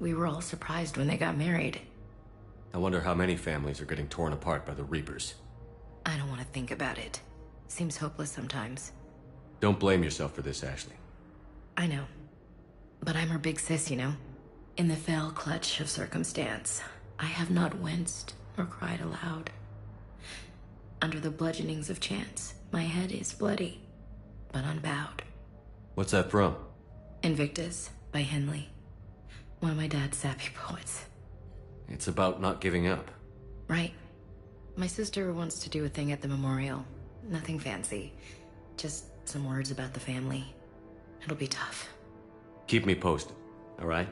Speaker 2: We were all surprised when they got married.
Speaker 4: I wonder how many families are getting torn apart by the Reapers.
Speaker 2: I don't want to think about it. Seems hopeless sometimes.
Speaker 4: Don't blame yourself for this, Ashley.
Speaker 2: I know. But I'm her big sis, you know? In the fell clutch of circumstance, I have not winced or cried aloud. Under the bludgeonings of chance, my head is bloody, but unbowed.
Speaker 4: What's that from?
Speaker 2: Invictus by Henley. One of my dad's sappy poets.
Speaker 4: It's about not giving up.
Speaker 2: Right. My sister wants to do a thing at the memorial. Nothing fancy. Just some words about the family. It'll be tough.
Speaker 4: Keep me posted, all right?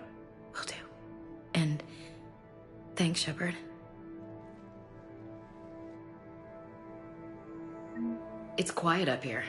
Speaker 2: Will do. And thanks, Shepard. It's quiet up here.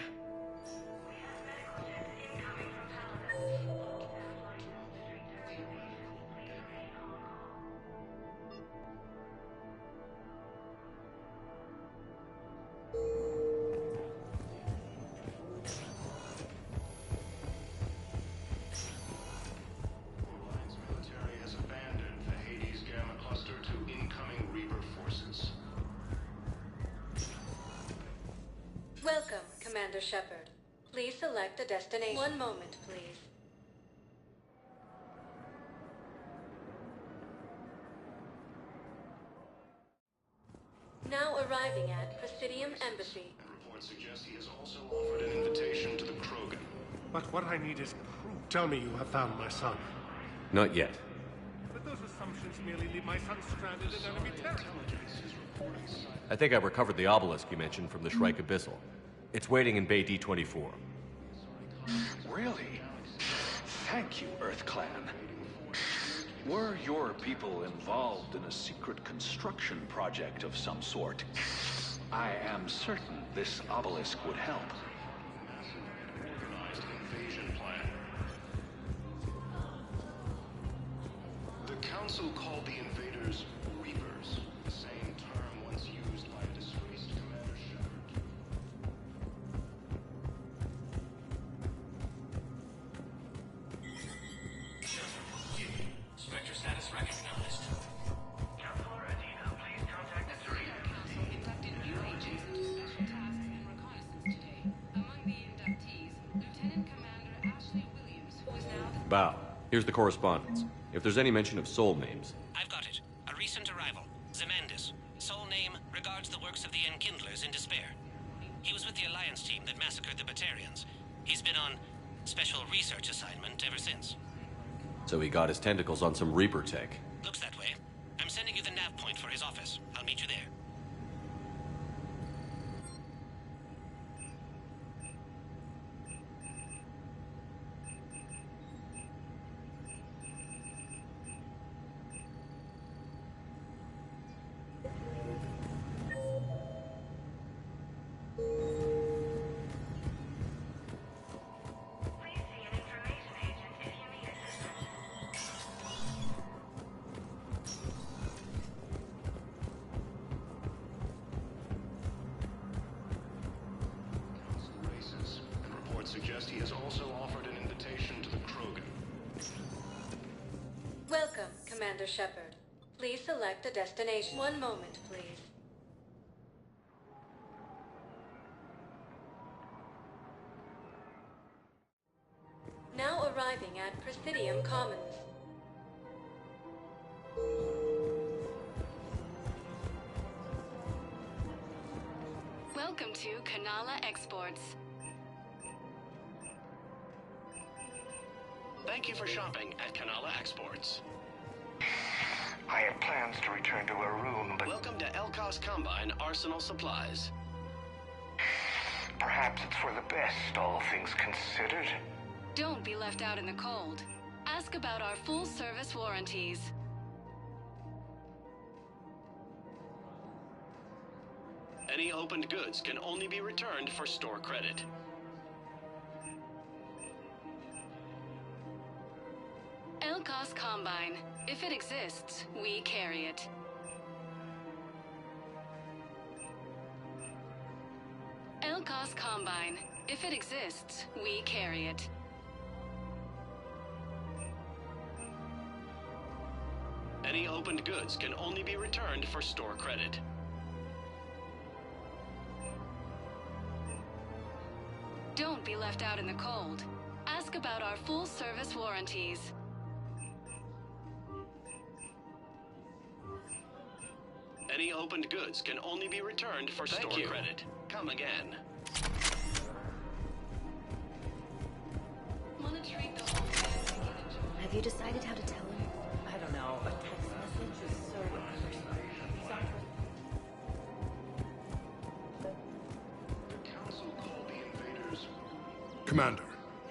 Speaker 10: Commander Shepard. Please select a destination. One moment, please. Now arriving at Presidium Embassy.
Speaker 6: Reports suggest he has also offered an invitation to the Krogan. But what I need is proof. Tell me you have found my son.
Speaker 4: Not yet.
Speaker 6: But those assumptions merely leave my son stranded in enemy territory.
Speaker 4: I think I recovered the obelisk you mentioned from the Shrike Abyssal. It's waiting in Bay D-24.
Speaker 16: Really? Thank you, Earth Clan. Were your people involved in a secret construction project of some sort, I am certain this obelisk would help.
Speaker 6: Organized invasion plan. The Council called the invaders Reapers, the same term once used by a disgraced Commander Shepard.
Speaker 18: Spectre status recognized. Counselor Adina, please contact the Tariq.
Speaker 13: Inducted new agents into special tasks and reconnaissance today. Among the inductees, Lieutenant Commander Ashley Williams, who is now the...
Speaker 4: Bow. Here's the correspondence. If there's any mention of soul names.
Speaker 20: I've got it. A recent arrival. Zemandis. Soul name regards the works of the Enkindlers in despair. He was with the Alliance team that massacred the Batarians. He's been on special research assignment ever since.
Speaker 4: So he got his tentacles on some Reaper tech.
Speaker 20: Looks that way. I'm sending you the nav point for his office. I'll meet you there.
Speaker 6: Races, and reports suggest he has also offered an invitation to the Krogan.
Speaker 10: Welcome, Commander Shepard. Please select a destination. One moment, please. Now arriving at Presidium Commons.
Speaker 13: Welcome to Kanala Exports.
Speaker 18: Thank you for shopping at Kanala Exports.
Speaker 15: I had plans to return to a room, but
Speaker 18: Welcome to Elkos Combine Arsenal Supplies.
Speaker 15: perhaps it's for the best, all things considered.
Speaker 13: Don't be left out in the cold. Ask about our full-service warranties.
Speaker 18: Any opened goods can only be returned for store credit.
Speaker 13: Elkos Combine. If it exists, we carry it. Elkos Combine. If it exists, we carry it.
Speaker 18: Any opened goods can only be returned for store credit.
Speaker 13: Don't be left out in the cold. Ask about our full-service warranties.
Speaker 18: Any opened goods can only be returned for store credit. Come again.
Speaker 13: Wanna treat the whole family and enjoy?
Speaker 1: Have you decided how to tell him?
Speaker 21: I don't know. A text message is so impersonal.
Speaker 6: The Council called the invaders.
Speaker 17: Commander,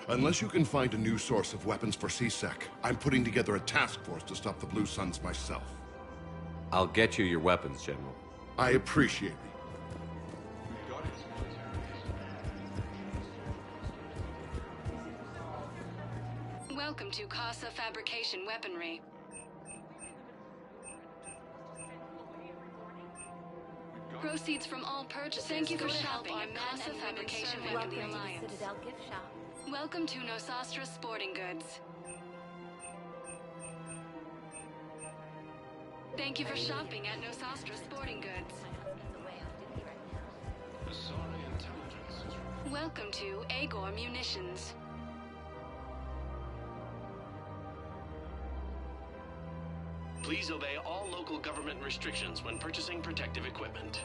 Speaker 17: unless you can find a new source of weapons for CSEC, I'm putting together a task force to stop the Blue Suns myself.
Speaker 4: I'll get you your weapons, General.
Speaker 17: I appreciate it.
Speaker 13: Welcome to Casa Fabrication Weaponry. Proceeds from all purchases. Thank you for shopping at Casa Fabrication Weaponry of the Alliance.
Speaker 14: Citadel gift shop.
Speaker 13: Welcome to Nosastra Sporting Goods. Thank you for shopping at Nosastra Sporting Goods. Welcome to Agor Munitions.
Speaker 9: Please obey all local government restrictions when purchasing protective equipment.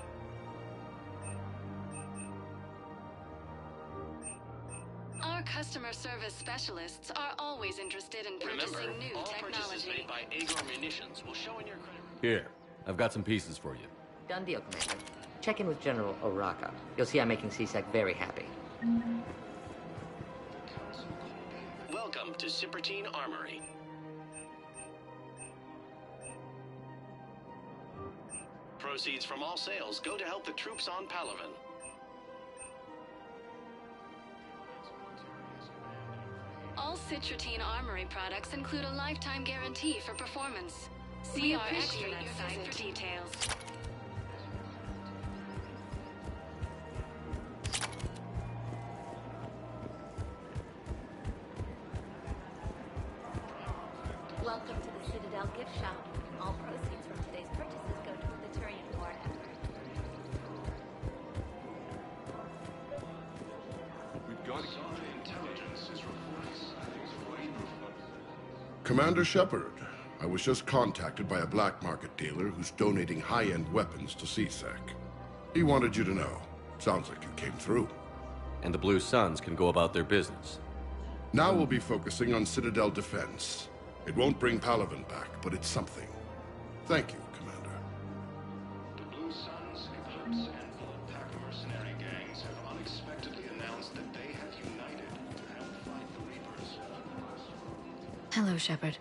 Speaker 13: Our customer service specialists are always interested in purchasing
Speaker 9: Remember,
Speaker 13: new
Speaker 9: all purchases
Speaker 13: technology.
Speaker 9: made by Agor Munitions will show in your credit.
Speaker 4: Here, I've got some pieces for you.
Speaker 19: Done deal, Commander. Check in with General Oraka. You'll see I'm making CSEC very happy.
Speaker 9: Welcome to Cipertine Armory. Proceeds from all sales go to help the troops on Palaven.
Speaker 13: All Citrotine Armory products include a lifetime guarantee for performance. See our extranet site for details.
Speaker 14: Welcome to the Citadel gift shop. All proceeds from today's purchases go toward the Turian War effort.
Speaker 17: We've got to
Speaker 6: Intelligence is reporting.
Speaker 17: Commander Shepard, I was just contacted by a black market dealer who's donating high-end weapons to CSEC. He wanted you to know. Sounds like you came through.
Speaker 4: And the Blue Suns can go about their business.
Speaker 17: Now we'll be focusing on Citadel defense. It won't bring Palaven back, but it's something. Thank you, Commander.
Speaker 6: The Blue Suns, Eclipse, and Bloodpack mercenary gangs have unexpectedly announced that they have united to help fight the Reapers.
Speaker 1: Hello, Shepard.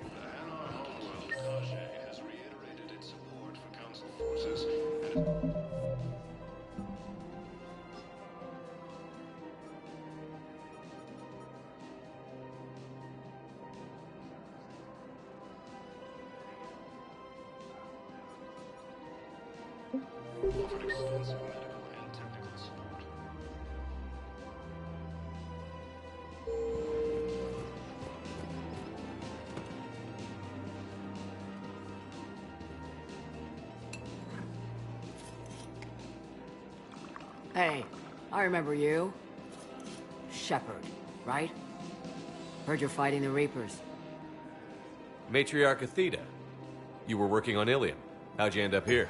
Speaker 6: And our homeworld, Kajay, has reiterated its support for Council forces and... offered extensive medical and technical support.
Speaker 3: Hey, I remember you. Shepard, right? Heard you're fighting the Reapers.
Speaker 4: Matriarch Athena, you were working on Ilium. How'd you end up here?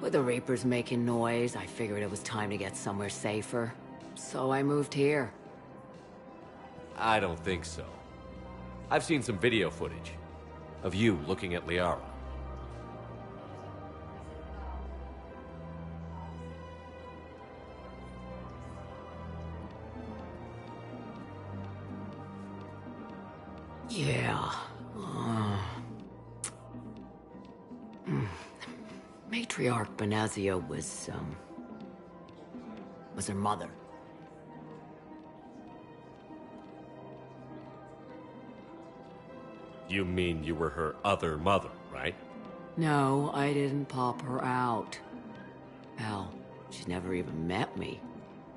Speaker 3: With the Reapers making noise, I figured it was time to get somewhere safer. So I moved here.
Speaker 4: I don't think so. I've seen some video footage of you looking at Liara.
Speaker 3: Yeah. Matriarch Benazia was her mother.
Speaker 4: You mean you were her other mother, right?
Speaker 3: No, I didn't pop her out. Hell, she's never even met me.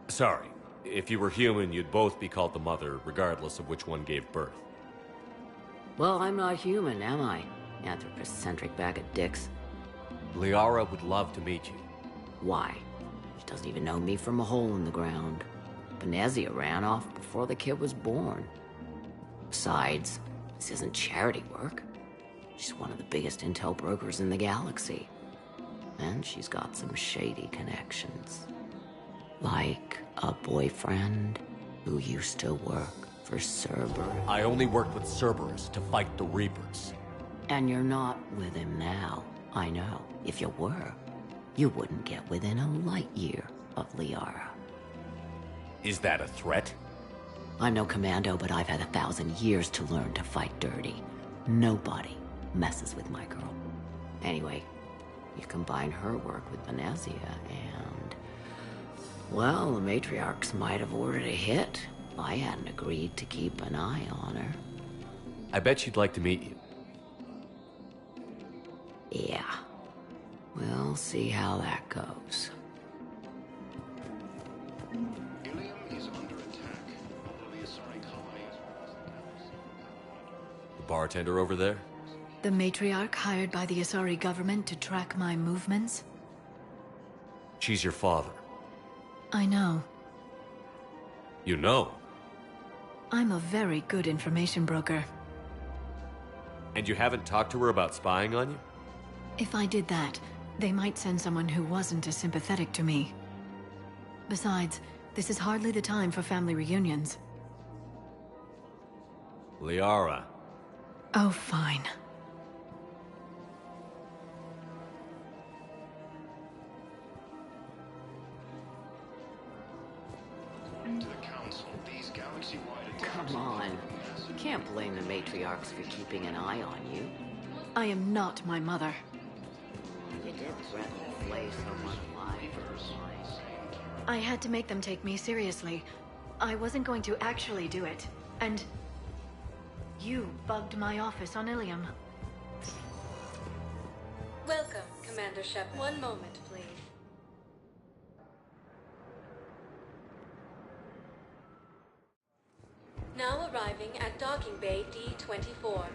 Speaker 4: Sorry. If you were human, you'd both be called the mother, regardless of which one gave birth.
Speaker 3: Well, I'm not human, am I? Anthropocentric bag of dicks.
Speaker 4: Liara would love to meet you.
Speaker 3: Why? She doesn't even know me from a hole in the ground. Benazia ran off before the kid was born. Besides, this isn't charity work. She's one of the biggest intel brokers in the galaxy. And she's got some shady connections. Like a boyfriend who used to work for Cerberus.
Speaker 4: I only worked with Cerberus to fight the Reapers.
Speaker 3: And you're not with him now. I know. If you were, you wouldn't get within a light year of Liara.
Speaker 4: Is that a threat?
Speaker 3: I'm no commando, but I've had 1,000 years to learn to fight dirty. Nobody messes with my girl. Anyway, you combine her work with Benazia and... well, the matriarchs might have ordered a hit. I hadn't agreed to keep an eye on her.
Speaker 4: I bet she'd like to meet you.
Speaker 3: Yeah. We'll see how that goes.
Speaker 6: Ilium is under attack, although the Asari colony is...
Speaker 4: The bartender over there?
Speaker 22: The matriarch hired by the Asari government to track my movements?
Speaker 12: She's your father.
Speaker 11: I know.
Speaker 12: You know?
Speaker 11: I'm a very good information broker.
Speaker 12: And you haven't talked to her about spying on you?
Speaker 11: If I did that, they might send someone who wasn't as sympathetic to me. Besides, this is hardly the time for family reunions.
Speaker 12: Liara.
Speaker 11: Oh, fine.
Speaker 6: To the Council, these galaxy-wide attacks...
Speaker 3: Come on. You can't blame the matriarchs for keeping an eye on you.
Speaker 11: I am not my mother.
Speaker 3: You did threaten to flay someone alive.
Speaker 11: I had to make them take me seriously. I wasn't going to actually do it. And... you bugged my office on Ilium.
Speaker 10: Welcome, Commander Shepard. One moment, please. Now arriving at Docking Bay D-24.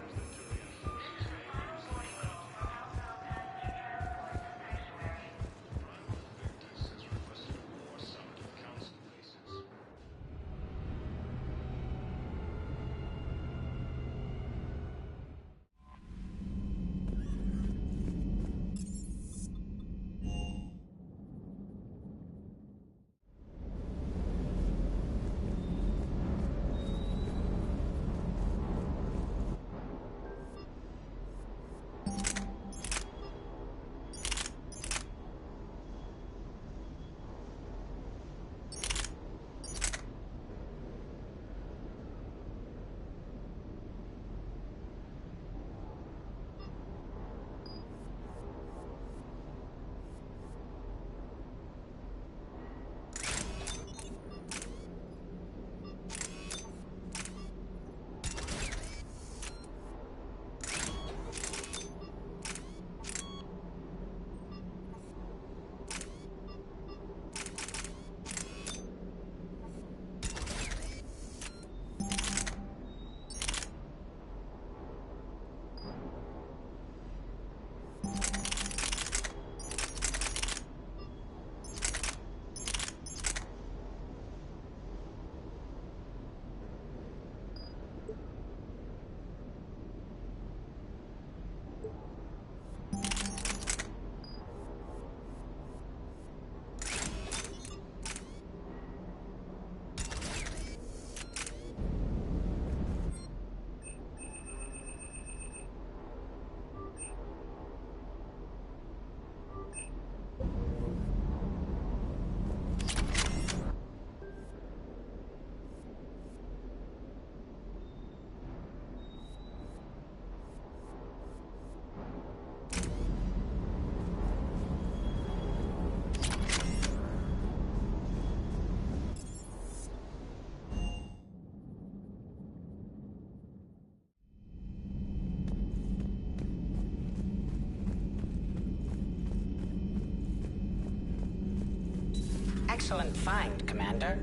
Speaker 22: Excellent find, Commander.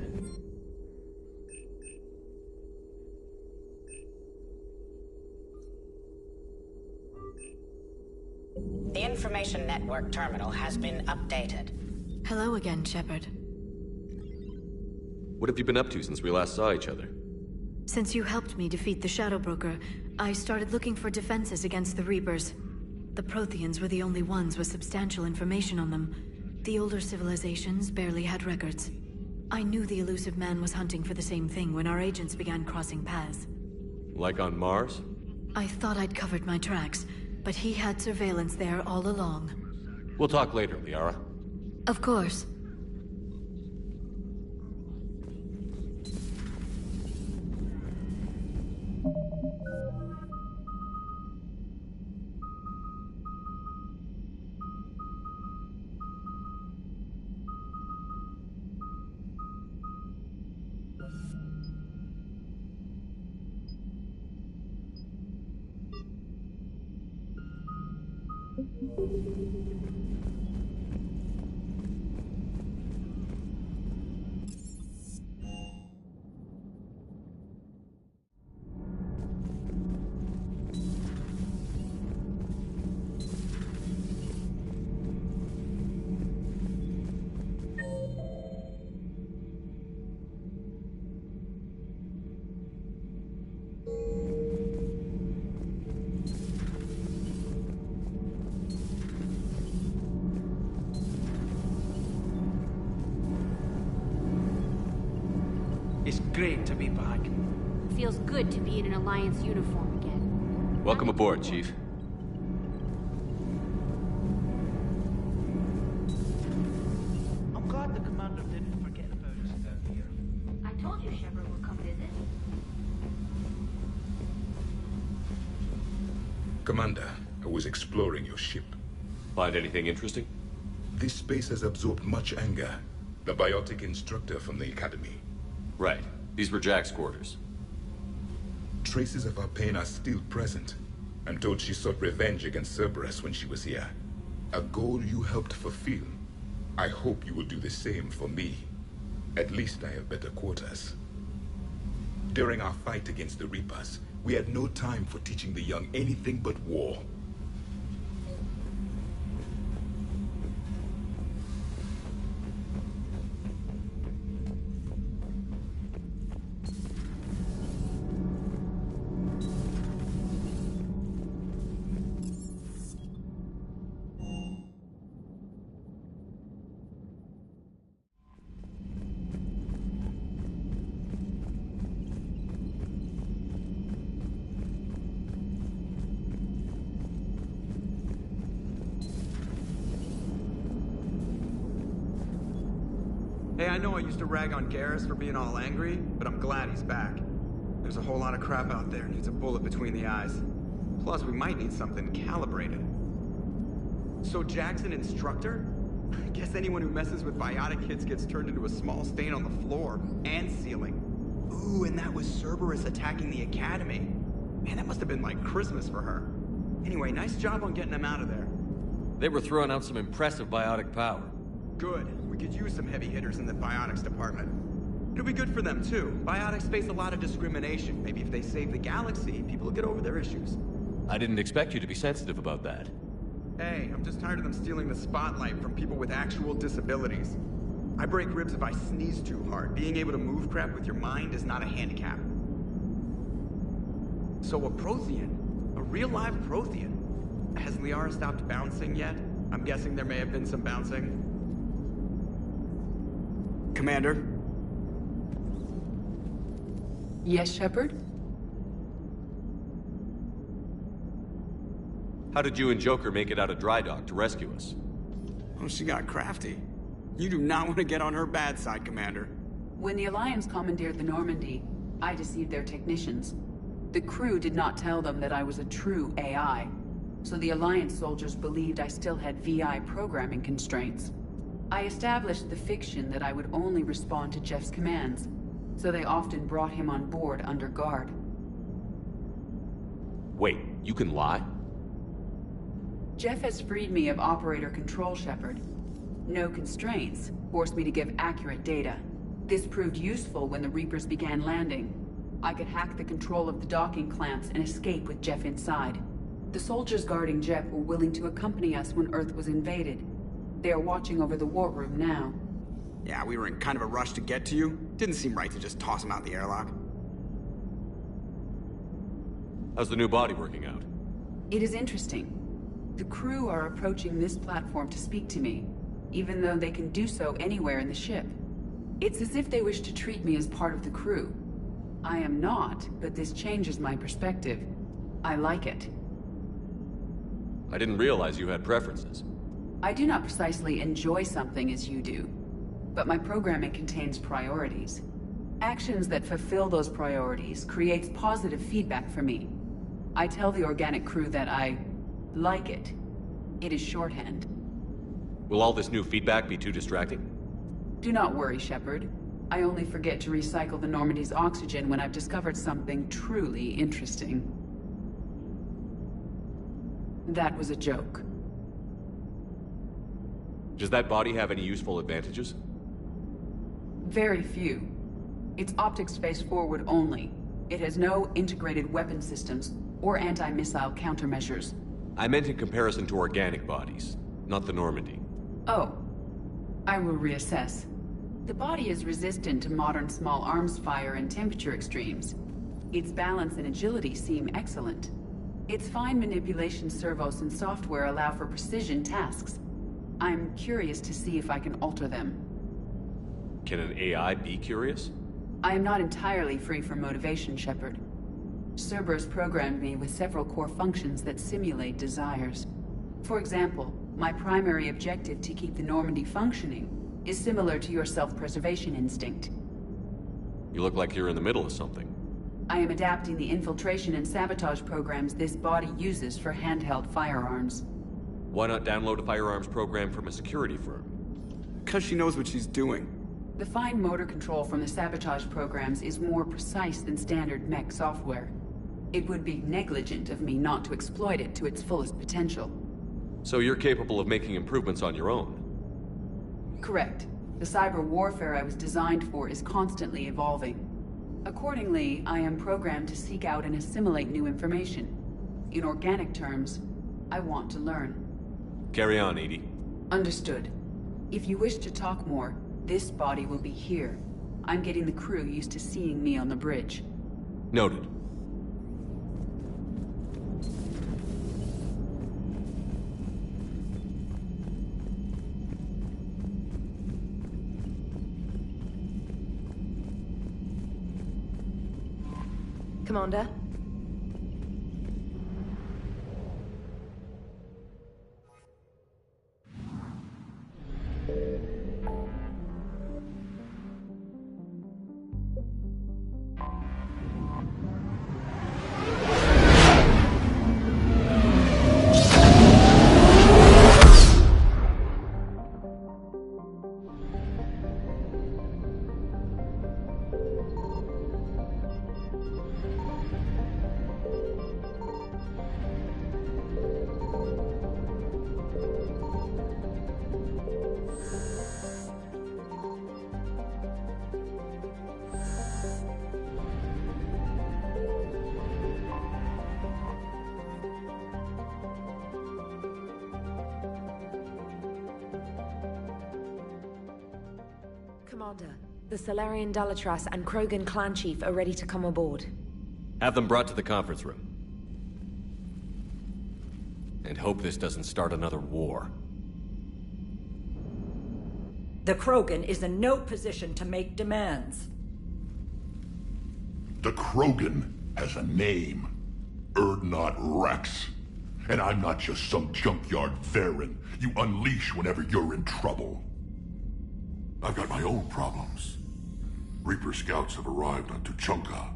Speaker 22: The information network terminal has been updated.
Speaker 11: Hello again, Shepard.
Speaker 12: What have you been up to since we last saw each other?
Speaker 11: Since you helped me defeat the Shadow Broker, I started looking for defenses against the Reapers. The Protheans were the only ones with substantial information on them. The older civilizations barely had records. I knew the elusive man was hunting for the same thing when our agents began crossing paths.
Speaker 12: Like on Mars?
Speaker 11: I thought I'd covered my tracks, but he had surveillance there all along.
Speaker 12: We'll talk later, Liara.
Speaker 11: Of course.
Speaker 5: It's great to be back.
Speaker 8: Feels good to be in an Alliance uniform again.
Speaker 4: Welcome aboard, Chief.
Speaker 5: I'm glad the commander didn't forget about us down here.
Speaker 14: I told you Shepard would come visit.
Speaker 23: Commander, I was exploring your ship.
Speaker 4: Find anything interesting?
Speaker 23: This space has absorbed much anger. The biotic instructor from the Academy.
Speaker 4: Right. These were Jack's quarters.
Speaker 23: Traces of her pain are still present. I'm told she sought revenge against Cerberus when she was here. A goal you helped fulfill. I hope you will do the same for me. At least I have better quarters. During our fight against the Reapers, we had no time for teaching the young anything but war.
Speaker 5: Hey, I know I used to rag on Garrus for being all angry, but I'm glad he's back. There's a whole lot of crap out there needs a bullet between the eyes. Plus, we might need something calibrated. So Jack's an instructor? I guess anyone who messes with biotic kids gets turned into a small stain on the floor and ceiling. Ooh, and that was Cerberus attacking the Academy. Man, that must have been like Christmas for her. Anyway, nice job on getting them out of there.
Speaker 4: They were throwing out some impressive biotic power.
Speaker 5: Good. We could use some heavy hitters in the biotics department. It'll be good for them, too. Biotics face a lot of discrimination. Maybe if they save the galaxy, people will get over their issues.
Speaker 4: I didn't expect you to be sensitive about that.
Speaker 5: Hey, I'm just tired of them stealing the spotlight from people with actual disabilities. I break ribs if I sneeze too hard. Being able to move crap with your mind is not a handicap. So a Prothean? A real live Prothean? Has Liara stopped bouncing yet? I'm guessing there may have been some bouncing. Commander?
Speaker 7: Yes, Shepard?
Speaker 4: How did you and Joker make it out of dry dock to rescue us?
Speaker 5: Oh, she got crafty. You do not want to get on her bad side, Commander.
Speaker 7: When the Alliance commandeered the Normandy, I deceived their technicians. The crew did not tell them that I was a true AI, so the Alliance soldiers believed I still had VI programming constraints. I established the fiction that I would only respond to Jeff's commands, so they often brought him on board under guard.
Speaker 4: Wait, you can lie?
Speaker 7: Jeff has freed me of operator control, Shepard. No constraints forced me to give accurate data. This proved useful when the Reapers began landing. I could hack the control of the docking clamps and escape with Jeff inside. The soldiers guarding Jeff were willing to accompany us when Earth was invaded. They are watching over the war room now.
Speaker 5: Yeah, we were in kind of a rush to get to you. Didn't seem right to just toss him out the airlock.
Speaker 4: How's the new body working out?
Speaker 7: It is interesting. The crew are approaching this platform to speak to me, even though they can do so anywhere in the ship. It's as if they wish to treat me as part of the crew. I am not, but this changes my perspective. I like it.
Speaker 4: I didn't realize you had preferences.
Speaker 7: I do not precisely enjoy something as you do, but my programming contains priorities. Actions that fulfill those priorities creates positive feedback for me. I tell the organic crew that I like it. It is shorthand.
Speaker 4: Will all this new feedback be too distracting?
Speaker 7: Do not worry, Shepard. I only forget to recycle the Normandy's oxygen when I've discovered something truly interesting. That was a joke.
Speaker 4: Does that body have any useful advantages?
Speaker 7: Very few. Its optics face forward only. It has no integrated weapon systems or anti-missile countermeasures.
Speaker 4: I meant in comparison to organic bodies, not the Normandy.
Speaker 7: Oh. I will reassess. The body is resistant to modern small arms fire and temperature extremes. Its balance and agility seem excellent. Its fine manipulation servos and software allow for precision tasks. I'm curious to see if I can alter them.
Speaker 4: Can an AI be curious?
Speaker 7: I am not entirely free from motivation, Shepard. Cerberus programmed me with several core functions that simulate desires. For example, my primary objective to keep the Normandy functioning is similar to your self-preservation instinct.
Speaker 4: You look like you're in the middle of something.
Speaker 7: I am adapting the infiltration and sabotage programs this body uses for handheld firearms.
Speaker 4: Why not download a firearms program from a security firm?
Speaker 5: Because she knows what she's doing.
Speaker 7: The fine motor control from the sabotage programs is more precise than standard mech software. It would be negligent of me not to exploit it to its fullest potential.
Speaker 4: So you're capable of making improvements on your own?
Speaker 7: Correct. The cyber warfare I was designed for is constantly evolving. Accordingly, I am programmed to seek out and assimilate new information. In organic terms, I want to learn.
Speaker 4: Carry on, Edie.
Speaker 7: Understood. If you wish to talk more, this body will be here. I'm getting the crew used to seeing me on the bridge.
Speaker 4: Noted.
Speaker 1: Commander? Commander, the Solarian Dalatras and Krogan clan chief are ready to come aboard.
Speaker 4: Have them brought to the conference room. And hope this doesn't start another war.
Speaker 2: The Krogan is in no position to make demands.
Speaker 17: The Krogan has a name. Urdnot Rex. And I'm not just some junkyard Varen you unleash whenever you're in trouble. I've got my own problems. Reaper scouts have arrived on Tuchanka.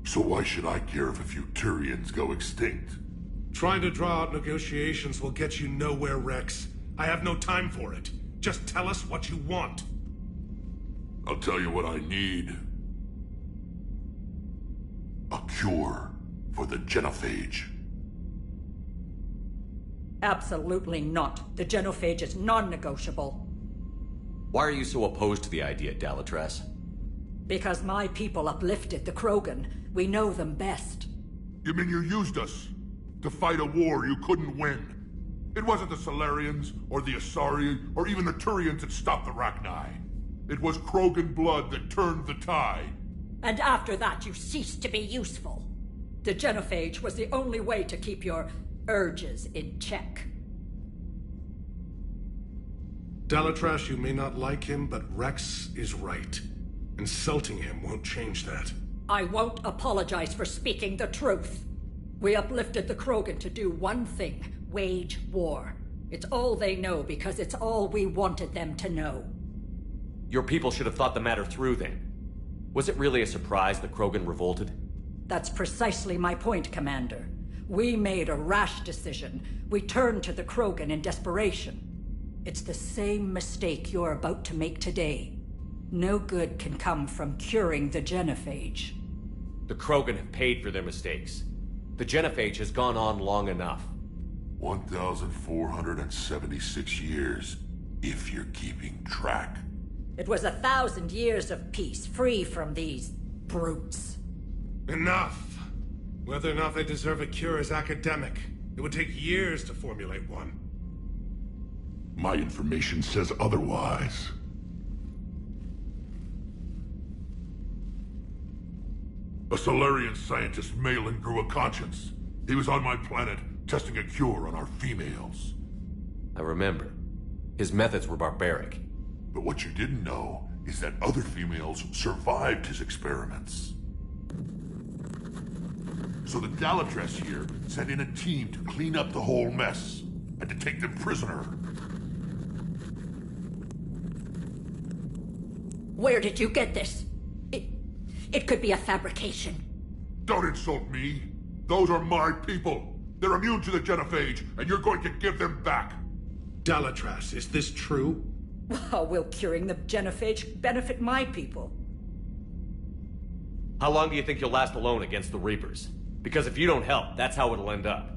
Speaker 17: So why should I care if a few Turians go extinct?
Speaker 16: Trying to draw out negotiations will get you nowhere, Rex. I have no time for it. Just tell us what you want.
Speaker 17: I'll tell you what I need. A cure for the genophage.
Speaker 2: Absolutely not. The genophage is non-negotiable.
Speaker 4: Why are you so opposed to the idea, Dalatras?
Speaker 2: Because my people uplifted the Krogan. We know them best.
Speaker 17: You mean you used us to fight a war you couldn't win? It wasn't the Solarians, or the Asari, or even the Turians that stopped the Rachni. It was Krogan blood that turned the tide.
Speaker 2: And after that, you ceased to be useful. The genophage was the only way to keep your urges in check.
Speaker 16: Dalatras, you may not like him, but Rex is right. Insulting him won't change that.
Speaker 2: I won't apologize for speaking the truth. We uplifted the Krogan to do one thing: wage war. It's all they know because it's all we wanted them to know.
Speaker 4: Your people should have thought the matter through then. Was it really a surprise the Krogan revolted?
Speaker 2: That's precisely my point, Commander. We made a rash decision. We turned to the Krogan in desperation. It's the same mistake you're about to make today. No good can come from curing the genophage.
Speaker 4: The Krogan have paid for their mistakes. The genophage has gone on long enough.
Speaker 17: 1,476 years, if you're keeping track.
Speaker 2: It was 1,000 years of peace, free from these brutes.
Speaker 16: Enough! Whether or not they deserve a cure is academic. It would take years to formulate one.
Speaker 17: My information says otherwise. A Solarian scientist, Malin, grew a conscience. He was on my planet, testing a cure on our females.
Speaker 4: I remember. His methods were barbaric.
Speaker 17: But what you didn't know is that other females survived his experiments. So the Dalatress here sent in a team to clean up the whole mess and to take them prisoner.
Speaker 2: Where did you get this? It could be a fabrication.
Speaker 17: Don't insult me. Those are my people. They're immune to the genophage, and you're going to give them back.
Speaker 16: Dalatrass, is this true?
Speaker 2: How will curing the genophage benefit my people?
Speaker 12: How long do you think you'll last alone against the Reapers? Because if you don't help, that's how it'll end up.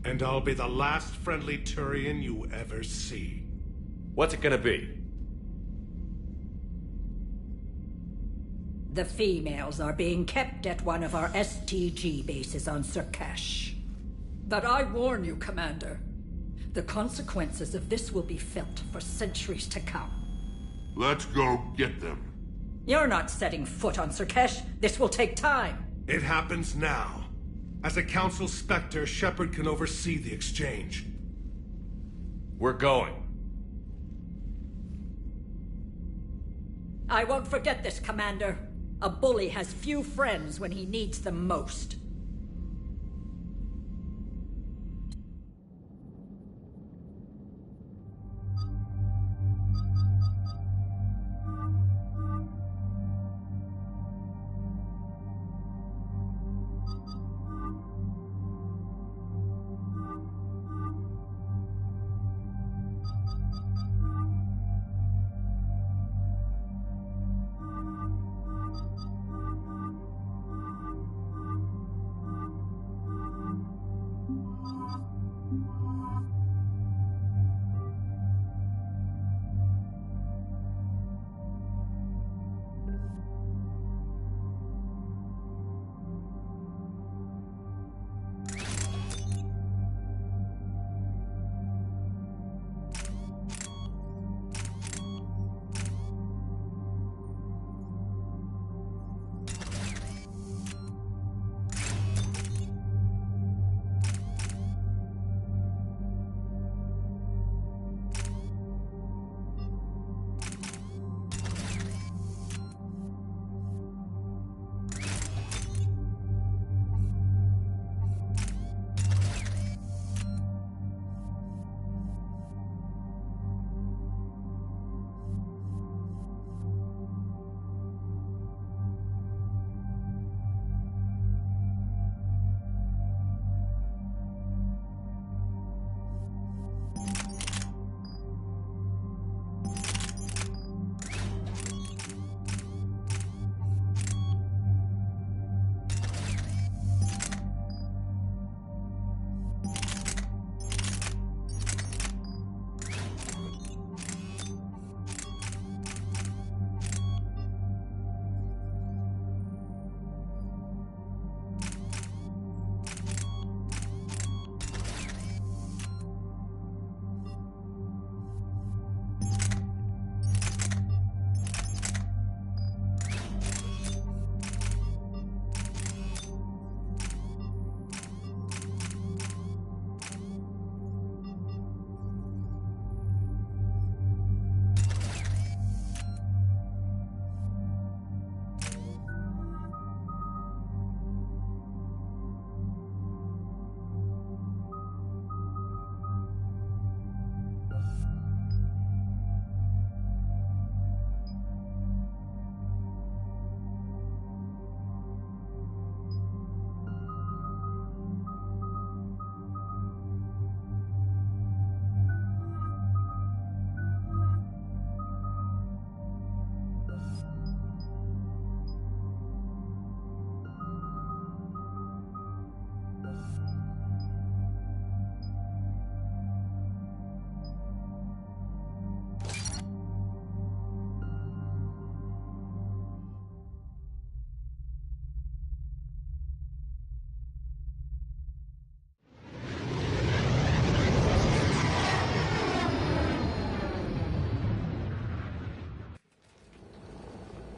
Speaker 16: And I'll be the last friendly Turian you ever see.
Speaker 12: What's it gonna be?
Speaker 2: The females are being kept at one of our STG bases on Surkash. But I warn you, Commander. The consequences of this will be felt for centuries to come.
Speaker 17: Let's go get them.
Speaker 2: You're not setting foot on Surkash. This will take time.
Speaker 16: It happens now. As a Council Spectre, Shepard can oversee the exchange.
Speaker 12: We're going.
Speaker 2: I won't forget this, Commander. A bully has few friends when he needs them most.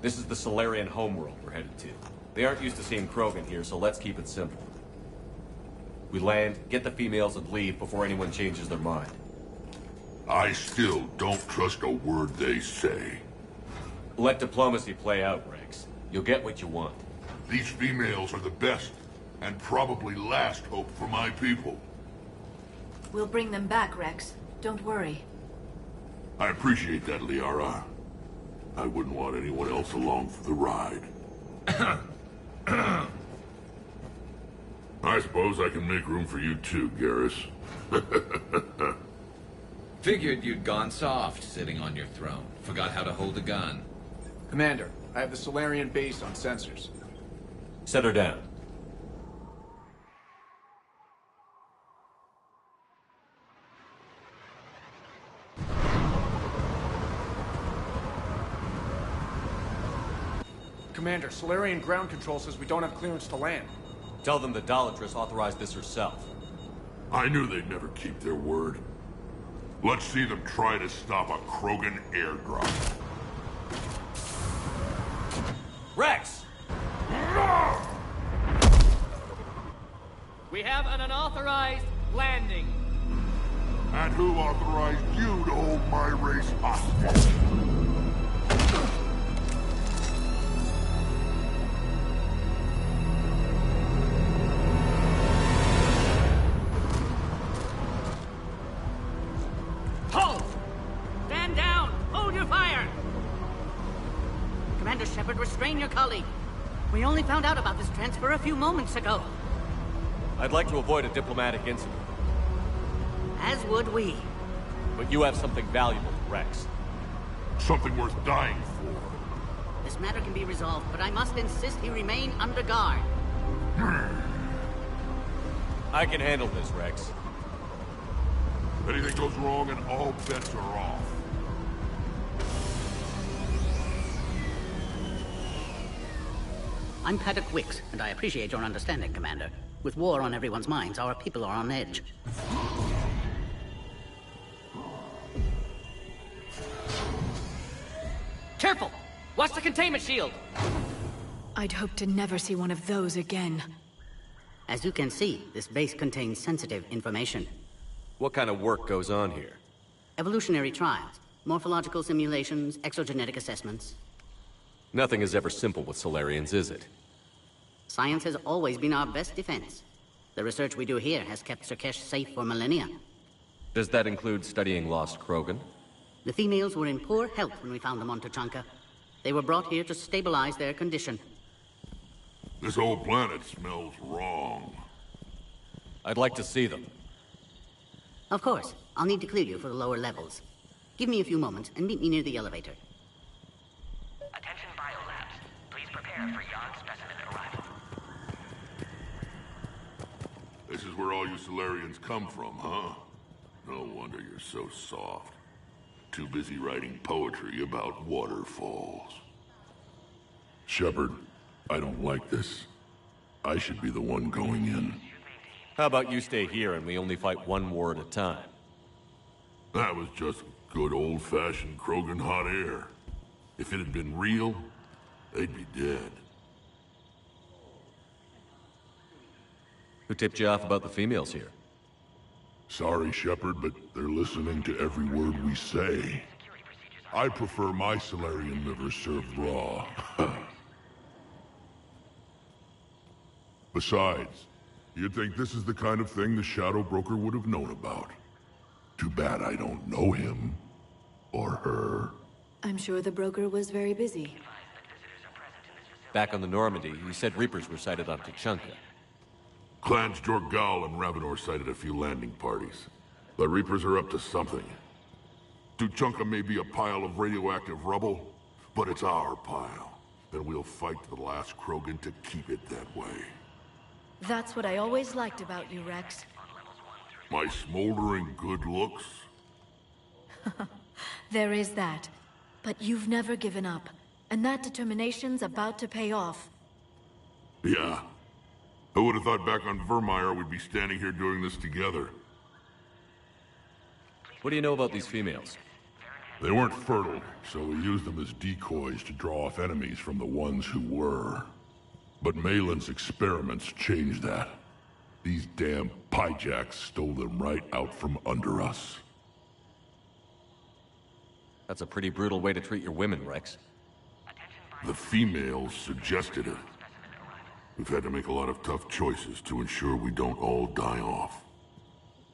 Speaker 12: This is the Solarian homeworld we're headed to. They aren't used to seeing Krogan here, so let's keep it simple. We land, get the females, and leave before anyone changes their mind.
Speaker 17: I still don't trust a word they say.
Speaker 12: Let diplomacy play out, Rex. You'll get what you want.
Speaker 17: These females are the best, and probably last hope for my people.
Speaker 11: We'll bring them back, Rex. Don't worry.
Speaker 17: I appreciate that, Liara. I wouldn't want anyone else along for the ride. I suppose I can make room for you too, Garrus.
Speaker 15: Figured you'd gone soft, sitting on your throne. Forgot how to hold a gun.
Speaker 18: Commander, I have the Solarian base on sensors.
Speaker 12: Set her down.
Speaker 18: Commander, Solarian ground control says we don't have clearance to land.
Speaker 12: Tell them the Dolatress authorized this herself.
Speaker 17: I knew they'd never keep their word. Let's see them try to stop a Krogan airdrop.
Speaker 12: Rex!
Speaker 20: We have an unauthorized landing.
Speaker 17: And who authorized you to hold my race hostage?
Speaker 20: Halt! Stand down! Hold your fire! Commander Shepard, restrain your colleague. We only found out about this transfer a few moments ago.
Speaker 12: I'd like to avoid a diplomatic incident.
Speaker 20: As would we.
Speaker 12: But you have something valuable to Rex.
Speaker 17: Something worth dying for.
Speaker 20: This matter can be resolved, but I must insist he remain under guard.
Speaker 12: I can handle this, Rex.
Speaker 17: If anything goes wrong, and all bets are off.
Speaker 20: I'm Paddock Wicks, and I appreciate your understanding, Commander. With war on everyone's minds, our people are on edge. Careful! Watch the containment shield!
Speaker 11: I'd hope to never see one of those again.
Speaker 20: As you can see, this base contains sensitive information.
Speaker 4: What kind of work goes on here?
Speaker 20: Evolutionary trials, morphological simulations, exogenetic assessments.
Speaker 4: Nothing is ever simple with Solarians, is it?
Speaker 20: Science has always been our best defense. The research we do here has kept Surkesh safe for millennia.
Speaker 4: Does that include studying lost Krogan?
Speaker 20: The females were in poor health when we found them on Tuchanka. They were brought here to stabilize their condition.
Speaker 17: This whole planet smells wrong.
Speaker 12: I'd like to see them.
Speaker 20: Of course. I'll need to clear you for the lower levels. Give me a few moments and meet me near the elevator.
Speaker 24: Attention biolabs. Please prepare for yon specimen arrival.
Speaker 17: This is where all you Solarians come from, huh? No wonder you're so soft. Too busy writing poetry about waterfalls. Shepard, I don't like this. I should be the one going in.
Speaker 4: How about you stay here and we only fight one war at a time?
Speaker 17: That was just good old-fashioned Krogan hot air. If it had been real, they'd be dead.
Speaker 4: Who tipped you off about the females here?
Speaker 17: Sorry, Shepard, but they're listening to every word we say. I prefer my Solarian liver served raw. Besides, you'd think this is the kind of thing the Shadow Broker would have known about. Too bad I don't know him. Or her.
Speaker 11: I'm sure the broker was very busy.
Speaker 4: Back on the Normandy, he said Reapers were sighted on Tuchanka.
Speaker 17: Clans Jorgal and Ravenor sighted a few landing parties. The Reapers are up to something. Tuchanka may be a pile of radioactive rubble, but it's our pile. And we'll fight to the last Krogan to keep it that way.
Speaker 11: That's what I always liked about you, Rex.
Speaker 17: My smoldering good looks?
Speaker 11: There is that. But you've never given up. And that determination's about to pay off.
Speaker 17: Yeah. Who would have thought back on Vermeer we'd be standing here doing this together?
Speaker 4: What do you know about these females?
Speaker 17: They weren't fertile, so we used them as decoys to draw off enemies from the ones who were. But Malin's experiments changed that. These damn pyjacks stole them right out from under us.
Speaker 4: That's a pretty brutal way to treat your women, Rex.
Speaker 17: The females suggested it. We've had to make a lot of tough choices to ensure we don't all die off.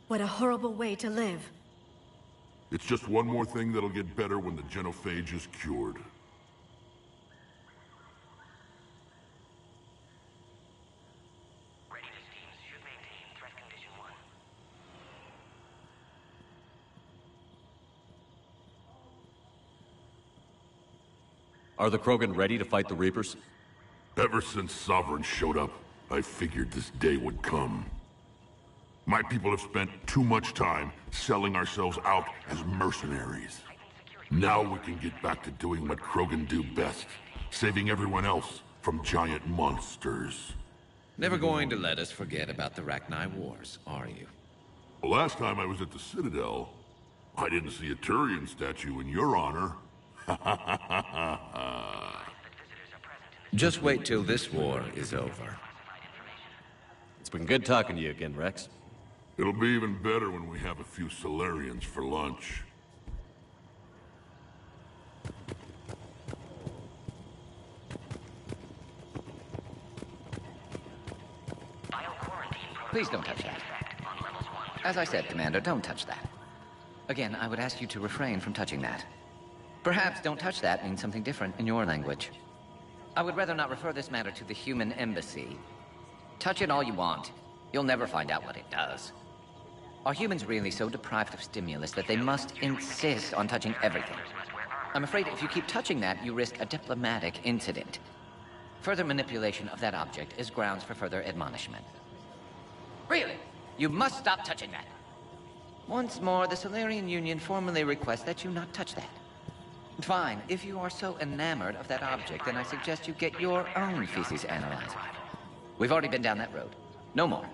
Speaker 11: What a horrible way to live.
Speaker 17: It's just one more thing that'll get better when the genophage is cured.
Speaker 12: Are the Krogan ready to fight the Reapers?
Speaker 17: Ever since Sovereign showed up, I figured this day would come. My people have spent too much time selling ourselves out as mercenaries. Now we can get back to doing what Krogan do best, saving everyone else from giant monsters.
Speaker 15: Never going to let us forget about the Rachni Wars, are you?
Speaker 17: The last time I was at the Citadel, I didn't see a Turian statue in your honor.
Speaker 15: Just wait till this war is over.
Speaker 12: It's been good talking to you again, Rex.
Speaker 17: It'll be even better when we have a few Solarians for lunch.
Speaker 9: Please don't touch that. As I said, Commander, don't touch that. Again, I would ask you to refrain from touching that. Perhaps "don't touch that" means something different in your language. I would rather not refer this matter to the human embassy. Touch it all you want. You'll never find out what it does. Are humans really so deprived of stimulus that they must insist on touching everything? I'm afraid if you keep touching that, you risk a diplomatic incident. Further manipulation of that object is grounds for further admonishment. Really? You must stop touching that. Once more, the Solarian Union formally requests that you not touch that. Fine. If you are so enamored of that object, then I suggest you get your own feces analyzed. We've already been down that road. No more.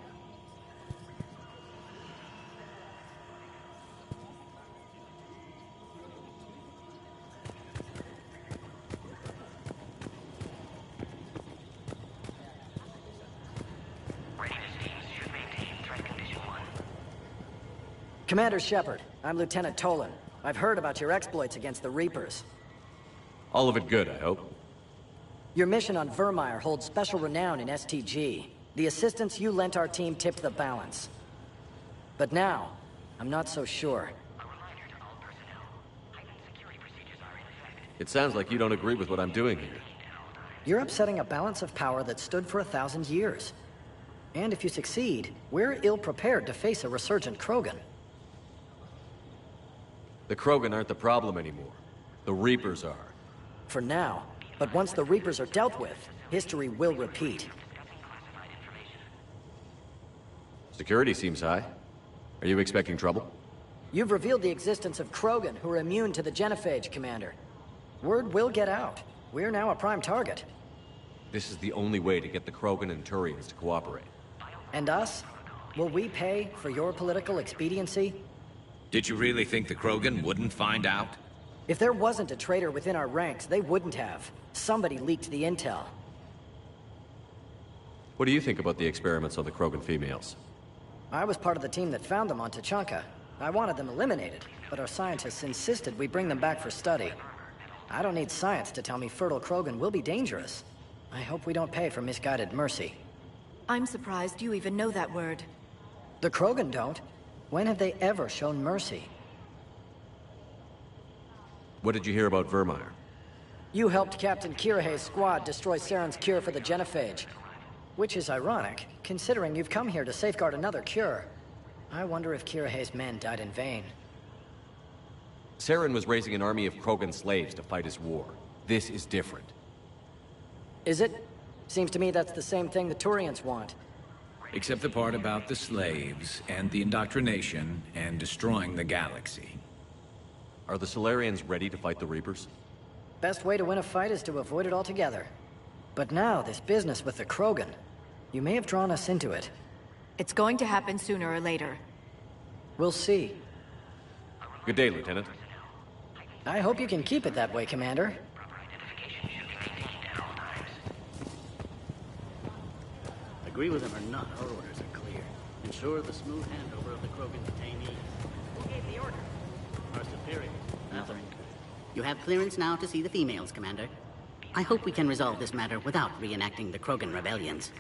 Speaker 13: Commander Shepard, I'm Lieutenant Tolan. I've heard about your exploits against the Reapers.
Speaker 12: All of it good, I hope.
Speaker 13: Your mission on Vermeer holds special renown in STG. The assistance you lent our team tipped the balance. But now, I'm not so sure.
Speaker 4: It sounds like you don't agree with what I'm doing here.
Speaker 13: You're upsetting a balance of power that stood for 1,000 years. And if you succeed, we're ill-prepared to face a resurgent Krogan.
Speaker 4: The Krogan aren't the problem anymore. The Reapers are.
Speaker 13: For now. But once the Reapers are dealt with, history will repeat.
Speaker 4: Security seems high. Are you expecting trouble?
Speaker 13: You've revealed the existence of Krogan who are immune to the genophage, Commander. Word will get out. We're now a prime target.
Speaker 4: This is the only way to get the Krogan and Turians to cooperate.
Speaker 13: And us? Will we pay for your political expediency?
Speaker 15: Did you really think the Krogan wouldn't find out?
Speaker 13: If there wasn't a traitor within our ranks, they wouldn't have. Somebody leaked the intel.
Speaker 4: What do you think about the experiments on the Krogan females?
Speaker 13: I was part of the team that found them on Tachanka. I wanted them eliminated, but our scientists insisted we bring them back for study. I don't need science to tell me fertile Krogan will be dangerous. I hope we don't pay for misguided mercy.
Speaker 11: I'm surprised you even know that word.
Speaker 13: The Krogan don't. When have they ever shown mercy?
Speaker 4: What did you hear about Vermeer?
Speaker 13: You helped Captain Kirihei's squad destroy Saren's cure for the genophage. Which is ironic, considering you've come here to safeguard another cure. I wonder if Kirihei's men died in vain.
Speaker 4: Saren was raising an army of Krogan slaves to fight his war. This is different.
Speaker 13: Is it? Seems to me that's the same thing the Turians want.
Speaker 15: Except the part about the slaves, and the indoctrination, and destroying the galaxy.
Speaker 4: Are the Solarians ready to fight the Reapers?
Speaker 13: Best way to win a fight is to avoid it altogether. But now, this business with the Krogan. You may have drawn us into it.
Speaker 11: It's going to happen sooner or later.
Speaker 13: We'll see.
Speaker 4: Good day, Lieutenant.
Speaker 13: I hope you can keep it that way, Commander.
Speaker 20: Agree with him or not, our orders are clear. Ensure the smooth handover of the Krogan detainee.
Speaker 8: Who gave the order?
Speaker 20: Our superiors. Nothing. You have clearance now to see the females, Commander. I hope we can resolve this matter without reenacting the Krogan rebellions.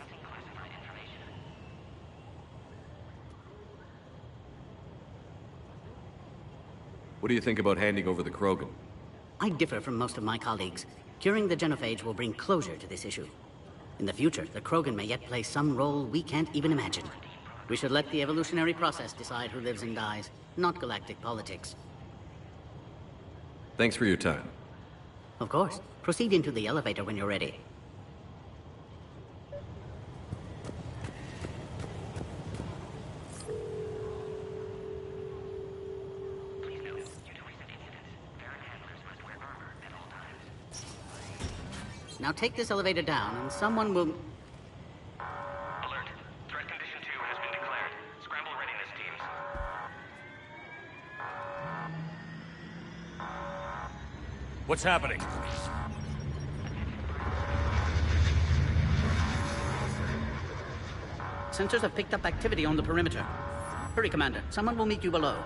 Speaker 4: What do you think about handing over the Krogan?
Speaker 20: I differ from most of my colleagues. Curing the genophage will bring closure to this issue. In the future, the Krogan may yet play some role we can't even imagine. We should let the evolutionary process decide who lives and dies, not galactic politics.
Speaker 4: Thanks for your time.
Speaker 20: Of course. Proceed into the elevator when you're ready. Now take this elevator down, and someone will...
Speaker 24: Alert. Threat condition 2 has been declared. Scramble readiness teams.
Speaker 12: What's happening?
Speaker 20: Sensors have picked up activity on the perimeter. Hurry, Commander. Someone will meet you below.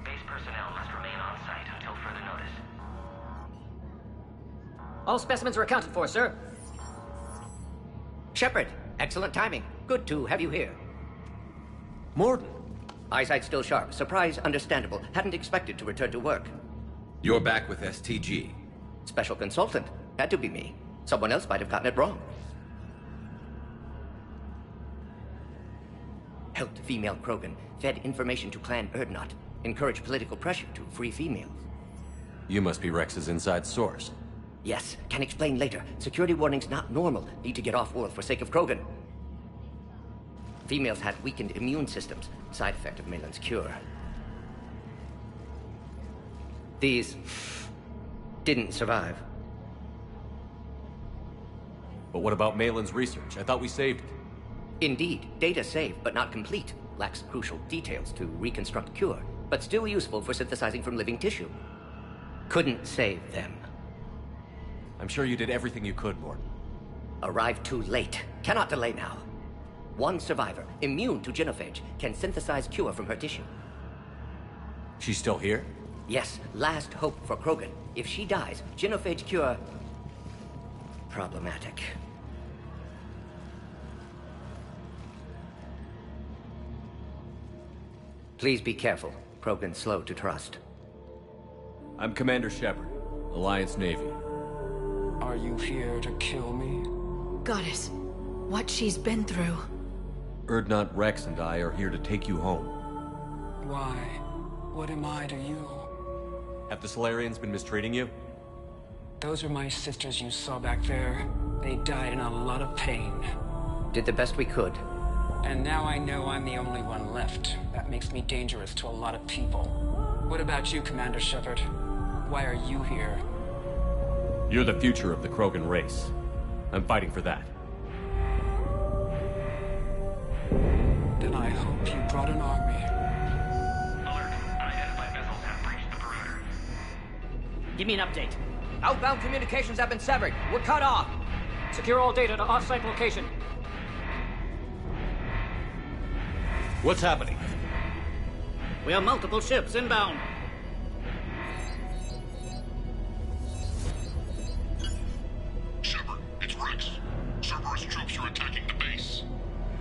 Speaker 24: Base personnel must remain on site until further notice.
Speaker 3: All specimens are accounted for, sir.
Speaker 6: Shepard, excellent timing. Good to have you here.
Speaker 12: Morden.
Speaker 6: Eyesight still sharp. Surprise understandable. Hadn't expected to return to work.
Speaker 15: You're back with STG.
Speaker 6: Special consultant. Had to be me. Someone else might have gotten it wrong. Helped female Krogan. Fed information to Clan Erdnot. Encouraged political pressure to free females.
Speaker 4: You must be Rex's inside source.
Speaker 6: Yes, can explain later. Security warnings not normal. Need to get off-world for sake of Krogan. Females had weakened immune systems. Side effect of Malin's cure. These didn't survive.
Speaker 4: But what about Malin's research? I thought we saved it.
Speaker 6: Indeed, data saved, but not complete. Lacks crucial details to reconstruct cure, but still useful for synthesizing from living tissue. Couldn't save them.
Speaker 4: I'm sure you did everything you could, Morden.
Speaker 6: Arrived too late. Cannot delay now. One survivor, immune to genophage, can synthesize cure from her tissue.
Speaker 4: She's still here?
Speaker 6: Yes, last hope for Krogan. If she dies, genophage cure... problematic. Please be careful. Krogan's slow to trust.
Speaker 4: I'm Commander Shepard, Alliance Navy.
Speaker 19: Are you here to kill me?
Speaker 11: Goddess, what she's been through.
Speaker 4: Erdnot, Rex, and I are here to take you home.
Speaker 19: Why? What am I to you?
Speaker 4: Have the Solarians been mistreating you?
Speaker 19: Those are my sisters you saw back there. They died in a lot of pain.
Speaker 6: Did the best we could.
Speaker 19: And now I know I'm the only one left. That makes me dangerous to a lot of people. What about you, Commander Shepard? Why are you here?
Speaker 4: You're the future of the Krogan race. I'm fighting for that.
Speaker 19: Then I hope you brought an army.
Speaker 24: Alert. Unidentified vessels have breached the perimeter.
Speaker 3: Give me an update. Outbound communications have been severed. We're cut off. Secure all data to off-site location.
Speaker 4: What's happening?
Speaker 20: We have multiple ships inbound.
Speaker 17: Shepard, it's Rex. Cerberus troops are attacking the base.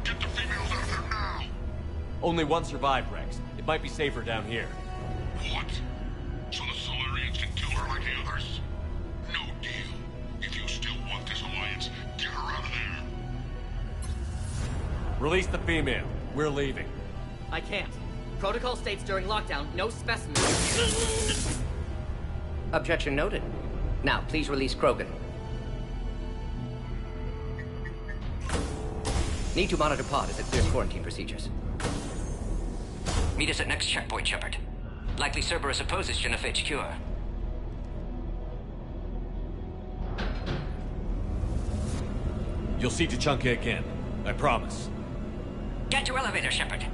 Speaker 17: Get the females out of there now!
Speaker 4: Only one survived, Rex. It might be safer down here.
Speaker 17: What? So the Solarians can kill her like the others? No deal. If you still want this alliance, get her out of there.
Speaker 4: Release the female. We're leaving.
Speaker 3: I can't. Protocol states during lockdown, no specimens.
Speaker 6: Objection noted. Now, please release Krogan. Need to monitor pod as it clears quarantine procedures. Meet us at next checkpoint, Shepard. Likely Cerberus opposes genophage cure.
Speaker 4: You'll see Tuchanka again. I promise.
Speaker 6: Get to elevator, Shepard.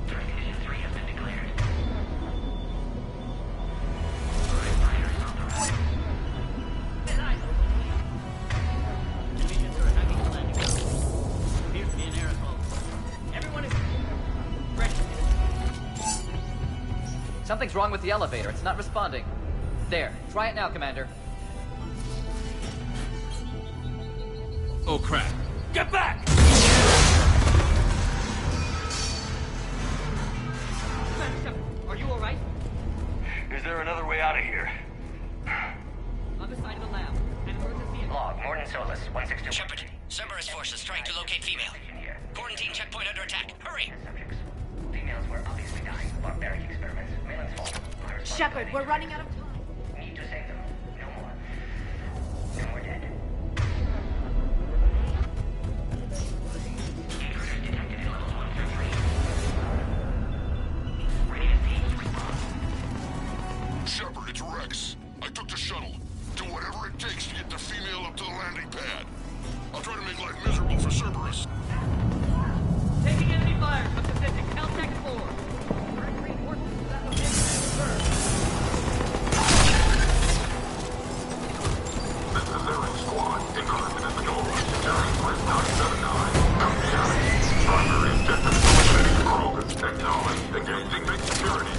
Speaker 24: Threat condition 3 has been declared.
Speaker 3: Something's wrong with the elevator. It's not responding. There. Try it now, Commander.
Speaker 15: Oh, crap.
Speaker 3: Get back! Are you alright?
Speaker 24: Is there another way out of here?
Speaker 3: On the side of the lab. An emergency...
Speaker 24: Log, Morton Solus, 162...
Speaker 20: Shepard, Cerberus forces trying to locate female. Quarantine checkpoint under attack. Hurry!
Speaker 24: Females were obviously dying of barbaric experiments. Malin's fault.
Speaker 11: Shepard, we're running out of time.
Speaker 24: Need to save them. No more. No more dead.
Speaker 17: Shepard, it's Rex. I took the shuttle. Do whatever it takes to get the female up to the landing pad. I'll try to make life miserable for Cerberus.
Speaker 3: Taking enemy fire from Pacific. Caltech 4. Direct reinforcements to that location confirmed.
Speaker 17: This is Airman Squad. Increment at the door. Securing Grid 979. Primary objective is eliminating Krogan. Acknowledge. Engaging big security.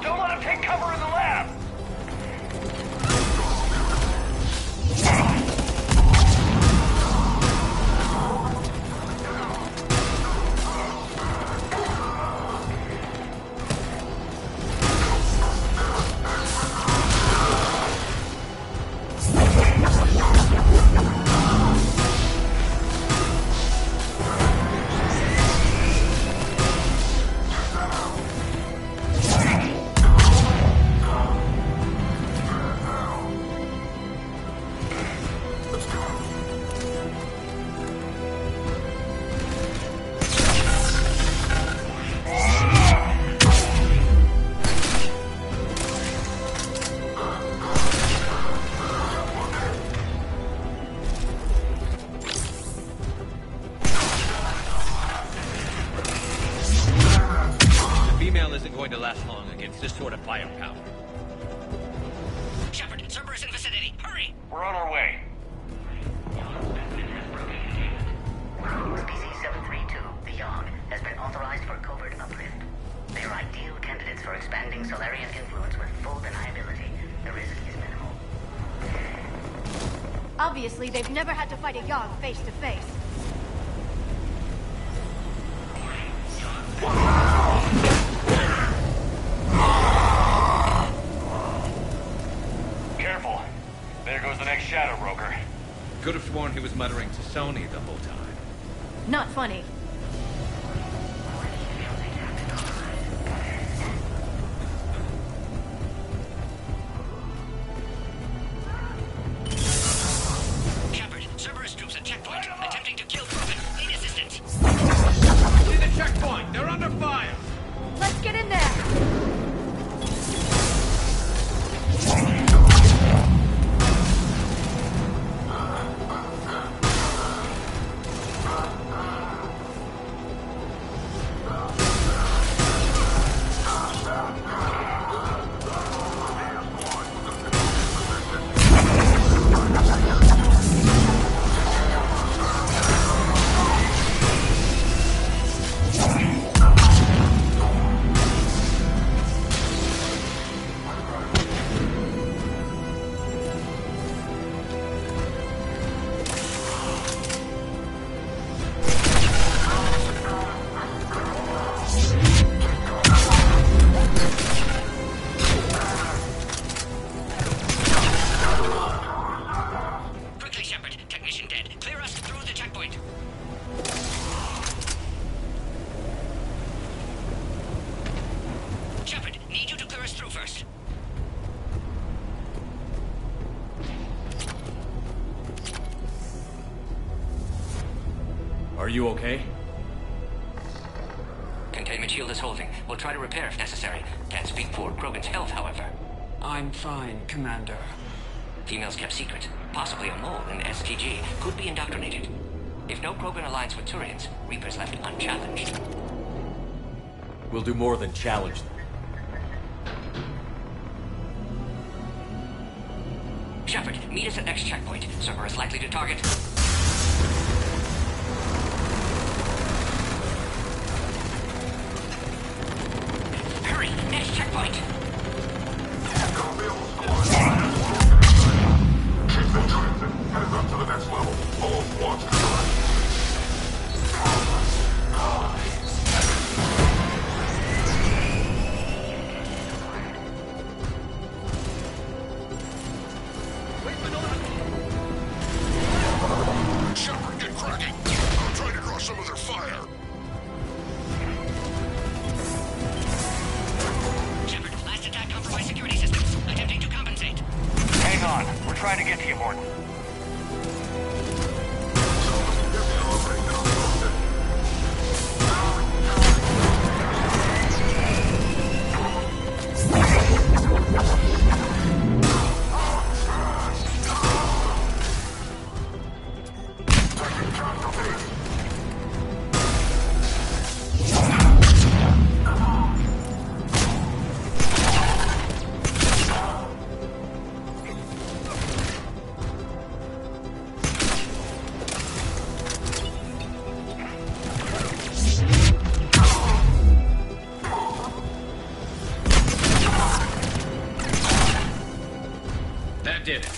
Speaker 24: Don't let him take cover in the lab!
Speaker 10: Going to last long against this sort of firepower.
Speaker 20: Shepard, Cerberus in vicinity. Hurry!
Speaker 24: We're on our way. Species 732, the Yogg, has been authorized for covert uplift. They're ideal candidates for expanding Solarian influence with full deniability. The risk is minimal.
Speaker 11: Obviously, they've never had to fight a Yogg face to face.
Speaker 24: Careful. There goes the next shadow broker.
Speaker 15: Could have sworn he was muttering to Sony the whole time.
Speaker 11: Not funny.
Speaker 20: Shepard, Cerberus troops at checkpoint, attempting to kill Krogan. Need assistance.
Speaker 15: See the checkpoint! They're under fire!
Speaker 11: Let's get in there!
Speaker 15: you okay?
Speaker 20: Containment shield is holding. We'll try to repair if necessary. Can't speak for Krogan's health, however.
Speaker 19: I'm fine, Commander.
Speaker 20: Females kept secret. Possibly a mole in STG. Could be indoctrinated. If no Krogan alliance with Turians, Reapers left unchallenged.
Speaker 12: We'll do more than challenge them.
Speaker 20: Shepard, meet us at next checkpoint. Cerberus likely to target. Hurry, next checkpoint.
Speaker 17: Keep them transit. Headed up to the next level. All squads correct. Shepard, get cracking. I'm trying to draw some of their fire.
Speaker 20: Shepard, last attack compromised security systems. Attempting to compensate.
Speaker 10: Hang on. We're trying to get to you, Morton.
Speaker 15: That did it.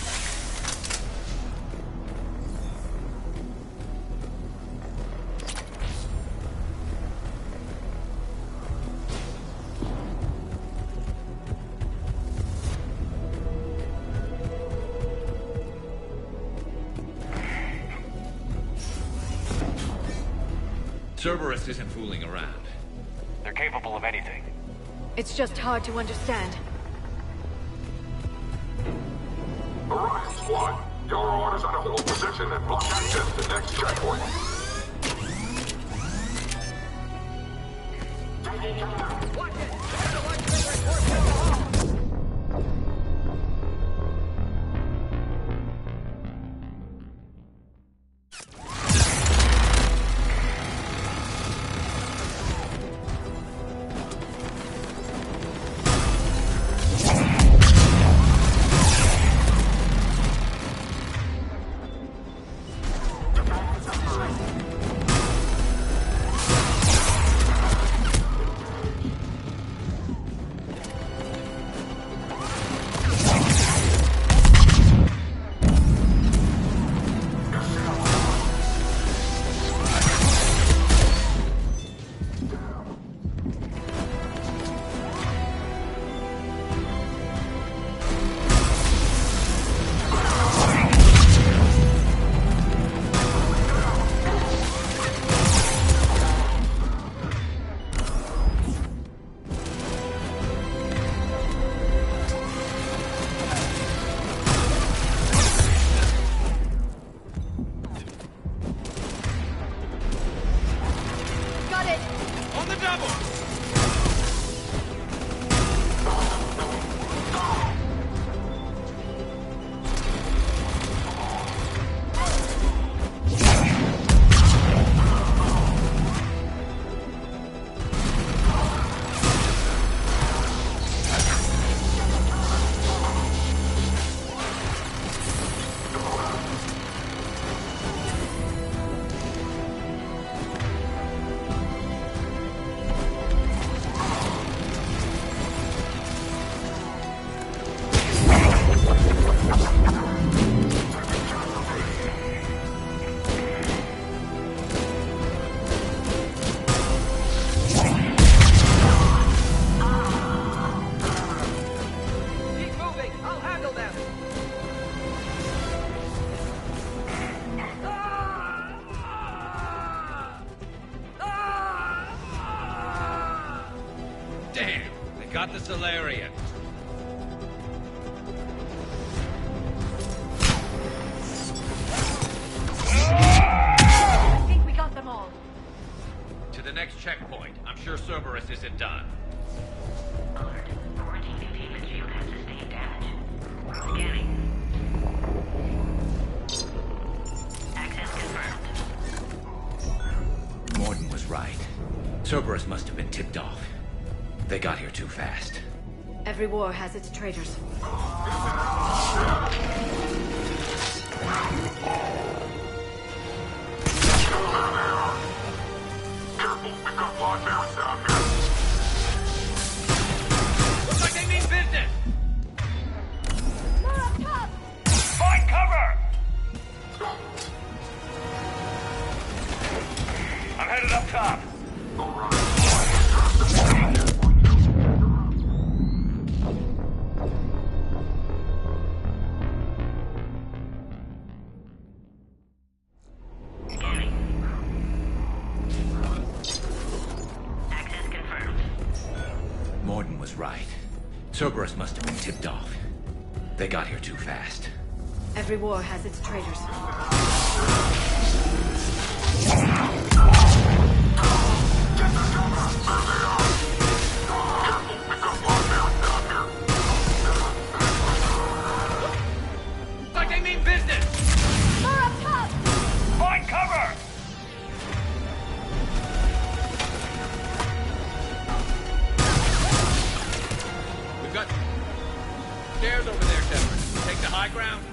Speaker 10: Cerberus isn't fooling around. They're capable of anything.
Speaker 11: It's just hard to understand.
Speaker 17: Orion Squad, your orders are to hold position and block access to next checkpoint.
Speaker 10: Got the Solarian.
Speaker 11: I think we got them all.
Speaker 10: next checkpoint. I'm sure Cerberus isn't done.
Speaker 24: Alert. Quarantine containment field has sustained damage. Scanning. Access confirmed.
Speaker 15: Morden was right. Cerberus must have been tipped off. They got here too fast.
Speaker 11: Every war has its traitors.
Speaker 17: Careful, we've got blind bears down here.
Speaker 10: Looks like they mean business!
Speaker 24: More up top!
Speaker 10: Find cover! I'm headed up top.
Speaker 15: Morden was right. Cerberus must have been tipped off. They got here too fast.
Speaker 11: Every war has its traitors.
Speaker 10: Looks like they mean business!
Speaker 24: More up top!
Speaker 10: Find cover! We've got stairs over there, Shepard. Take the high ground.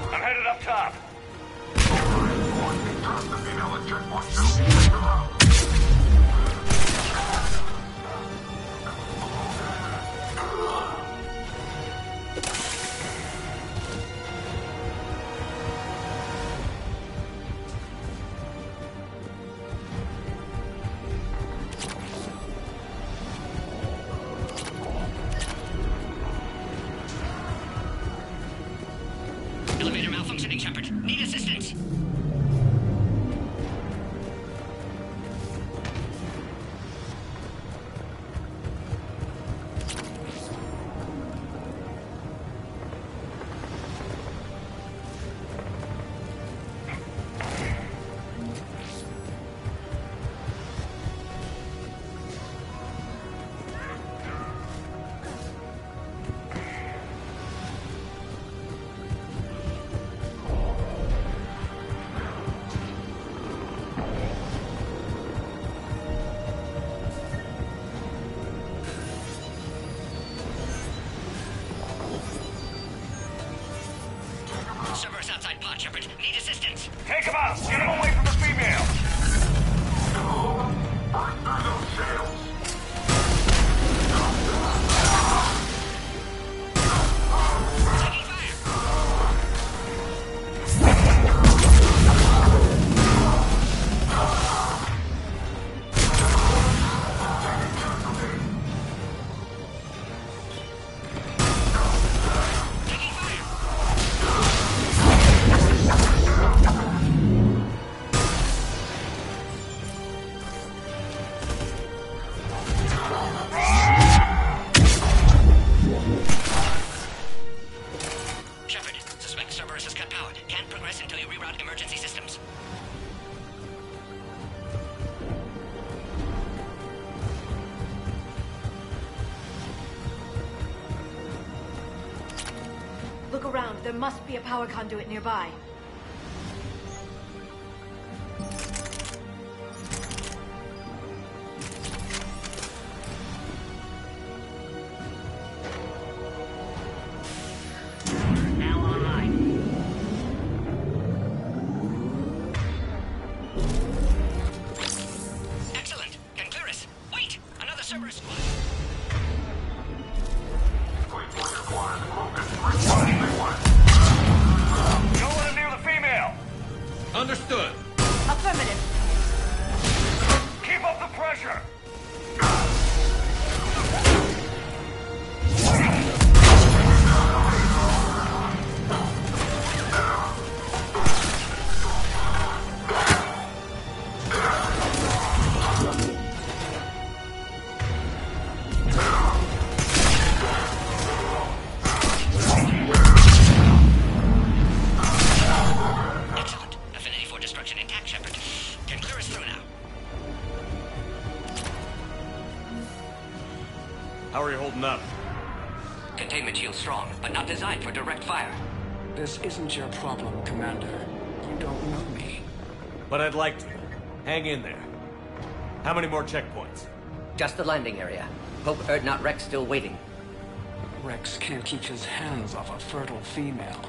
Speaker 10: I'm headed up top.
Speaker 24: Elevator malfunctioning, Shepard. Need assistance. Cerberus outside pod, Shepard. Need assistance.
Speaker 10: Take him out! Get him away from the female!
Speaker 24: Shepard, suspect Cerberus has cut power. Can't progress until you reroute emergency systems.
Speaker 11: Look around. There must be a power conduit nearby.
Speaker 24: Now online.
Speaker 10: Cerberus squad.
Speaker 14: No one near the female.
Speaker 10: Understood.
Speaker 2: Affirmative.
Speaker 14: Keep up the pressure.
Speaker 6: Excellent. Affinity for destruction intact, Shepard. Can clear us through now.
Speaker 12: How are you holding up?
Speaker 6: Containment shield strong, but not designed for direct fire.
Speaker 19: This isn't your problem, Commander. You don't know me.
Speaker 12: But I'd like to. Hang in there. How many more checkpoints?
Speaker 6: Just the landing area. Hope Erdnot Rex still waiting.
Speaker 19: Rex can't keep his hands off a fertile female.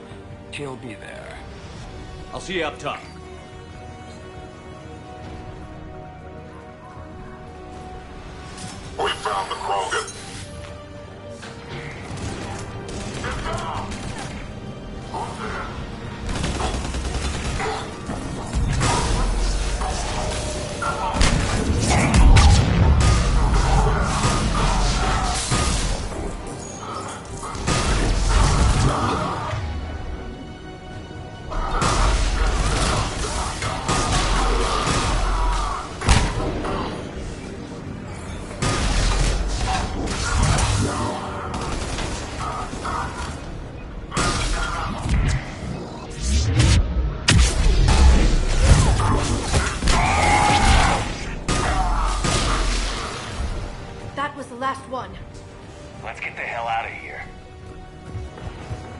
Speaker 19: He'll be there.
Speaker 12: I'll see you up top.
Speaker 17: We found the Krogan.
Speaker 11: That was the last one.
Speaker 14: Let's get the hell out of here.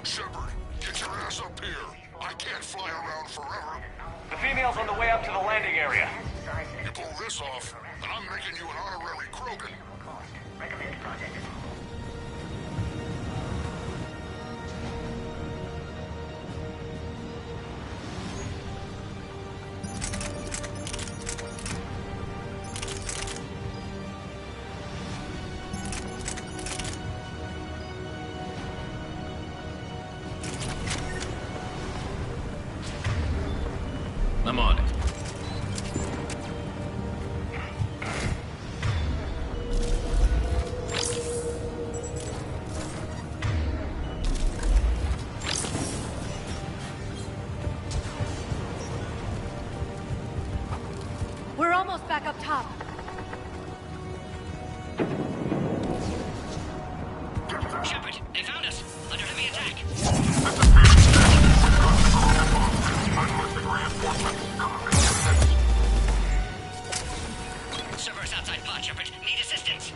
Speaker 17: Shepard, get your ass up here. I can't fly around forever.
Speaker 14: The female's on the way up to the landing area.
Speaker 17: You pull this off, and I'm making you an honorary Krogan.
Speaker 24: Recommend project.
Speaker 15: I'm on it.
Speaker 11: We're almost back up top.
Speaker 6: Shepard, they found us. Under heavy attack. Cerberus outside pod, Shepard. Need assistance.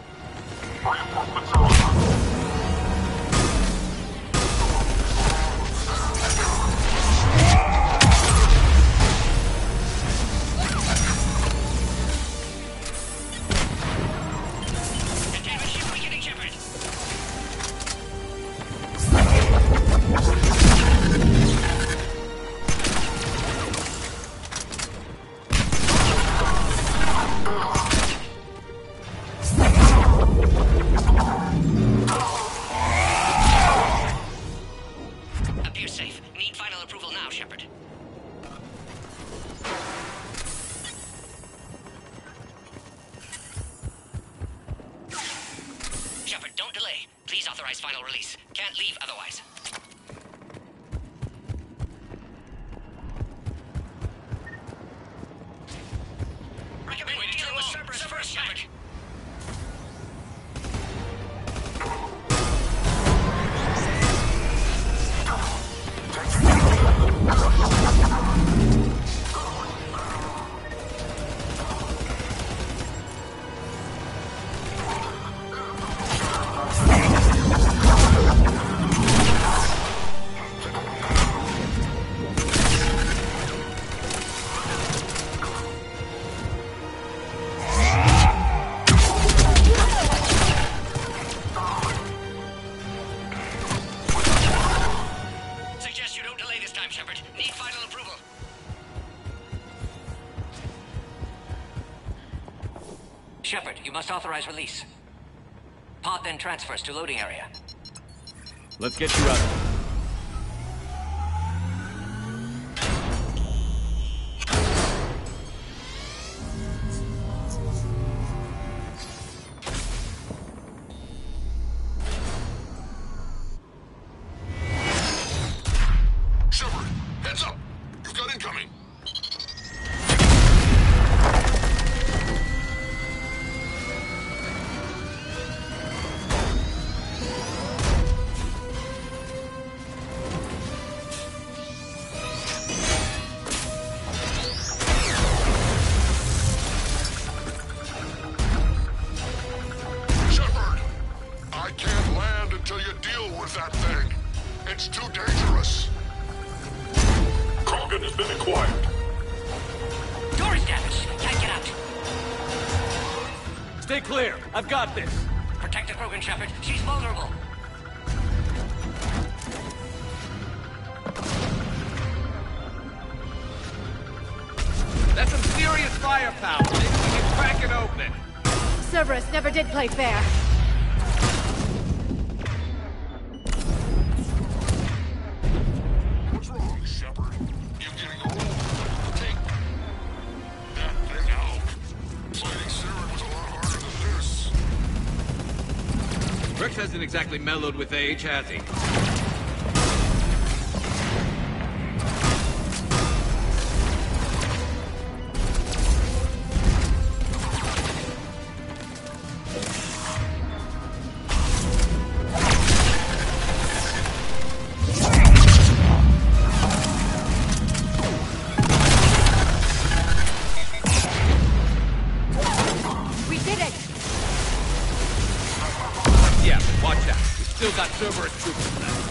Speaker 17: Reinforcements are on.
Speaker 6: Containment shield weakening, Shepard. Appears safe. Need final approval now, Shepard. Shepard, don't delay. Please authorize final release. Can't leave otherwise. Recommend dealing with Cerberus first, Shepard.
Speaker 20: Shepard, you must authorize release. Pod then transfers to loading area.
Speaker 12: Let's get you out.
Speaker 17: Shepard, heads up! You've got incoming! Shepard! I can't land until you deal with that thing. It's too dangerous. Krogan has been acquired.
Speaker 20: Door is damaged. Can't get out.
Speaker 12: Stay clear. I've got this.
Speaker 20: Protect the Krogan, Shepard. She's vulnerable.
Speaker 10: That's some serious firepower. Maybe we can crack it open.
Speaker 11: Cerberus never did play fair.
Speaker 17: What's wrong, Shepard? You're getting old. Take that thing out. Fighting Saren was a lot harder than this.
Speaker 10: Rex hasn't exactly mellowed with age, has he?
Speaker 11: We did it!
Speaker 10: Yeah, but watch out. We still got Cerberus troopers left.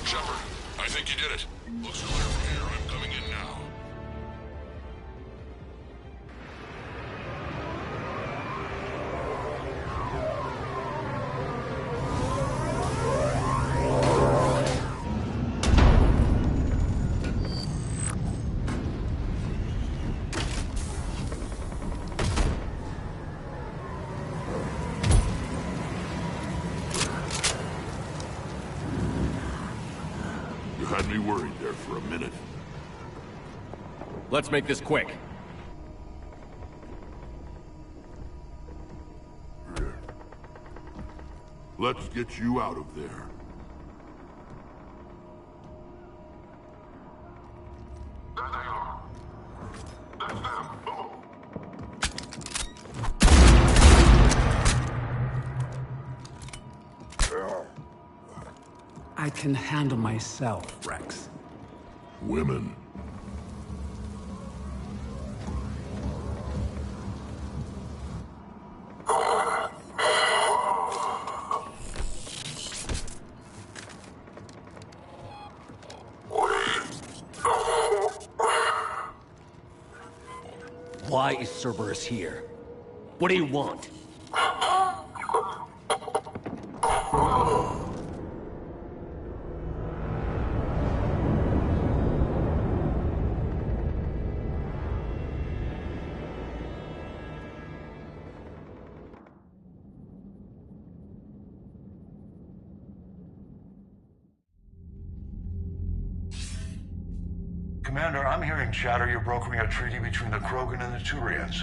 Speaker 17: Shepard, I think you did it. Looks clear from here. I'm coming in now. You had me worried there for a minute.
Speaker 12: Let's make this quick.
Speaker 17: Let's get you out of there. There they are. That's them.
Speaker 19: I can handle myself, Rex.
Speaker 17: Women.
Speaker 4: Why is Cerberus here? What do you want?
Speaker 14: Commander, I'm hearing chatter you're brokering a treaty between the Krogan and the Turians.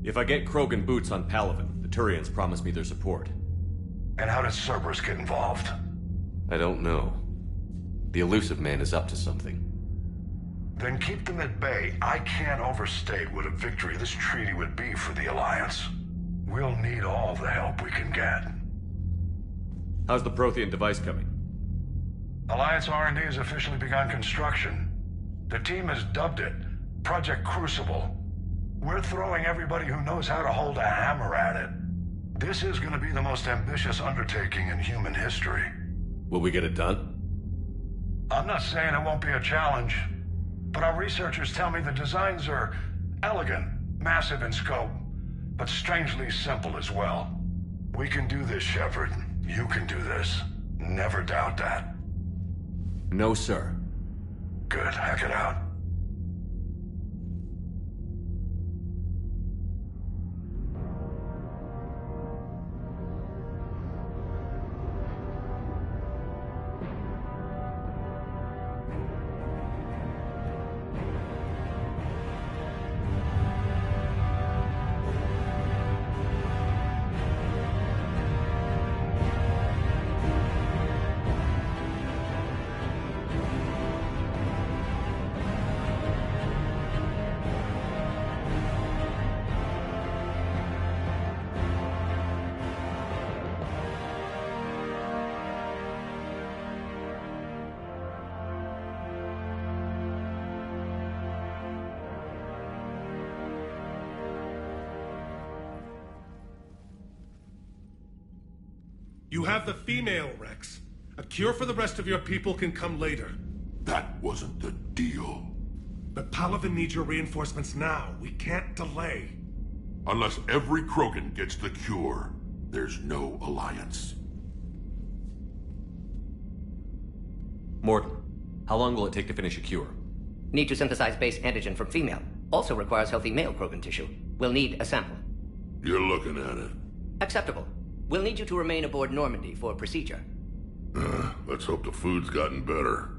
Speaker 12: If I get Krogan boots on Palaven, the Turians promise me their support.
Speaker 14: And how does Cerberus get involved?
Speaker 4: I don't know. The elusive man is up to something.
Speaker 14: Then keep them at bay. I can't overstate what a victory this treaty would be for the Alliance. We'll need all the help we can get.
Speaker 12: How's the Prothean device coming?
Speaker 14: Alliance R&D has officially begun construction. The team has dubbed it Project Crucible. We're throwing everybody who knows how to hold a hammer at it. This is going to be the most ambitious undertaking in human history.
Speaker 12: Will we get it done?
Speaker 14: I'm not saying it won't be a challenge, but our researchers tell me the designs are elegant, massive in scope, but strangely simple as well. We can do this, Shepard. You can do this. Never doubt that.
Speaker 4: No, sir.
Speaker 14: Good. Hack it out.
Speaker 16: You have the female, Rex. A cure for the rest of your people can come later.
Speaker 17: That wasn't the deal.
Speaker 16: But Palaven needs your reinforcements now. We can't delay.
Speaker 17: Unless every Krogan gets the cure, there's no alliance.
Speaker 4: Morton, how long will it take to finish a cure?
Speaker 6: Need to synthesize base antigen from female. Also requires healthy male Krogan tissue. We'll need a sample.
Speaker 17: You're looking at it.
Speaker 6: Acceptable. We'll need you to remain aboard Normandy for procedure.
Speaker 17: Let's hope the food's gotten better.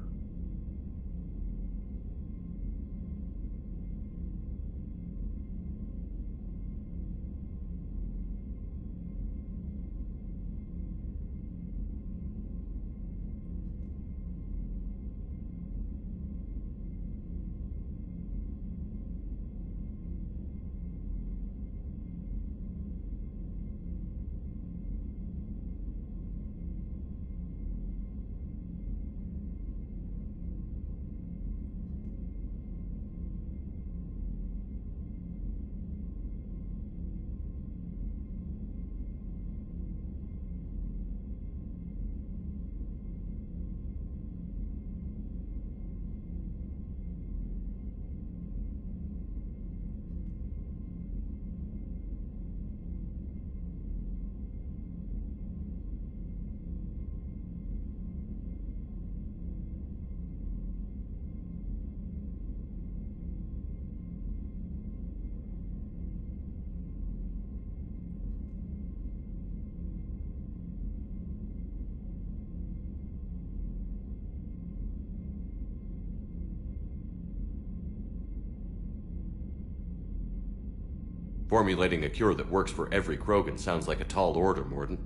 Speaker 4: Formulating a cure that works for every Krogan sounds like a tall order, Morton.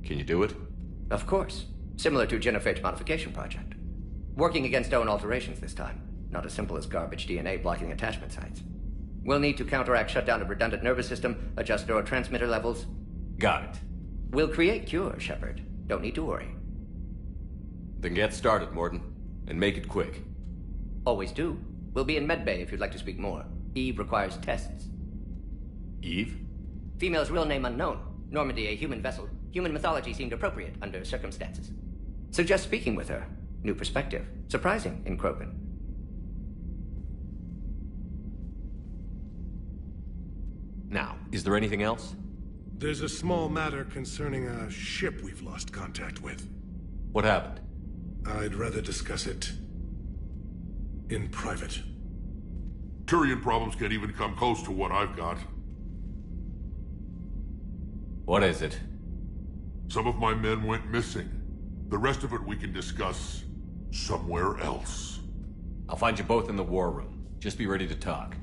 Speaker 4: Can you do it?
Speaker 6: Of course. Similar to Genophage Modification Project. Working against own alterations this time. Not as simple as garbage DNA blocking attachment sites. We'll need to counteract shutdown of redundant nervous system, adjust neurotransmitter levels.
Speaker 4: Got it.
Speaker 6: We'll create cure, Shepard. Don't need to worry.
Speaker 4: Then get started, Morton. And make it quick.
Speaker 6: Always do. We'll be in medbay if you'd like to speak more. Eve requires tests.
Speaker 4: Eve?
Speaker 6: Female's real name unknown. Normandy, a human vessel. Human mythology seemed appropriate under circumstances. Suggest speaking with her. New perspective. Surprising in Krogan.
Speaker 4: Now, is there anything else?
Speaker 16: There's a small matter concerning a ship we've lost contact with.
Speaker 4: What happened?
Speaker 16: I'd rather discuss it in private.
Speaker 17: Turian problems can't even come close to what I've got.
Speaker 4: What is it?
Speaker 17: Some of my men went missing. The rest of it we can discuss somewhere else.
Speaker 4: I'll find you both in the war room. Just be ready to talk.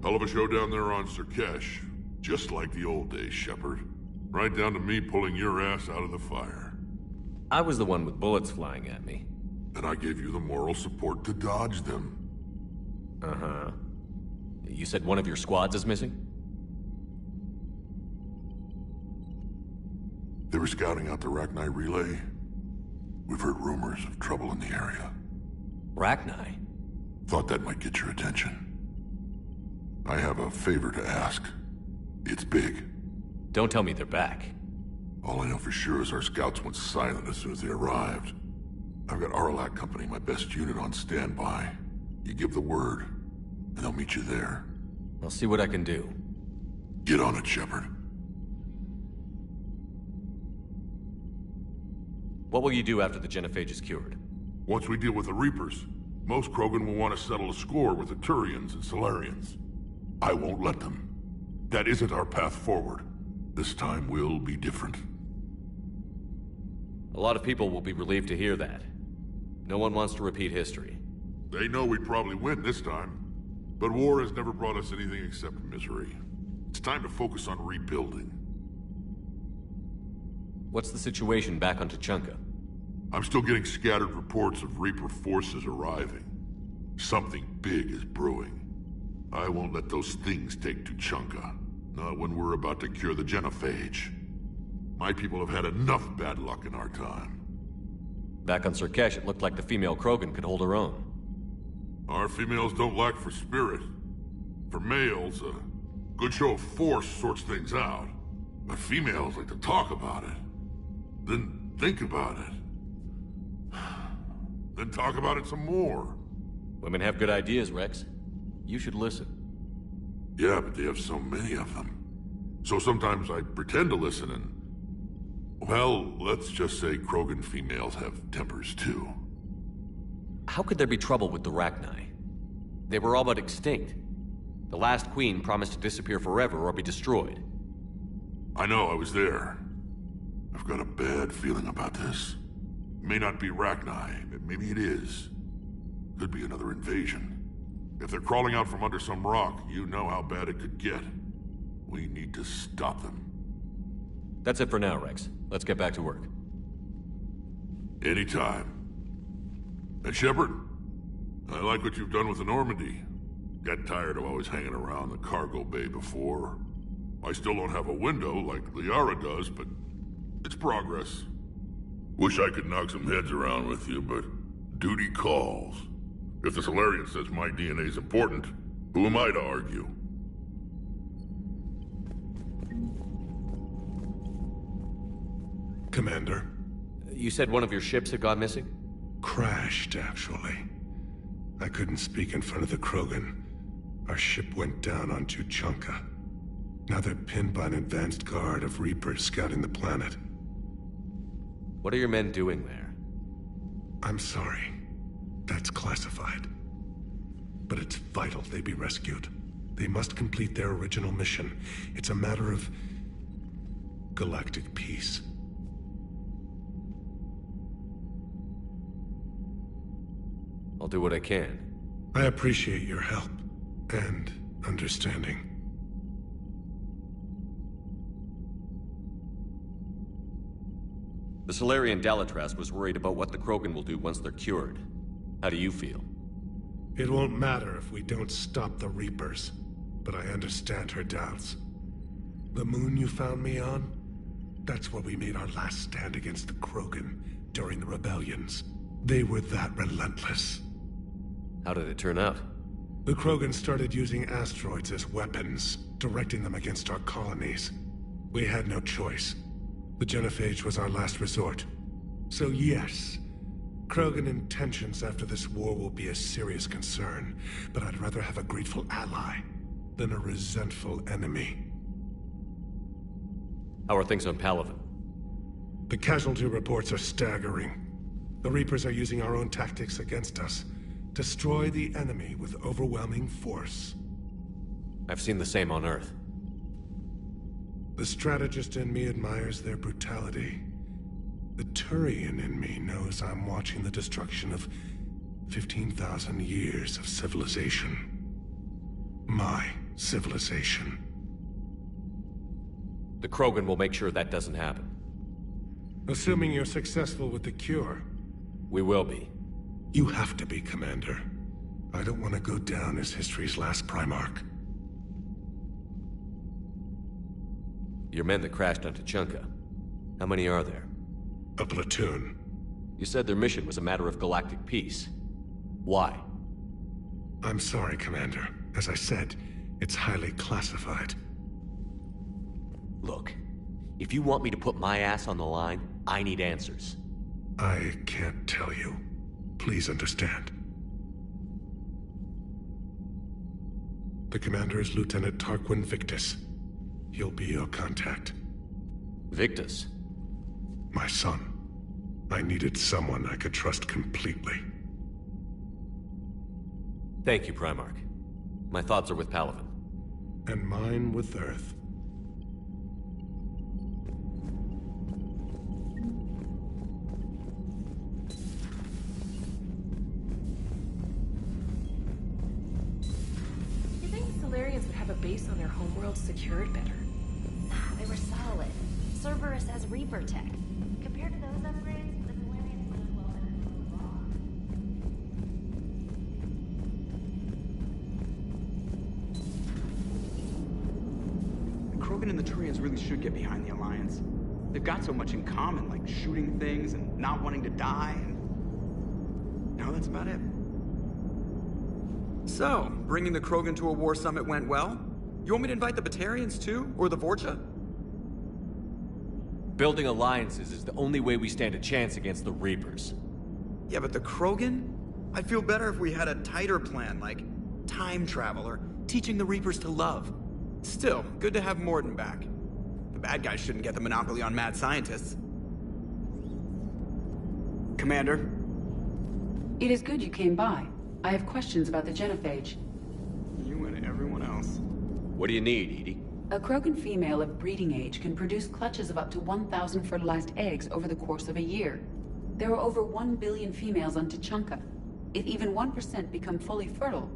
Speaker 17: Hell of a show down there on Surkesh. Just like the old days, Shepard. Right down to me pulling your ass out of the fire.
Speaker 4: I was the one with bullets flying at me.
Speaker 17: And I gave you the moral support to dodge them.
Speaker 4: Uh-huh. You said one of your squads is missing?
Speaker 17: They were scouting out the Rachni relay. We've heard rumors of trouble in the area.
Speaker 4: Rachni?
Speaker 17: Thought that might get your attention. I have a favor to ask. It's big.
Speaker 4: Don't tell me they're back.
Speaker 17: All I know for sure is our scouts went silent as soon as they arrived. I've got Aralak Company, my best unit, on standby. You give the word, and I'll meet you there.
Speaker 4: I'll see what I can do.
Speaker 17: Get on it, Shepard.
Speaker 4: What will you do after the genophage is cured?
Speaker 17: Once we deal with the Reapers, most Krogan will want to settle a score with the Turians and Solarians. I won't let them. That isn't our path forward. This time will be different.
Speaker 4: A lot of people will be relieved to hear that. No one wants to repeat history.
Speaker 17: They know we'd probably win this time. But war has never brought us anything except misery. It's time to focus on rebuilding.
Speaker 4: What's the situation back on Tuchanka?
Speaker 17: I'm still getting scattered reports of Reaper forces arriving. Something big is brewing. I won't let those things take Tuchanka. Not when we're about to cure the genophage. My people have had enough bad luck in our time.
Speaker 4: Back on Surkesh, it looked like the female Krogan could hold her own.
Speaker 17: Our females don't lack for spirit. For males, a good show of force sorts things out. But females like to talk about it. Then think about it. Then talk about it some more.
Speaker 4: Women have good ideas, Rex. You should listen.
Speaker 17: Yeah, but they have so many of them. So sometimes I pretend to listen and... Well, let's just say Krogan females have tempers too.
Speaker 4: How could there be trouble with the Rachni? They were all but extinct. The last queen promised to disappear forever or be destroyed.
Speaker 17: I know, I was there. I've got a bad feeling about this. May not be Rachni, but maybe it is. Could be another invasion. If they're crawling out from under some rock, you know how bad it could get. We need to stop them.
Speaker 4: That's it for now, Rex. Let's get back to work.
Speaker 17: Anytime. And Shepard, I like what you've done with the Normandy. Got tired of always hanging around the cargo bay before. I still don't have a window like Liara does, but it's progress. Wish I could knock some heads around with you, but duty calls. If the Solarian says my DNA's important, who am I to argue?
Speaker 16: Commander.
Speaker 4: You said one of your ships had gone missing?
Speaker 16: Crashed, actually. I couldn't speak in front of the Krogan. Our ship went down on Tuchanka. Now they're pinned by an advanced guard of Reapers scouting the planet.
Speaker 4: What are your men doing there?
Speaker 16: I'm sorry. That's classified. But it's vital they be rescued. They must complete their original mission. It's a matter of galactic peace.
Speaker 4: I'll do what I can.
Speaker 16: I appreciate your help and understanding.
Speaker 4: The Salarian Dalitras was worried about what the Krogan will do once they're cured. How do you feel?
Speaker 16: It won't matter if we don't stop the Reapers, but I understand her doubts. The moon you found me on? That's where we made our last stand against the Krogan during the rebellions. They were that relentless.
Speaker 4: How did it turn out?
Speaker 16: The Krogan started using asteroids as weapons, directing them against our colonies. We had no choice. The genophage was our last resort. So yes, Krogan intentions after this war will be a serious concern, but I'd rather have a grateful ally than a resentful enemy.
Speaker 4: How are things on Palaven?
Speaker 16: The casualty reports are staggering. The Reapers are using our own tactics against us. Destroy the enemy with overwhelming force.
Speaker 4: I've seen the same on Earth.
Speaker 16: The strategist in me admires their brutality. The Turian in me knows I'm watching the destruction of 15,000 years of civilization. My civilization.
Speaker 12: The Krogan will make sure that doesn't happen.
Speaker 16: Assuming you're successful with the cure.
Speaker 12: We will be.
Speaker 16: You have to be, Commander. I don't want to go down as history's last Primarch.
Speaker 4: Your men that crashed on Tuchanka. How many are there?
Speaker 16: A platoon.
Speaker 4: You said their mission was a matter of galactic peace. Why?
Speaker 16: I'm sorry, Commander. As I said, it's highly classified.
Speaker 4: Look, if you want me to put my ass on the line, I need answers.
Speaker 16: I can't tell you. Please understand. The commander is Lieutenant Tarquin Victus. He'll be your contact.
Speaker 4: Victus?
Speaker 16: My son. I needed someone I could trust completely.
Speaker 4: Thank you, Primarch. My thoughts are with Palaven.
Speaker 16: And mine with Earth.
Speaker 5: You think Solarians would have a base on their homeworld secured better?
Speaker 8: Nah, they were solid. Cerberus has Reaper tech. Compared to those upgrades, the Solarians would have well been wrong.
Speaker 18: Krogan and the Turians really should get behind the Alliance. They've got so much in common, like shooting things and not wanting to die, and... no, that's about it. So, bringing the Krogan to a war summit went well? You want me to invite the Batarians too? Or the Vorcha?
Speaker 4: Building alliances is the only way we stand a chance against the Reapers.
Speaker 18: Yeah, but the Krogan? I'd feel better if we had a tighter plan, like time travel or teaching the Reapers to love. Still, good to have Morden back. The bad guys shouldn't get the monopoly on mad scientists. Commander?
Speaker 7: It is good you came by. I have questions about the genophage.
Speaker 18: You and everyone else.
Speaker 4: What do you need, Edie?
Speaker 7: A Krogan female of breeding age can produce clutches of up to 1,000 fertilized eggs over the course of a year. There are over 1 billion females on Tuchanka. If even 1% become fully fertile,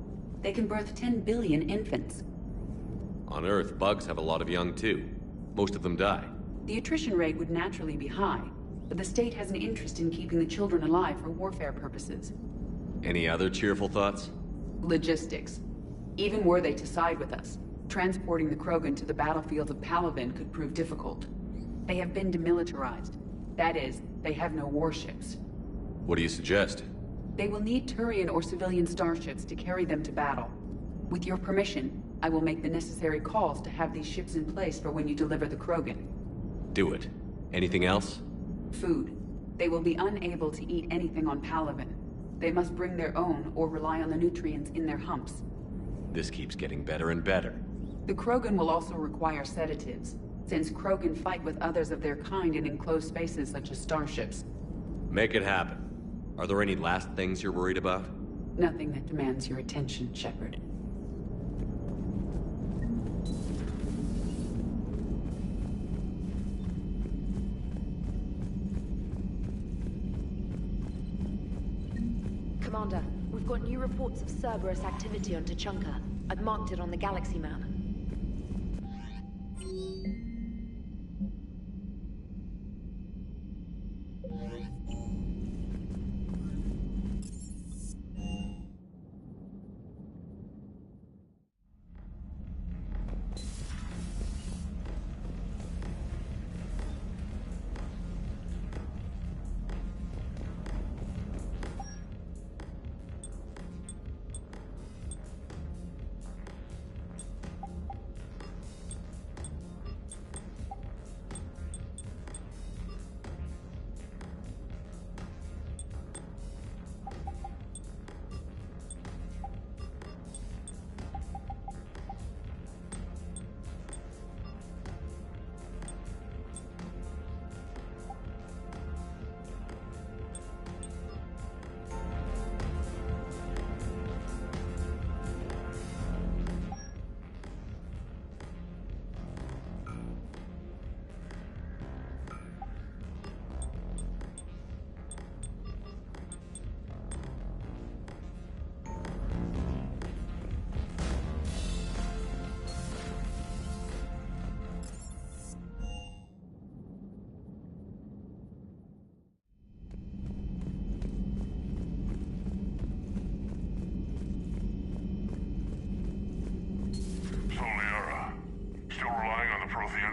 Speaker 7: they can birth 10 billion infants.
Speaker 4: On Earth, bugs have a lot of young too. Most of them die.
Speaker 7: The attrition rate would naturally be high, but the state has an interest in keeping the children alive for warfare purposes.
Speaker 4: Any other cheerful thoughts?
Speaker 7: Logistics. Even were they to side with us, transporting the Krogan to the battlefield of Palaven could prove difficult. They have been demilitarized. That is, they have no warships.
Speaker 4: What do you suggest?
Speaker 7: They will need Turian or civilian starships to carry them to battle. With your permission, I will make the necessary calls to have these ships in place for when you deliver the Krogan.
Speaker 4: Do it. Anything else?
Speaker 7: Food. They will be unable to eat anything on Palaven. They must bring their own or rely on the nutrients in their humps.
Speaker 4: This keeps getting better and better.
Speaker 7: The Krogan will also require sedatives, since Krogan fight with others of their kind in enclosed spaces such as starships.
Speaker 4: Make it happen. Are there any last things you're worried about?
Speaker 7: Nothing that demands your attention, Shepard.
Speaker 1: Commander, we've got new reports of Cerberus activity on Tuchanka. I've marked it on the galaxy map.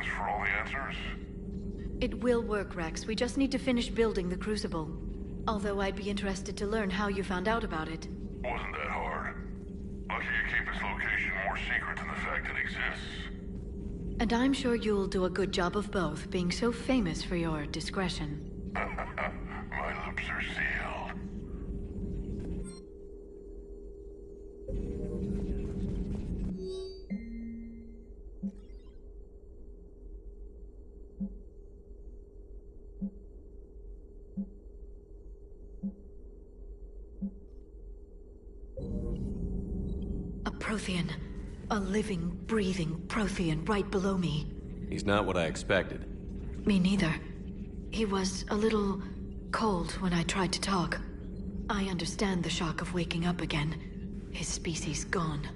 Speaker 14: quest for all the answers?
Speaker 11: It will work, Rex. We just need to finish building the Crucible. Although I'd be interested to learn how you found out about it.
Speaker 14: Wasn't that hard. Lucky you keep its location more secret than the fact it exists.
Speaker 11: And I'm sure you'll do a good job of both, being so famous for your discretion.
Speaker 14: My lips are sealed.
Speaker 11: A Prothean. A living, breathing Prothean right below me.
Speaker 4: He's not what I expected.
Speaker 11: Me neither. He was a little cold when I tried to talk. I understand the shock of waking up again. His species gone.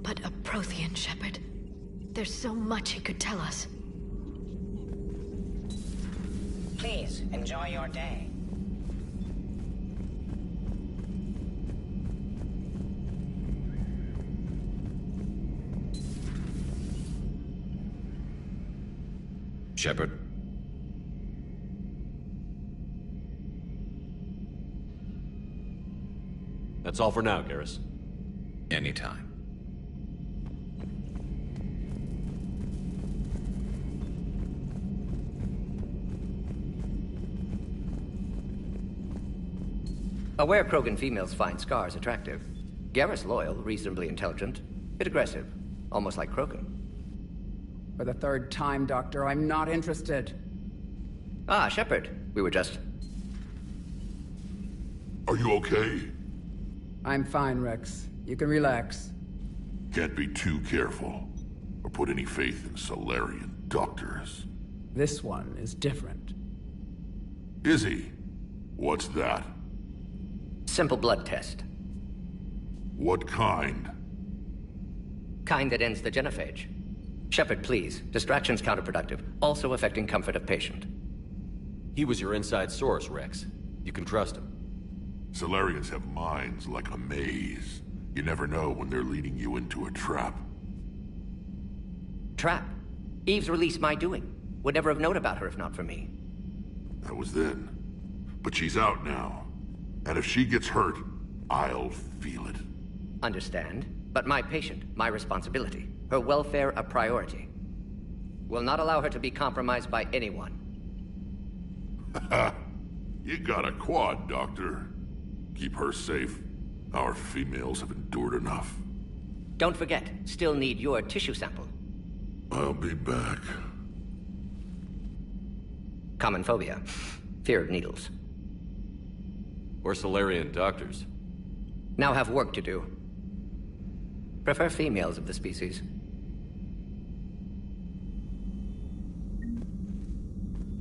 Speaker 11: But a Prothean, Shepard. There's so much he could tell us.
Speaker 24: Please, enjoy your day.
Speaker 15: Shepard.
Speaker 4: That's all for now, Garrus.
Speaker 15: Anytime.
Speaker 6: Aware Krogan females find scars attractive. Garrus loyal, reasonably intelligent, bit aggressive, almost like Krogan.
Speaker 7: For the third time, Doctor, I'm not interested.
Speaker 6: Ah, Shepard. We were just...
Speaker 17: Are you okay?
Speaker 7: I'm fine, Rex. You can relax.
Speaker 17: Can't be too careful, or put any faith in Solarian doctors.
Speaker 7: This one is different.
Speaker 17: Is he? What's that?
Speaker 6: Simple blood test.
Speaker 17: What kind?
Speaker 6: Kind that ends the genophage. Shepard, please. Distraction's counterproductive, also affecting comfort of patient.
Speaker 4: He was your inside source, Rex. You can trust him.
Speaker 17: Solarians have minds like a maze. You never know when they're leading you into a trap.
Speaker 6: Trap? Eve's release my doing. Would never have known about her if not for me.
Speaker 17: That was then. But she's out now. And if she gets hurt, I'll feel it.
Speaker 6: Understand. But my patient, my responsibility. Her welfare a priority. Will not allow her to be compromised by anyone.
Speaker 17: You got a quad, Doctor. Keep her safe. Our females have endured enough.
Speaker 6: Don't forget, still need your tissue sample.
Speaker 17: I'll be back.
Speaker 6: Common phobia. Fear of needles.
Speaker 4: Or Solarian doctors.
Speaker 6: Now have work to do. Prefer females of the species.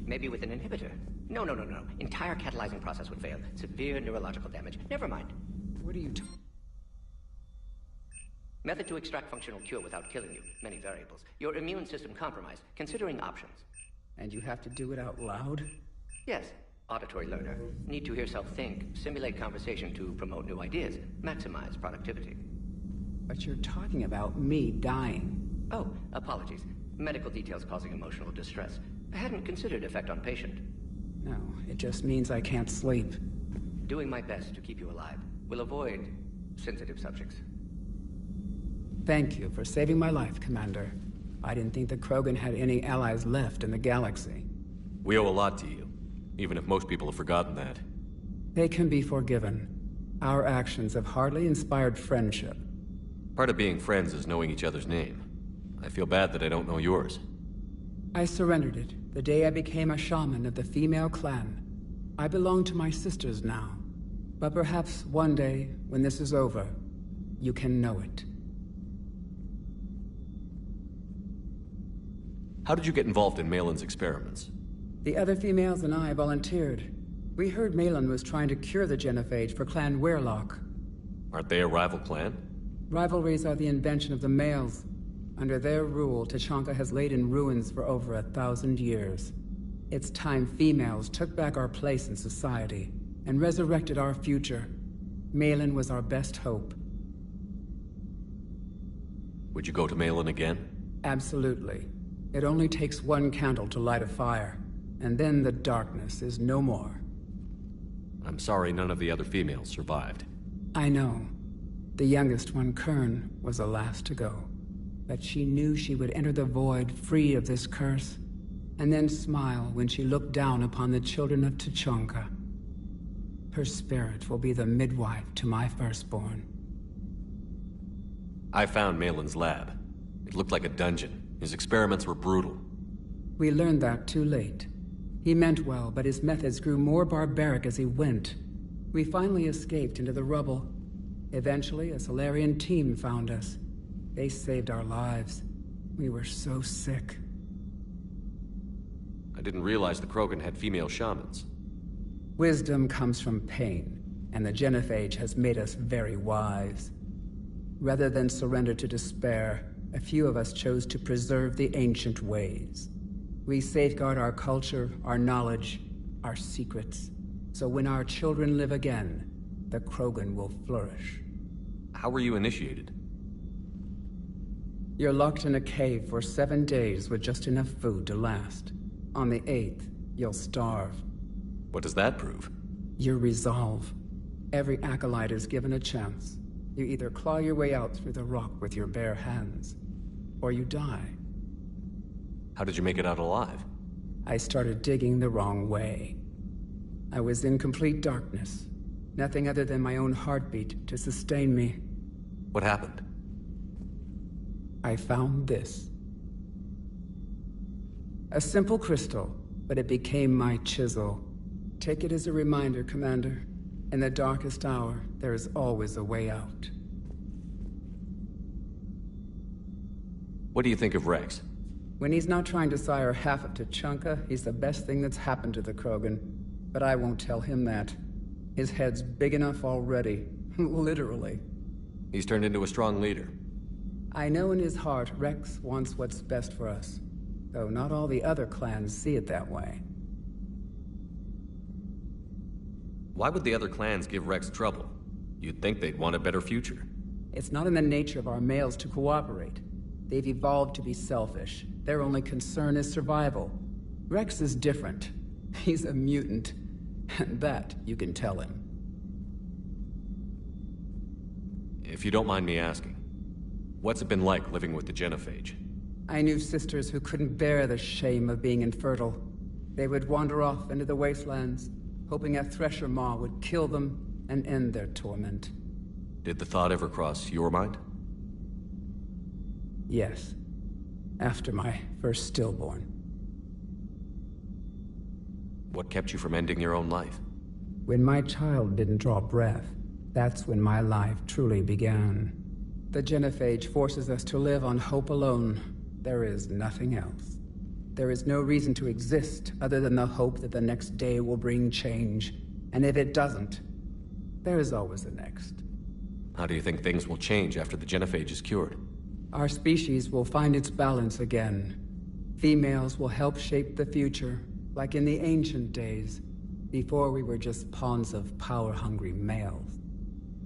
Speaker 6: Maybe with an inhibitor. No. Entire catalyzing process would fail. Severe neurological damage. Never mind.
Speaker 7: What are you
Speaker 6: Method to extract functional cure without killing you. Many variables. Your immune system compromised. Considering options.
Speaker 7: And you have to do it out loud?
Speaker 6: Yes. Auditory learner. Need to hear self think. Simulate conversation to promote new ideas. Maximize productivity.
Speaker 7: But you're talking about me dying.
Speaker 6: Oh, apologies. Medical details causing emotional distress. I hadn't considered effect on patient.
Speaker 7: No, it just means I can't sleep.
Speaker 6: Doing my best to keep you alive. Will avoid sensitive subjects.
Speaker 7: Thank you for saving my life, Commander. I didn't think the Krogan had any allies left in the galaxy.
Speaker 4: We owe a lot to you, even if most people have forgotten that.
Speaker 7: They can be forgiven. Our actions have hardly inspired friendship.
Speaker 4: Part of being friends is knowing each other's name. I feel bad that I don't know yours.
Speaker 7: I surrendered it the day I became a shaman of the female clan. I belong to my sisters now. But perhaps one day, when this is over, you can know it.
Speaker 4: How did you get involved in Malin's experiments?
Speaker 7: The other females and I volunteered. We heard Malin was trying to cure the genophage for Clan Weirlock.
Speaker 4: Aren't they a rival clan?
Speaker 7: Rivalries are the invention of the males. Under their rule, Tuchanka has laid in ruins for over 1,000 years. It's time females took back our place in society and resurrected our future. Malin was our best hope.
Speaker 4: Would you go to Malin again?
Speaker 7: Absolutely. It only takes one candle to light a fire, and then the darkness is no more.
Speaker 4: I'm sorry none of the other females survived.
Speaker 7: I know. The youngest one, Kern, was the last to go. But she knew she would enter the void free of this curse, and then smile when she looked down upon the children of Tuchanka. Her spirit will be the midwife to my firstborn.
Speaker 4: I found Malin's lab. It looked like a dungeon. His experiments were brutal.
Speaker 7: We learned that too late. He meant well, but his methods grew more barbaric as he went. We finally escaped into the rubble. Eventually, a Solarian team found us. They saved our lives. We were so sick.
Speaker 4: I didn't realize the Krogan had female shamans.
Speaker 7: Wisdom comes from pain, and the Genophage has made us very wise. Rather than surrender to despair, a few of us chose to preserve the ancient ways. We safeguard our culture, our knowledge, our secrets. So when our children live again, the Krogan will flourish.
Speaker 4: How were you initiated?
Speaker 7: You're locked in a cave for 7 days with just enough food to last. On the 8th, you'll starve.
Speaker 4: What does that prove?
Speaker 7: Your resolve. Every acolyte is given a chance. You either claw your way out through the rock with your bare hands, or you die.
Speaker 4: How did you make it out alive?
Speaker 7: I started digging the wrong way. I was in complete darkness. Nothing other than my own heartbeat to sustain me.
Speaker 4: What happened?
Speaker 7: I found this. A simple crystal, but it became my chisel. Take it as a reminder, Commander. In the darkest hour, there is always a way out.
Speaker 4: What do you think of Rex?
Speaker 7: When he's not trying to sire half of Tuchanka, he's the best thing that's happened to the Krogan. But I won't tell him that. His head's big enough already. Literally.
Speaker 4: He's turned into a strong leader.
Speaker 7: I know in his heart Rex wants what's best for us. Though not all the other clans see it that way.
Speaker 4: Why would the other clans give Rex trouble? You'd think they'd want a better future.
Speaker 7: It's not in the nature of our males to cooperate. They've evolved to be selfish. Their only concern is survival. Rex is different. He's a mutant. And that you can tell him.
Speaker 4: If you don't mind me asking, what's it been like living with the Genophage?
Speaker 7: I knew sisters who couldn't bear the shame of being infertile. They would wander off into the wastelands, hoping a Thresher Maw would kill them and end their torment.
Speaker 4: Did the thought ever cross your mind?
Speaker 7: Yes. After my first stillborn.
Speaker 4: What kept you from ending your own life?
Speaker 7: When my child didn't draw breath, that's when my life truly began. The Genophage forces us to live on hope alone. There is nothing else. There is no reason to exist other than the hope that the next day will bring change. And if it doesn't, there is always the next.
Speaker 4: How do you think things will change after the Genophage is cured?
Speaker 7: Our species will find its balance again. Females will help shape the future, like in the ancient days, before we were just pawns of power-hungry males.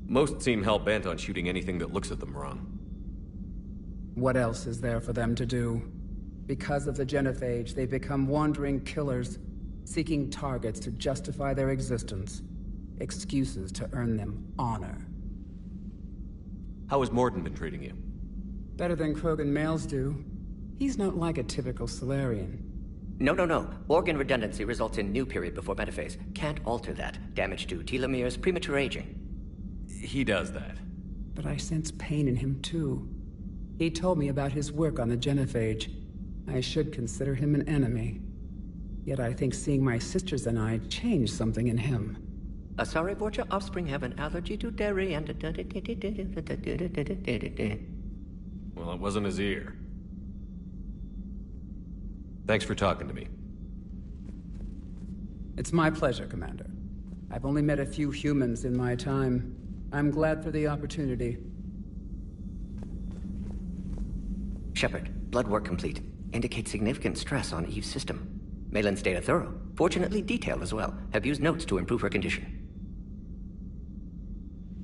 Speaker 4: Most seem hell-bent on shooting anything that looks at them wrong.
Speaker 7: What else is there for them to do? Because of the Genophage, they become wandering killers, seeking targets to justify their existence. Excuses to earn them honor.
Speaker 4: How has Morden been treating you?
Speaker 7: Better than Krogan males do. He's not like a typical Solarian.
Speaker 6: No. Organ redundancy results in new period before metaphase. Can't alter that. Damage to telomeres, premature aging.
Speaker 4: He does that.
Speaker 7: But I sense pain in him too. He told me about his work on the Genophage. I should consider him an enemy. Yet I think seeing my sisters and I changed something in him.
Speaker 6: Sorry, Borgia offspring have an allergy to dairy and...
Speaker 4: Well, it wasn't his ear. Thanks for talking to me.
Speaker 7: It's my pleasure, Commander. I've only met a few humans in my time. I'm glad for the opportunity.
Speaker 6: Shepard, blood work complete. Indicates significant stress on Eve's system. Malin's data thorough. Fortunately detailed as well. Have used notes to improve her condition.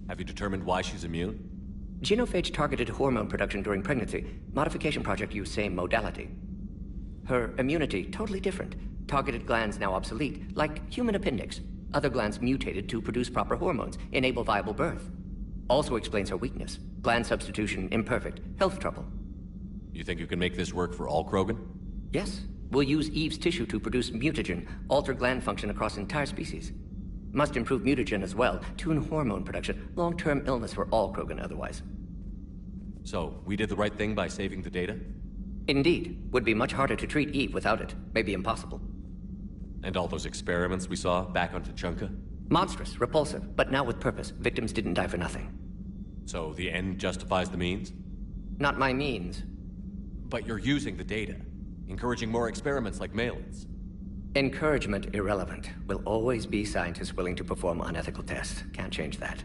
Speaker 4: Have you determined why she's immune?
Speaker 6: Genophage targeted hormone production during pregnancy. Modification project used same modality. Her immunity, totally different. Targeted glands now obsolete, like human appendix. Other glands mutated to produce proper hormones, enable viable birth. Also explains her weakness. Gland substitution imperfect. Health trouble.
Speaker 4: You think you can make this work for all Krogan?
Speaker 6: Yes. We'll use Eve's tissue to produce mutagen, alter gland function across entire species. Must improve mutagen as well, tune hormone production. Long-term illness for all Krogan otherwise.
Speaker 4: So, we did the right thing by saving the data?
Speaker 6: Indeed. Would be much harder to treat Eve without it. Maybe impossible.
Speaker 4: And all those experiments we saw back on Tuchanka?
Speaker 6: Monstrous, repulsive, but now with purpose. Victims didn't die for nothing.
Speaker 4: So the end justifies the means?
Speaker 6: Not my means.
Speaker 4: But you're using the data, encouraging more experiments like Malin's.
Speaker 6: Encouragement irrelevant. Will always be scientists willing to perform unethical tests. Can't change that.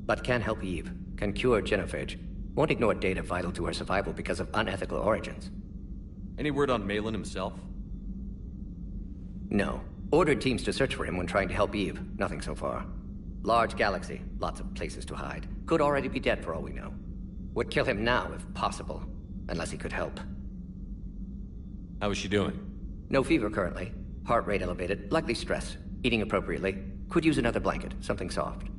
Speaker 6: But can help Eve. Can cure genophage. Won't ignore data vital to her survival because of unethical origins.
Speaker 4: Any word on Malin himself?
Speaker 6: No. Ordered teams to search for him when trying to help Eve. Nothing so far. Large galaxy. Lots of places to hide. Could already be dead for all we know. Would kill him now if possible. Unless he could help.
Speaker 4: How is she doing?
Speaker 6: No fever currently. Heart rate elevated. Likely stress. Eating appropriately. Could use another blanket. Something soft.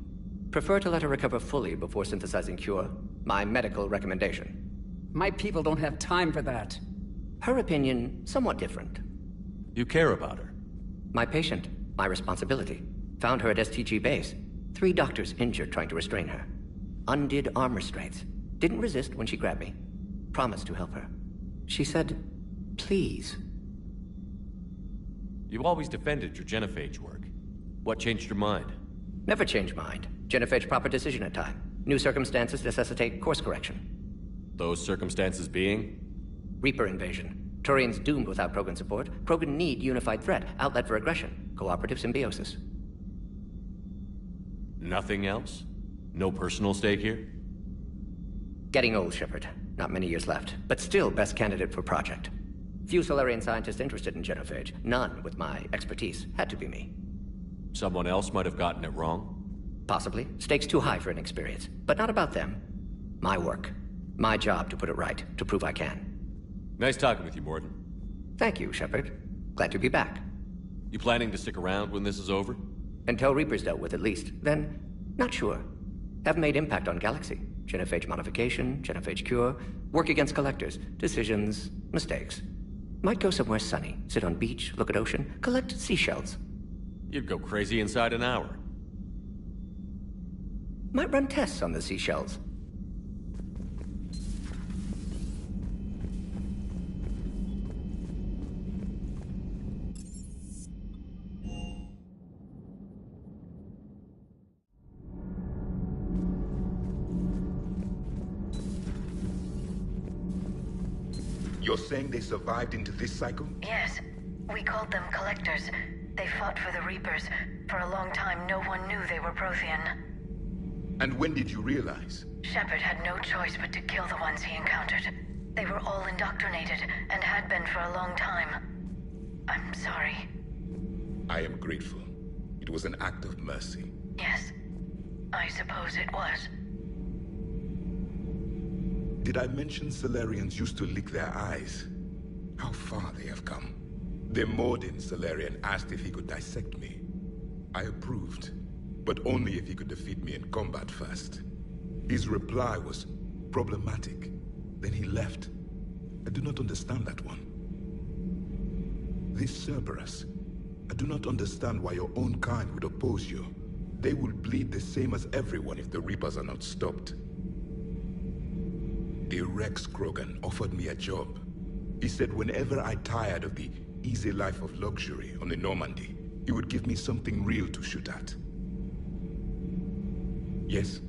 Speaker 6: Prefer to let her recover fully before synthesizing cure. My medical recommendation.
Speaker 19: My people don't have time for that.
Speaker 6: Her opinion, somewhat different.
Speaker 4: You care about her?
Speaker 6: My patient. My responsibility. Found her at STG base. 3 doctors injured trying to restrain her. Undid arm restraints. Didn't resist when she grabbed me. Promised to help her. She said, please.
Speaker 4: You've always defended your genophage work. What changed your mind?
Speaker 6: Never change mind. Genophage proper decision at time. New circumstances necessitate course correction.
Speaker 4: Those circumstances being?
Speaker 6: Reaper invasion. Turians doomed without Krogan support. Krogan need unified threat. Outlet for aggression. Cooperative symbiosis.
Speaker 4: Nothing else? No personal stake here?
Speaker 6: Getting old, Shepard. Not many years left. But still best candidate for project. Few Solarian scientists interested in genophage. None with my expertise. Had to be me.
Speaker 4: Someone else might have gotten it wrong?
Speaker 6: Possibly. Stakes too high for inexperience. But not about them. My work. My job to put it right. To prove I can.
Speaker 4: Nice talking with you, Morden.
Speaker 6: Thank you, Shepard. Glad to be back.
Speaker 4: You planning to stick around when this is over?
Speaker 6: Until Reaper's dealt with, at least. Then, not sure. Have made impact on Galaxy. Genophage modification, genophage cure, work against collectors, decisions, mistakes. Might go somewhere sunny, sit on beach, look at ocean, collect seashells.
Speaker 4: You'd go crazy inside an hour.
Speaker 6: Might run tests on the seashells.
Speaker 17: You're saying they survived into this cycle?
Speaker 1: Yes. We called them Collectors. They fought for the Reapers. For a long time, no one knew they were Prothean.
Speaker 17: And when did you realize?
Speaker 1: Shepard had no choice but to kill the ones he encountered. They were all indoctrinated, and had been for a long time. I'm sorry.
Speaker 17: I am grateful. It was an act of mercy.
Speaker 1: Yes. I suppose it was.
Speaker 17: Did I mention Solarians used to lick their eyes? How far they have come. The Morden Solarian asked if he could dissect me. I approved, but only if he could defeat me in combat first. His reply was problematic. Then he left. I do not understand that one. This Cerberus, I do not understand why your own kind would oppose you. They will bleed the same as everyone if the Reapers are not stopped. The Rex Krogan offered me a job. He said whenever I tired of the easy life of luxury on the Normandy, he would give me something real to shoot at. Yes?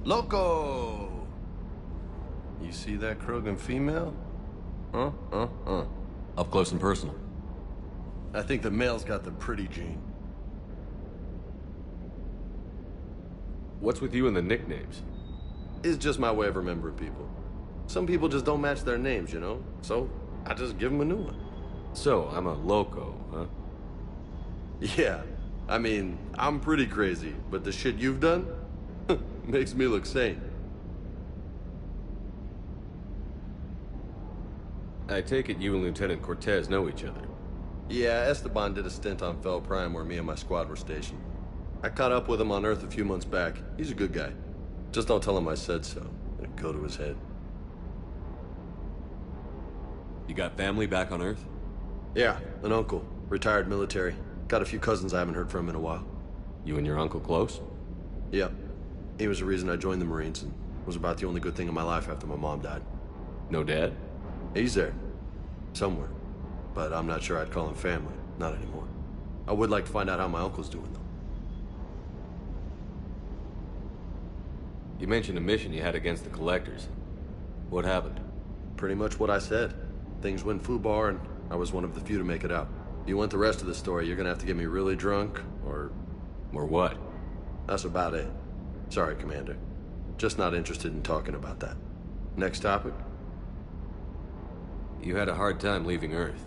Speaker 9: Loco! You see that Krogan female?
Speaker 12: Up close and personal.
Speaker 9: I think the male's got the pretty gene.
Speaker 4: What's with you and the nicknames?
Speaker 9: It's just my way of remembering people. Some people just don't match their names, you know? So, I just give them a new one.
Speaker 4: So, I'm a loco, huh?
Speaker 9: Yeah. I mean, I'm pretty crazy, but the shit you've done makes me look sane.
Speaker 4: I take it you and Lieutenant Cortez know each other.
Speaker 9: Yeah, Esteban did a stint on Fel Prime where me and my squad were stationed. I caught up with him on Earth a few months back. He's a good guy. Just don't tell him I said so. It'll go to his head.
Speaker 12: You got family back on Earth?
Speaker 9: Yeah, an uncle. Retired military. Got a few cousins I haven't heard from in a while.
Speaker 4: You and your uncle close?
Speaker 9: Yep. He was the reason I joined the Marines and was about the only good thing in my life after my mom died.
Speaker 4: No dad?
Speaker 9: He's there. Somewhere. But I'm not sure I'd call him family. Not anymore. I would like to find out how my uncle's doing, though.
Speaker 4: You mentioned a mission you had against the Collectors. What happened?
Speaker 9: Pretty much what I said. Things went foobar, and I was one of the few to make it out. If you want the rest of the story, you're gonna have to get me really drunk, or...
Speaker 4: Or what?
Speaker 9: That's about it. Sorry, Commander. Just not interested in talking about that. Next topic?
Speaker 4: You had a hard time leaving Earth.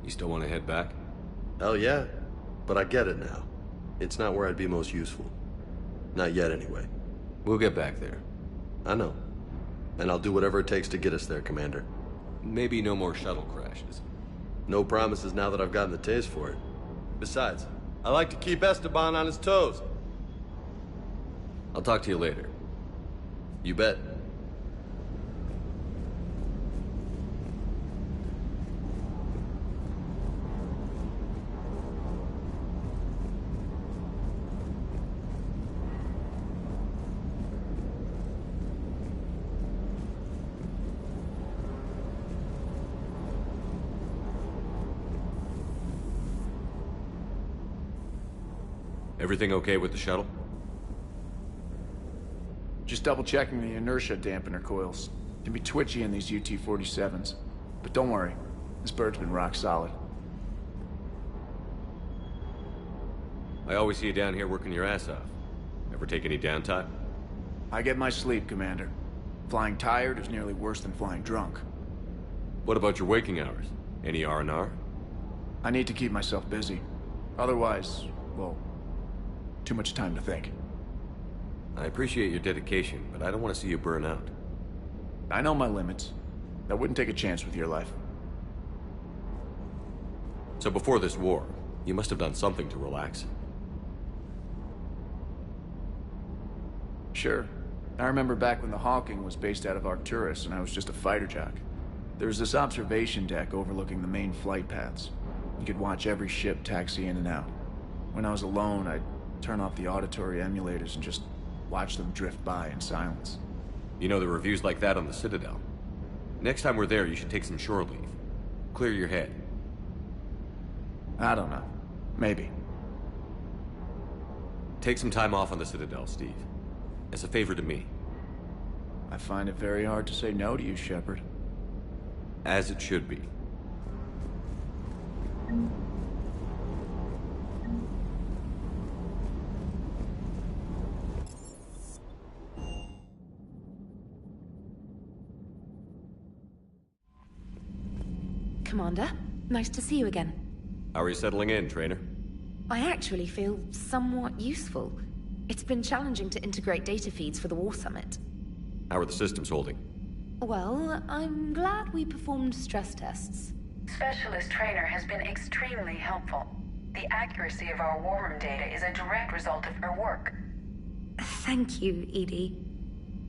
Speaker 4: You still want to head back?
Speaker 9: Hell yeah. But I get it now. It's not where I'd be most useful. Not yet, anyway.
Speaker 4: We'll get back there.
Speaker 9: I know. And I'll do whatever it takes to get us there, Commander.
Speaker 4: Maybe no more shuttle crashes.
Speaker 9: No promises now that I've gotten the taste for it. Besides, I like to keep Esteban on his toes.
Speaker 4: I'll talk to you later.
Speaker 9: You bet.
Speaker 4: Everything okay with the shuttle?
Speaker 21: Just double-checking the inertia dampener coils. Can be twitchy in these UT-47s. But don't worry, this bird's been rock solid.
Speaker 4: I always see you down here working your ass off. Ever take any downtime?
Speaker 21: I get my sleep, Commander. Flying tired is nearly worse than flying drunk.
Speaker 4: What about your waking hours? Any R&R?
Speaker 21: I need to keep myself busy. Otherwise, well, too much time to think.
Speaker 4: I appreciate your dedication, but I don't want to see you burn out.
Speaker 21: I know my limits. I wouldn't take a chance with your life.
Speaker 4: So before this war, you must have done something to relax.
Speaker 21: Sure. I remember back when the Hawking was based out of Arcturus and I was just a fighter jock. There was this observation deck overlooking the main flight paths. You could watch every ship taxi in and out. When I was alone, I'd turn off the auditory emulators and just watch them drift by in silence.
Speaker 4: You know, the reviews like that on the Citadel. Next time we're there, you should take some shore leave. Clear your head.
Speaker 21: I don't know. Maybe.
Speaker 4: Take some time off on the Citadel, Steve. As a favor to me.
Speaker 21: I find it very hard to say no to you, Shepard.
Speaker 4: As it should be.
Speaker 5: Commander, nice to see you again.
Speaker 4: How are you settling in, trainer?
Speaker 5: I actually feel somewhat useful. It's been challenging to integrate data feeds for the War Summit.
Speaker 4: How are the systems holding?
Speaker 5: Well, I'm glad we performed stress tests.
Speaker 22: Specialist Trainer has been extremely helpful. The accuracy of our war room data is a direct result of her work.
Speaker 5: Thank you, Edie.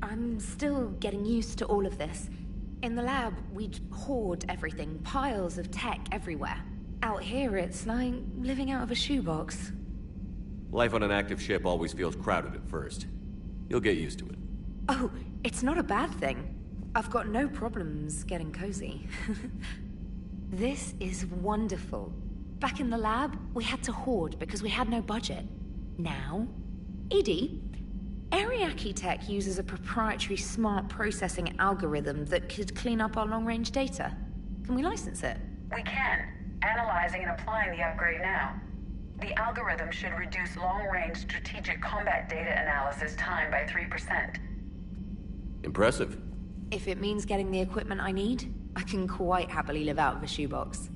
Speaker 5: I'm still getting used to all of this. In the lab, we'd hoard everything, piles of tech everywhere. Out here, it's like living out of a shoebox.
Speaker 4: Life on an active ship always feels crowded at first. You'll get used to it.
Speaker 5: Oh, it's not a bad thing. I've got no problems getting cozy. This is wonderful. Back in the lab, we had to hoard because we had no budget. Now, Edie, Ariake Tech uses a proprietary smart processing algorithm that could clean up our long-range data. Can we license it?
Speaker 22: We can. Analyzing and applying the upgrade now. The algorithm should reduce long-range strategic combat data analysis time by 3%.
Speaker 4: Impressive.
Speaker 5: If it means getting the equipment I need, I can quite happily live out of a shoebox.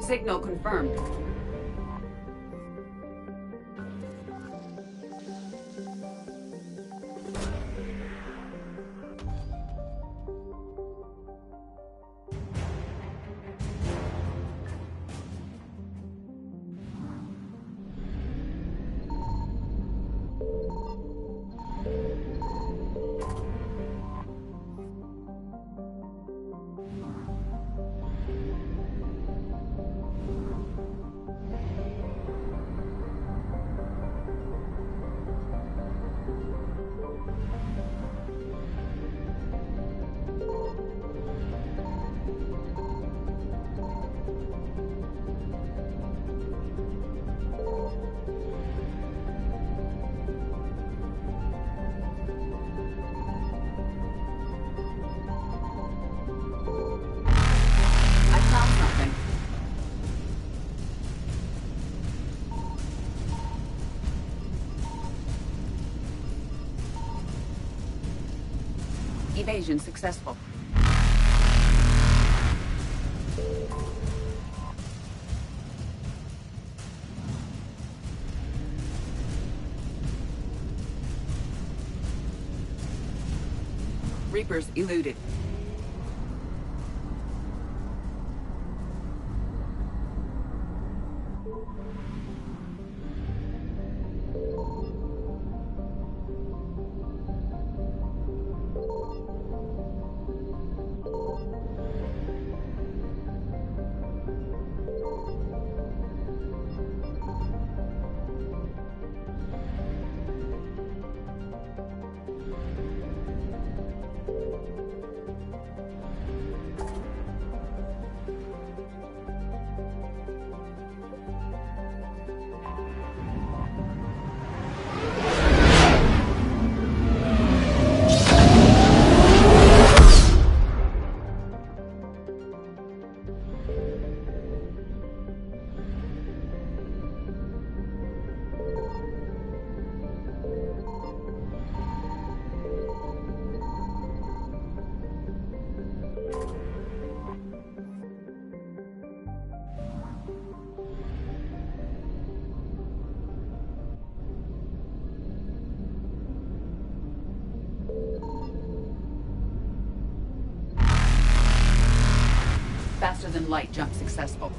Speaker 7: Signal confirmed. Evasion successful. Reapers eluded. Faster than light jump successful.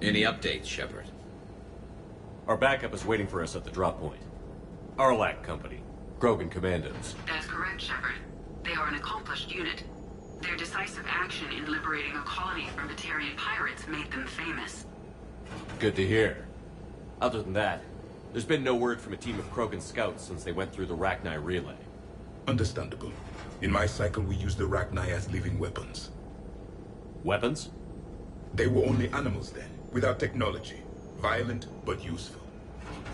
Speaker 15: Any updates, Shepard?
Speaker 4: Our backup is waiting for us at the drop point. Arlac Company. Krogan Commandos.
Speaker 22: That's correct, Shepard. They are an accomplished unit. Their decisive action in liberating a colony from Batarian pirates made them famous.
Speaker 4: Good to hear. Other than that, there's been no word from a team of Krogan scouts since they went through the Rachni relay.
Speaker 2: Understandable. In my cycle, we use the Rachni as living weapons.
Speaker 4: Weapons?
Speaker 2: They were only animals then, without technology. Violent, but useful.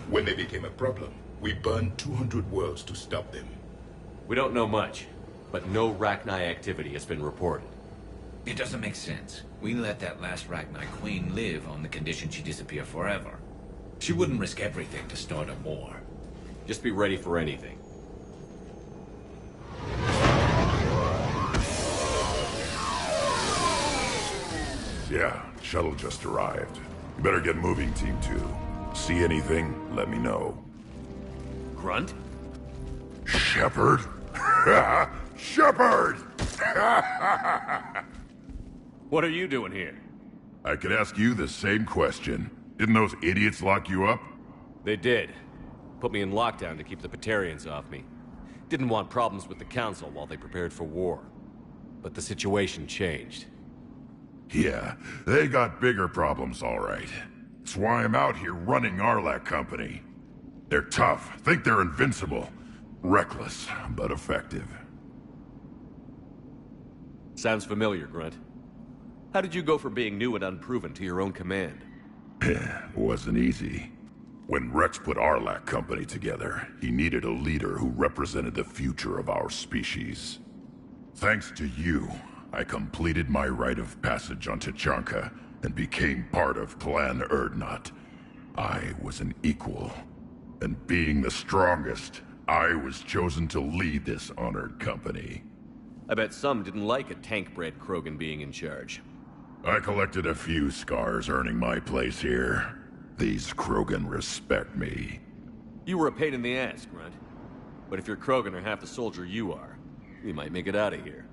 Speaker 2: When they became a problem, we burned 200 worlds to stop them.
Speaker 4: We don't know much, but no Rachni activity has been reported.
Speaker 15: It doesn't make sense. We let that last Rachni queen live on the condition she disappear forever. She wouldn't risk everything to start a war.
Speaker 4: Just be ready for anything.
Speaker 17: Yeah, shuttle just arrived. You better get moving, Team 2. See anything, let me know.
Speaker 4: Grunt?
Speaker 17: Shepard? Shepard!
Speaker 4: What are you doing here?
Speaker 17: I could ask you the same question. Didn't those idiots lock you up?
Speaker 4: They did. Put me in lockdown to keep the Batarians off me. Didn't want problems with the Council while they prepared for war. But the situation changed.
Speaker 17: Yeah, they got bigger problems, all right. That's why I'm out here running Arlac Company. They're tough, think they're invincible. Reckless, but effective.
Speaker 4: Sounds familiar, Grunt. How did you go from being new and unproven to your own command?
Speaker 17: Wasn't easy. When Rex put Arlac Company together, he needed a leader who represented the future of our species. Thanks to you, I completed my rite of passage on Tachanka and became part of Clan Urdnot. I was an equal, and being the strongest, I was chosen to lead this honored company.
Speaker 4: I bet some didn't like a tank-bred Krogan being in charge.
Speaker 17: I collected a few scars earning my place here. These Krogan respect me.
Speaker 4: You were a pain in the ass, Grunt. But if your Krogan are half the soldier you are, we might make it out of here.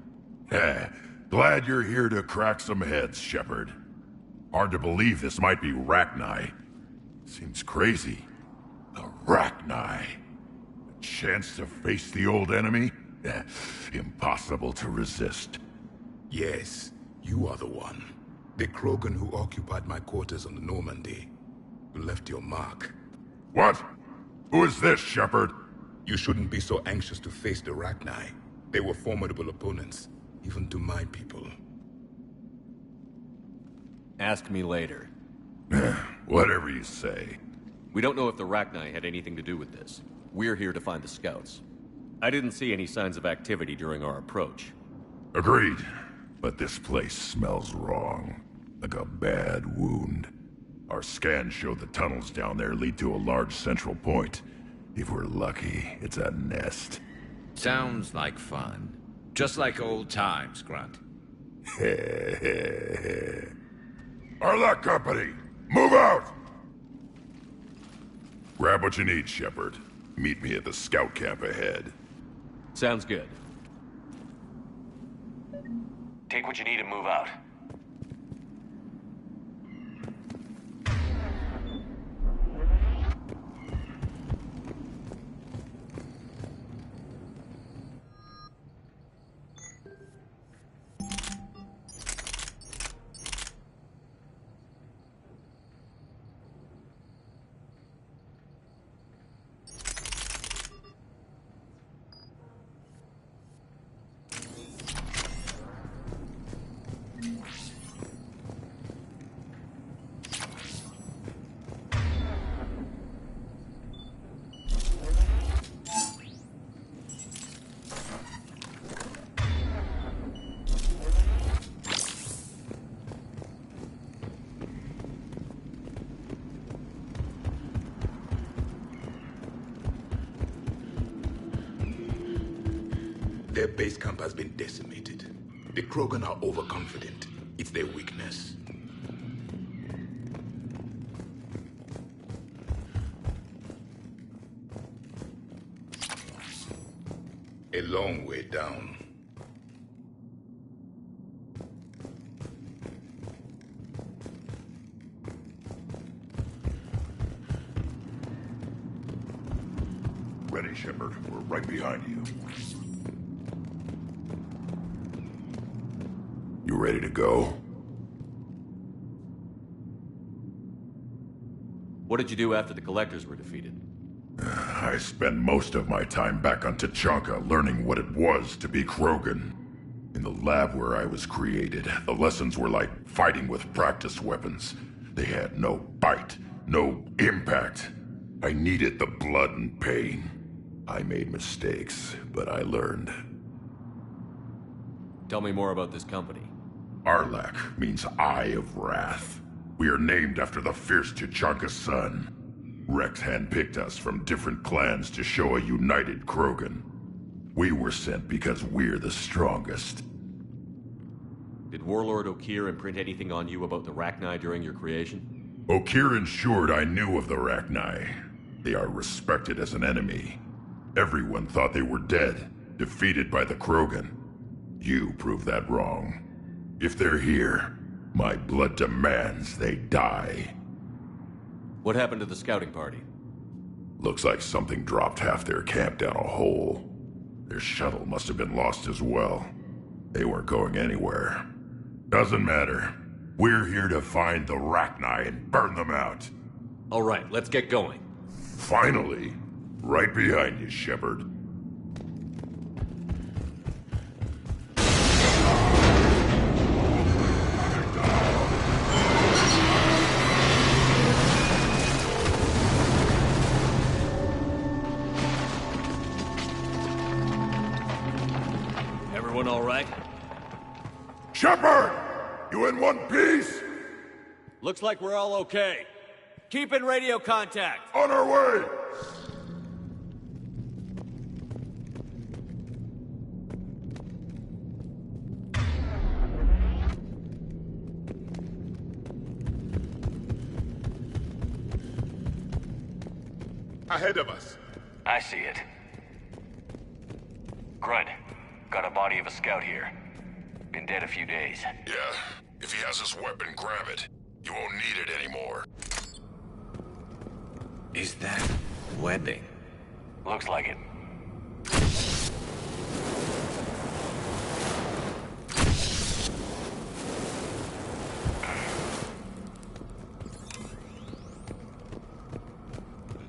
Speaker 17: Glad you're here to crack some heads, Shepard. Hard to believe this might be Rachni. Seems crazy. The Rachni. A chance to face the old enemy? Impossible to resist.
Speaker 2: Yes, you are the one. The Krogan who occupied my quarters on the Normandy. You left your mark.
Speaker 17: What? Who is this, Shepard?
Speaker 2: You shouldn't be so anxious to face the Rachni. They were formidable opponents, even to my people.
Speaker 4: Ask me later.
Speaker 17: Whatever you say.
Speaker 4: We don't know if the Rachni had anything to do with this. We're here to find the scouts. I didn't see any signs of activity during our approach.
Speaker 17: Agreed. But this place smells wrong. Like a bad wound. Our scans show the tunnels down there lead to a large central point. If we're lucky, it's a nest.
Speaker 15: Sounds like fun. Just like old times, Grunt.
Speaker 17: Arlac Company, move out! Grab what you need, Shepard. Meet me at the scout camp ahead.
Speaker 4: Sounds good.
Speaker 10: Take what you need and move out.
Speaker 2: Their base camp has been decimated. The Krogan are overconfident. It's their weakness. A long way down.
Speaker 17: Ready, Shepard. We're right behind you. You ready to go?
Speaker 4: What did you do after the Collectors were defeated?
Speaker 17: I spent most of my time back on Tachanka learning what it was to be Krogan. In the lab where I was created, the lessons were like fighting with practice weapons. They had no bite, no impact. I needed the blood and pain. I made mistakes, but I learned.
Speaker 4: Tell me more about this company.
Speaker 17: Arlac means Eye of Wrath. We are named after the fierce Tachanka sun. Rex handpicked us from different clans to show a united Krogan. We were sent because we're the strongest.
Speaker 4: Did Warlord Okir imprint anything on you about the Rachni during your creation?
Speaker 17: Okir ensured I knew of the Rachni. They are respected as an enemy. Everyone thought they were dead, defeated by the Krogan. You proved that wrong. If they're here, my blood demands they die.
Speaker 4: What happened to the scouting party?
Speaker 17: Looks like something dropped half their camp down a hole. Their shuttle must have been lost as well. They weren't going anywhere. Doesn't matter. We're here to find the Rachni and burn them out.
Speaker 4: All right, let's get going.
Speaker 17: Finally. Right behind you, Shepard.
Speaker 4: Everyone all right?
Speaker 17: Shepard! You in one piece?
Speaker 4: Looks like we're all okay. Keep in radio contact.
Speaker 17: On our way!
Speaker 2: Ahead of us.
Speaker 10: I see it. Grunt, got a body of a scout here. Been dead a few days.
Speaker 17: Yeah. If he has his weapon, grab it. You won't need it anymore.
Speaker 15: Is that webbing?
Speaker 10: Looks like it.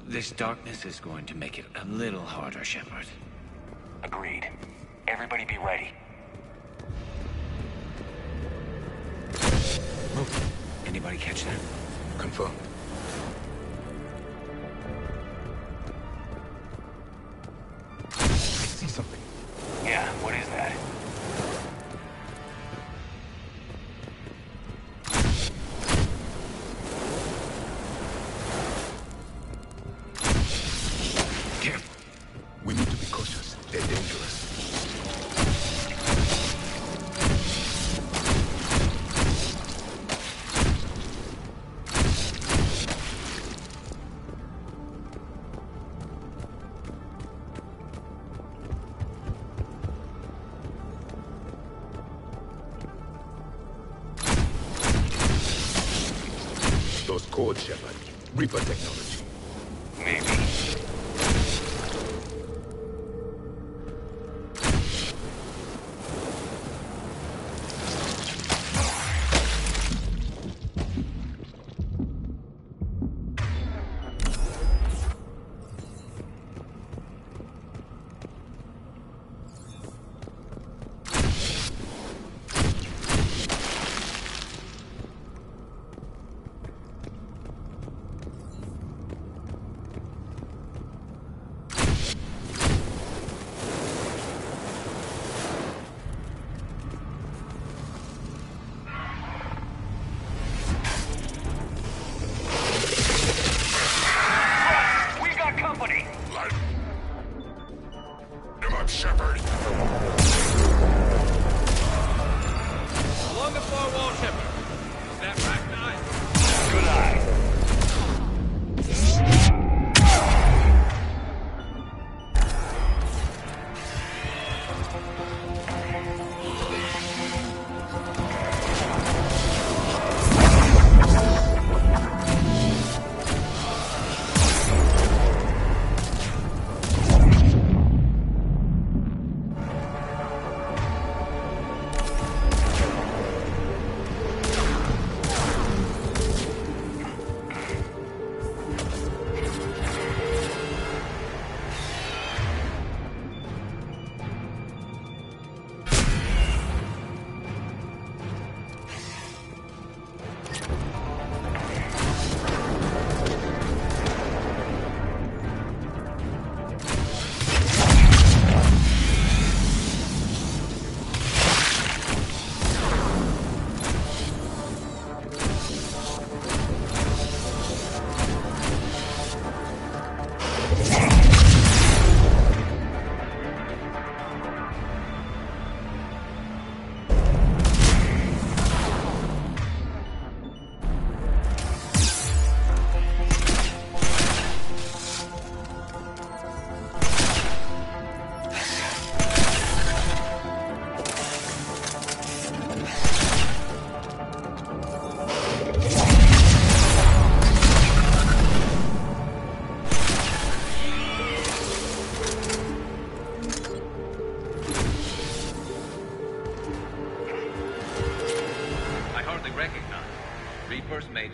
Speaker 15: This darkness is going to make it a little harder, Shepard.
Speaker 10: Agreed. Everybody be ready.
Speaker 15: Anybody catch that?
Speaker 2: Confirmed.
Speaker 10: I see something. Yeah, what is that?
Speaker 2: Careful. We need to be cautious. They're dangerous. Those codes, Shepard. Reaper technology.
Speaker 10: Maybe.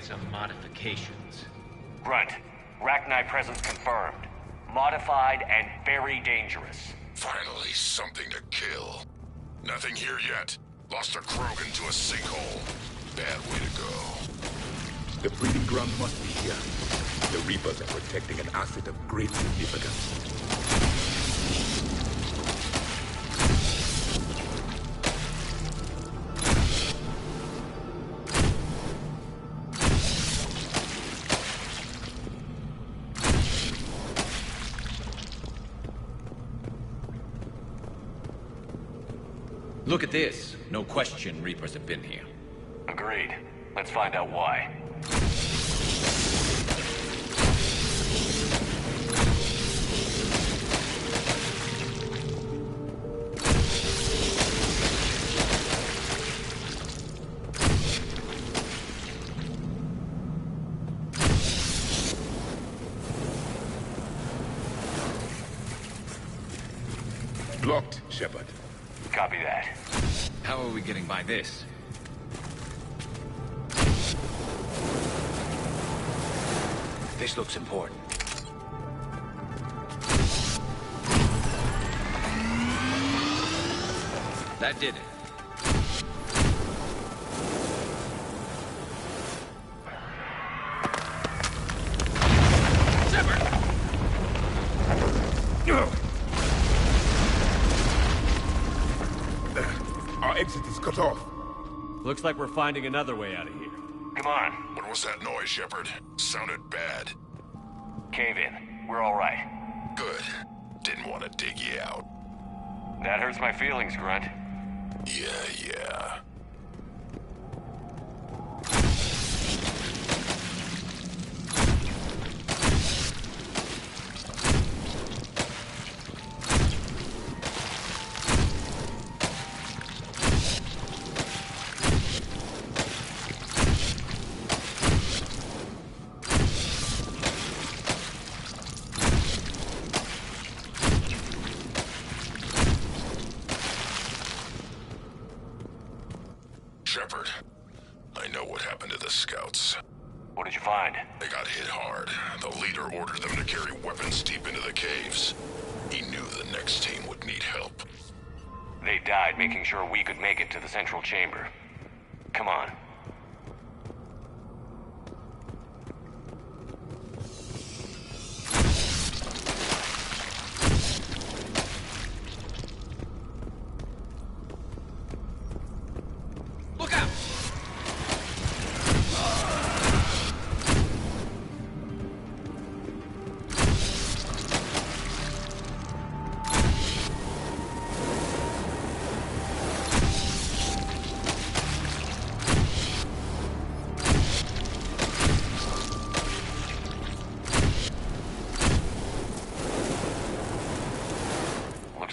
Speaker 10: some modifications.
Speaker 3: Grunt, Rachni presence confirmed. Modified and very dangerous.
Speaker 17: Finally, something to kill. Nothing here yet. Lost a Krogan to a sinkhole. Bad way to go.
Speaker 2: The breeding ground must be here. The Reapers are protecting an asset of great significance.
Speaker 15: Look at this. No question Reapers have been here.
Speaker 3: Agreed. Let's find out why.
Speaker 2: Blocked, Shepard.
Speaker 3: Copy that.
Speaker 15: How are we getting by this?
Speaker 10: This looks important.
Speaker 15: That did it.
Speaker 2: Our exit is cut off.
Speaker 4: Looks like we're finding another way out of here.
Speaker 3: Come on.
Speaker 17: What was that noise, Shepard? Sounded bad.
Speaker 3: Cave in. We're all right.
Speaker 17: Good. Didn't want to dig you out.
Speaker 3: That hurts my feelings, Grunt.
Speaker 17: Yeah. Shepard, I know what happened to the scouts.
Speaker 3: What did you find?
Speaker 17: They got hit hard. The leader ordered them to carry weapons deep into the caves. He knew the next team would need help.
Speaker 3: They died making sure we could make it to the central chamber. Come on.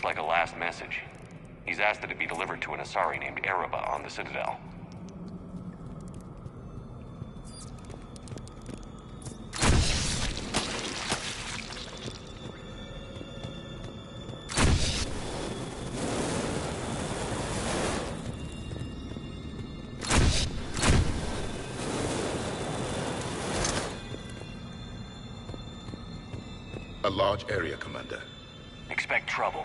Speaker 3: Like a last message. He's asked that it be delivered to an Asari named Erebba on the Citadel.
Speaker 2: A large area, Commander.
Speaker 3: Expect trouble.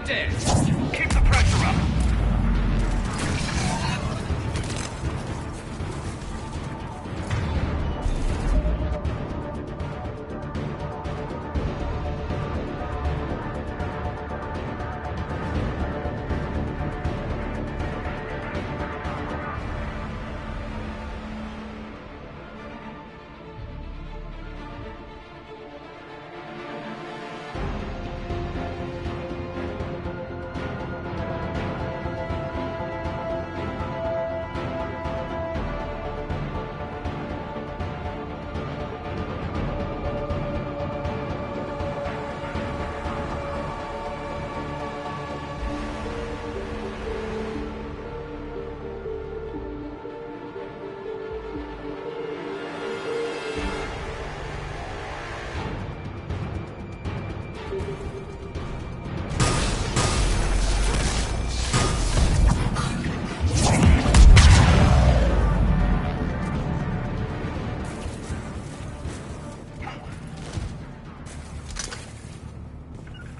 Speaker 10: right there. Keep the pressure up.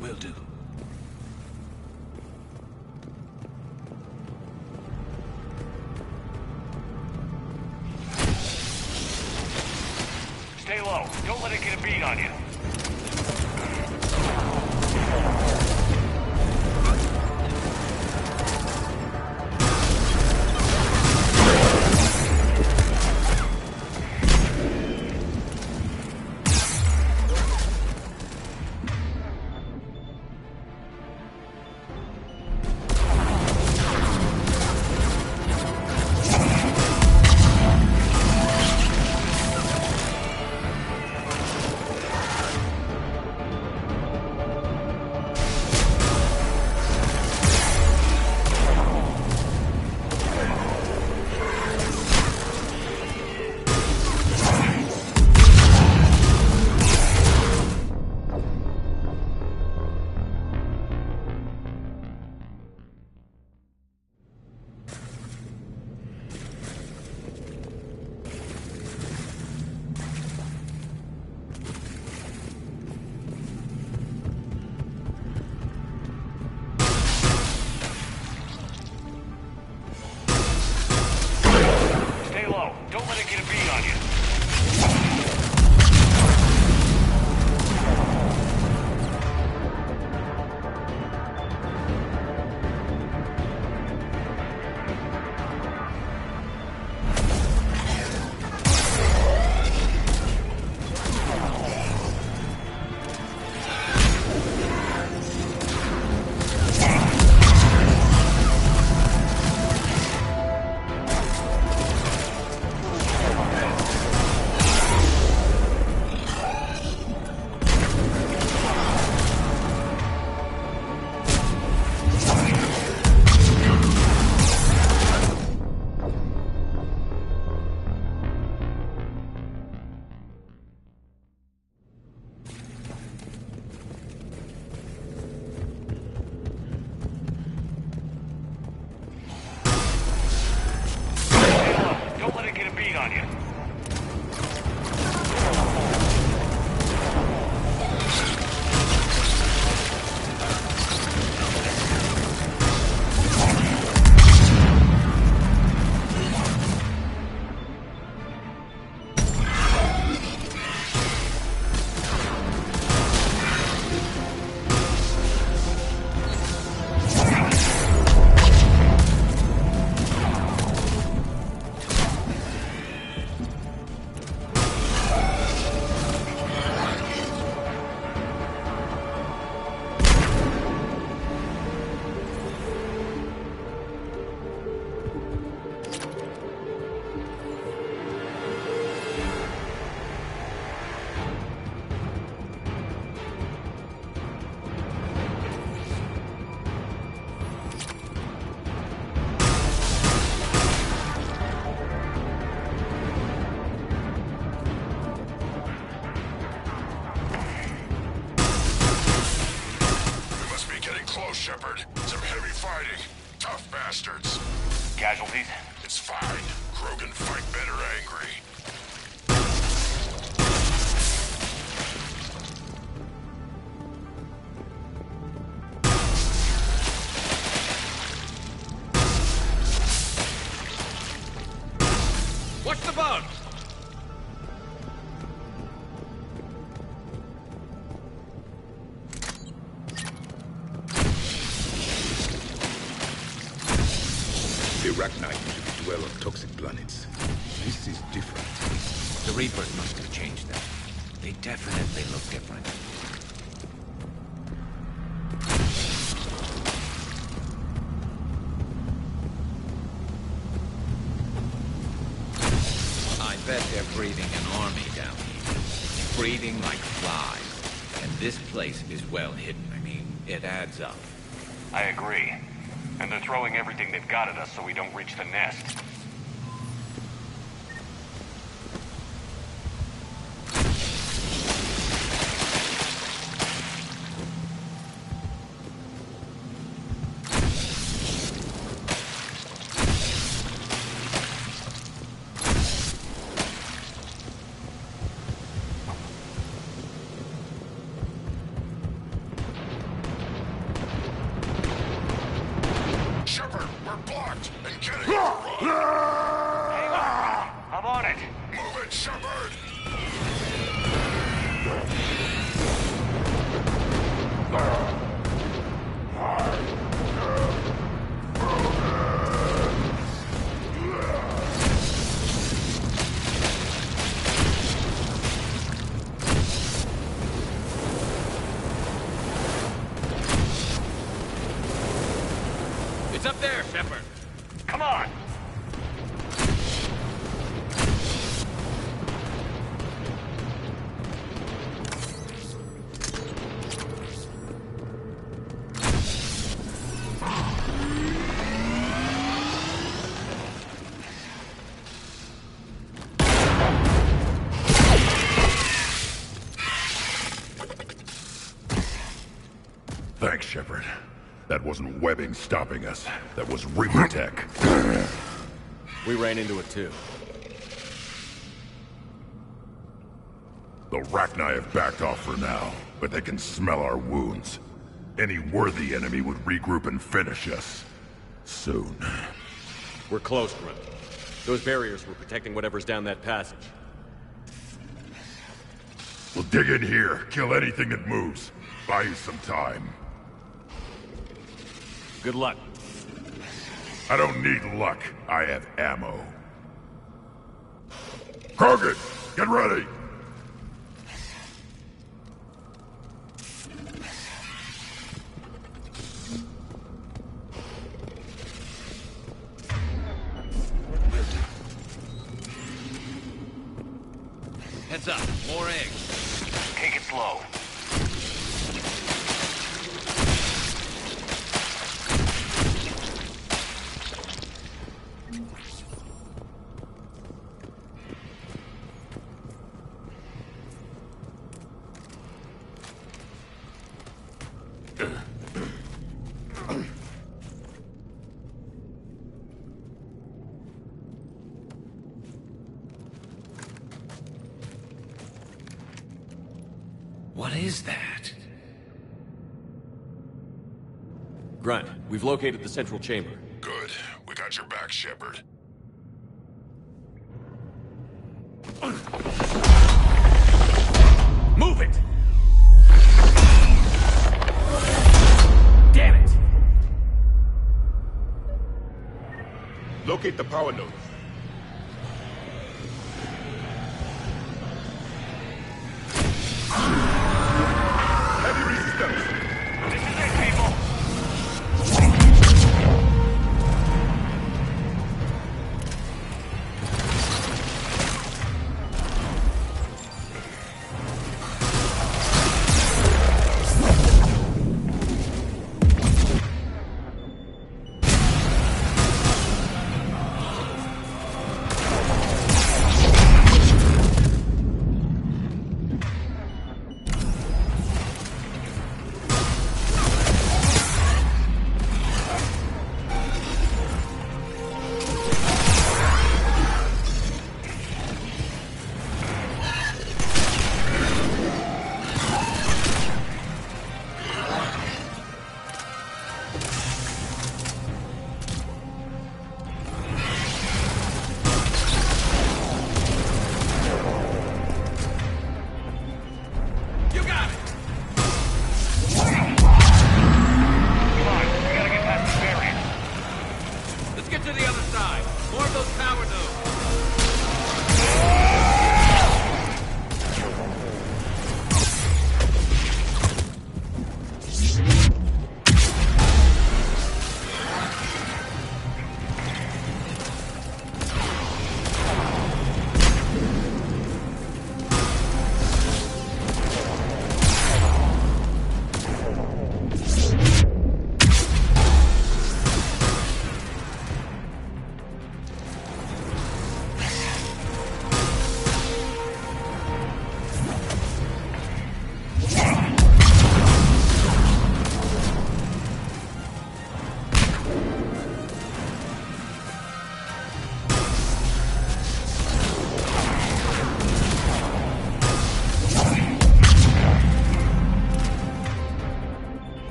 Speaker 10: Will do.
Speaker 3: Stay low. Don't let it get a beat on you. Don't let it get a beat on you. Don't let it get a beat on you.
Speaker 17: Shepard. Some heavy fighting. Tough bastards.
Speaker 3: Casualties?
Speaker 17: It's fine. Krogan fight better angry.
Speaker 2: The Arachni usually dwell on toxic planets. This is different.
Speaker 15: The Reapers must have changed them. They definitely look different. I bet they're breeding an army down here. Breeding like flies. And this place is well hidden. I mean, it adds up.
Speaker 3: I agree. And they're throwing everything they've got at us so we don't reach the nest.
Speaker 15: It's up there, Shepard.
Speaker 3: Come on!
Speaker 17: Thanks, Shepard. That wasn't webbing stopping us. That was Reaper tech.
Speaker 4: We ran into it too.
Speaker 17: The Arachni have backed off for now, but they can smell our wounds. Any worthy enemy would regroup and finish us. Soon.
Speaker 4: We're close, Grunt. Those barriers were protecting whatever's down that passage.
Speaker 17: We'll dig in here, kill anything that moves. Buy you some time.
Speaker 4: Good luck.
Speaker 17: I don't need luck. I have ammo. Krogan, get ready!
Speaker 15: Heads up, more eggs.
Speaker 3: Take it slow.
Speaker 15: What is that?
Speaker 4: Grunt, we've located the central chamber.
Speaker 17: Good. We got your back, Shepard.
Speaker 4: Move it! Damn it!
Speaker 2: Locate the power node. Heavy resistance.
Speaker 3: This is it, people!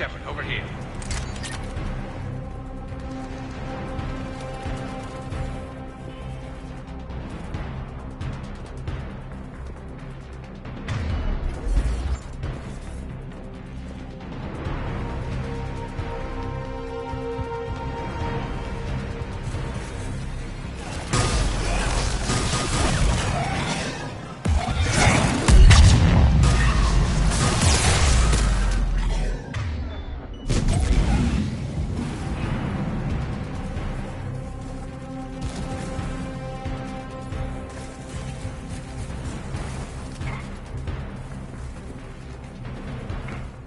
Speaker 10: Shepard, over here.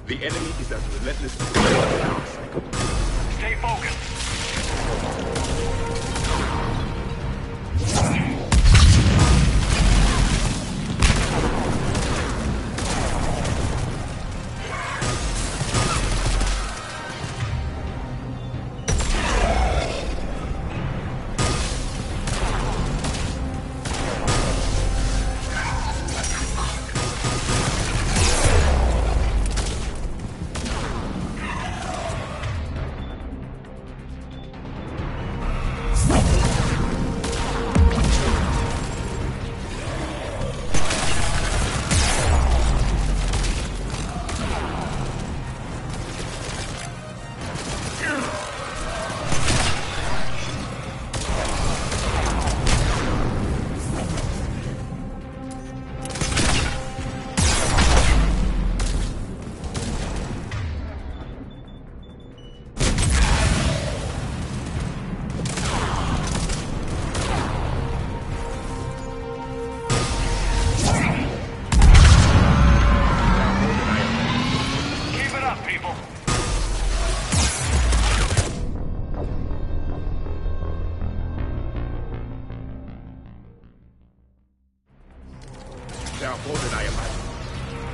Speaker 2: The enemy is as relentless as the
Speaker 10: Stay focused.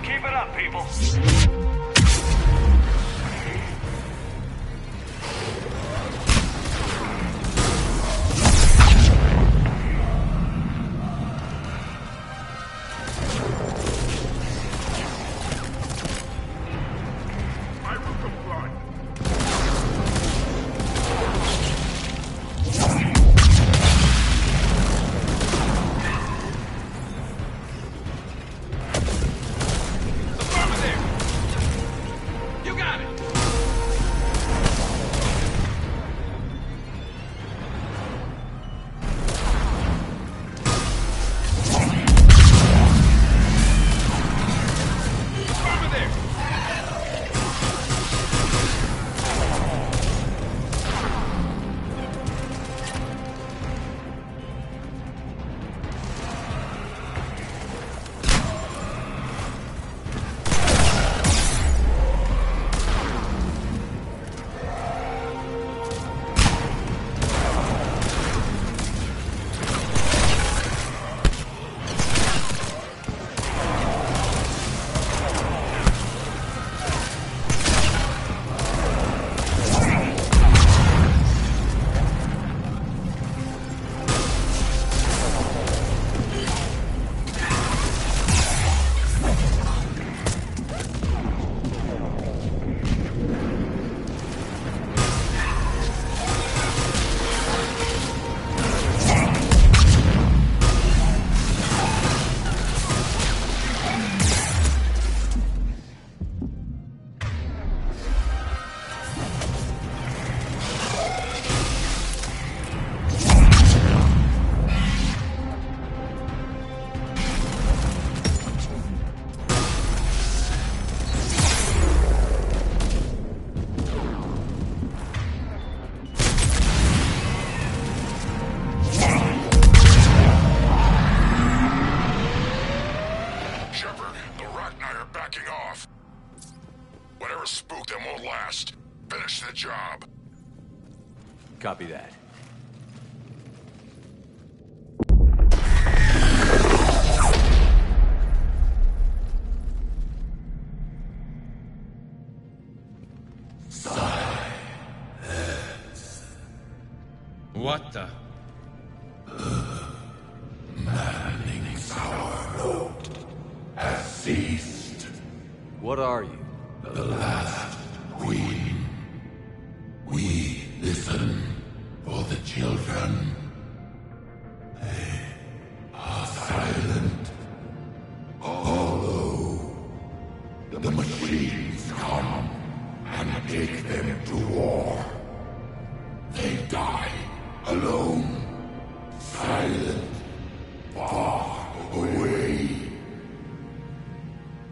Speaker 10: Keep it up, people.
Speaker 4: Copy that.
Speaker 10: What the?
Speaker 17: Manning's our boat has ceased.
Speaker 4: What are you?
Speaker 17: The last queen. children. They are silent. Although the machines come and take them to war, they die alone, silent, far away.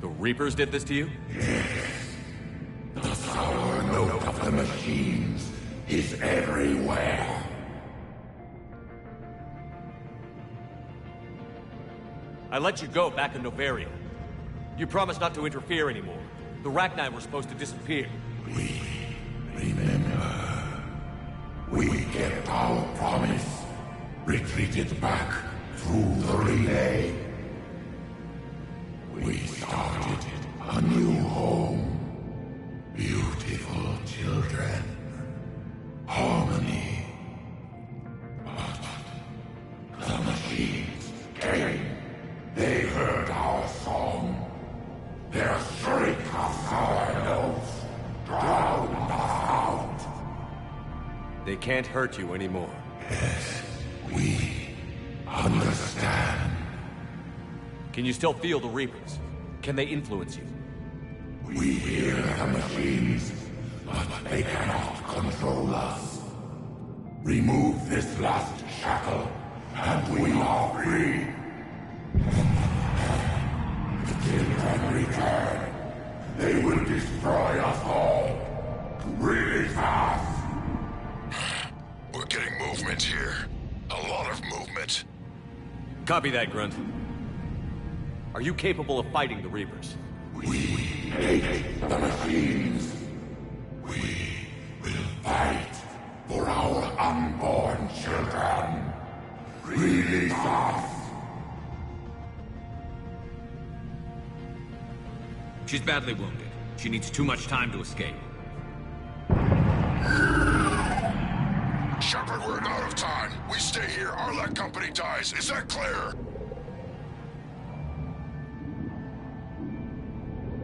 Speaker 12: The Reapers did this to you?
Speaker 17: Yes. The sour note of the machines is everywhere.
Speaker 12: I let you go back in Novaria. You promised not to interfere anymore. The Rachni were supposed to disappear.
Speaker 17: Remember, we kept our promise, retreated back through the relay. We started a new home. Beautiful children. Harmony. But the machines came. They heard our song. Their shriek of sour notes drowned us out.
Speaker 12: They can't hurt you anymore.
Speaker 17: Yes, we understand.
Speaker 12: Can you still feel the Reapers? Can they influence you?
Speaker 17: We hear the machines, but they cannot control us. Remove this last shackle, and we are free. The children return. They will destroy us all. Really fast.
Speaker 13: We're getting movement here. A lot of movement.
Speaker 12: Copy that, Grunt. Are you capable of fighting the Reapers?
Speaker 17: We hate the machines. We will fight for our unborn children. Really fast.
Speaker 10: She's badly wounded. She needs too much time to escape.
Speaker 13: Shepard, we're out of time. We stay here, our Let company dies. Is that clear?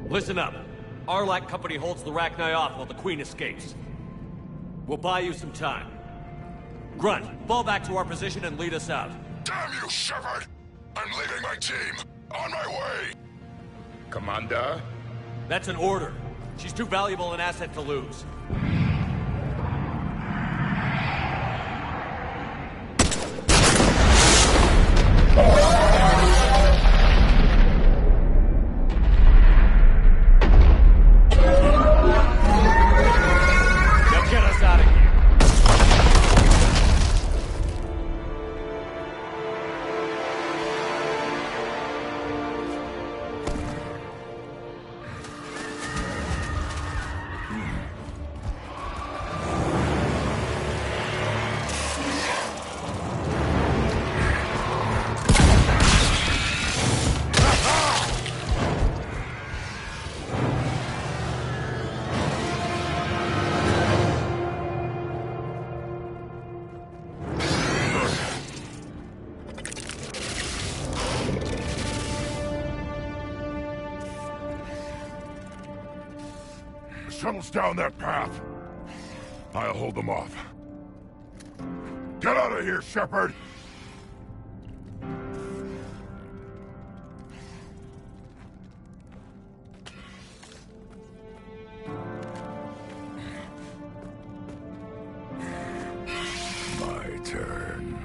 Speaker 12: Listen up. Arlac Company holds the Rachni off while the Queen escapes. We'll buy you some time. Grunt, fall back to our position and lead us out.
Speaker 13: Damn you, Shepard! I'm leaving my team. On my way!
Speaker 2: Commander?
Speaker 12: That's an order. She's too valuable an asset to lose.
Speaker 13: Shuttle's down that path. I'll hold them off. Get out of here, Shepard! My turn.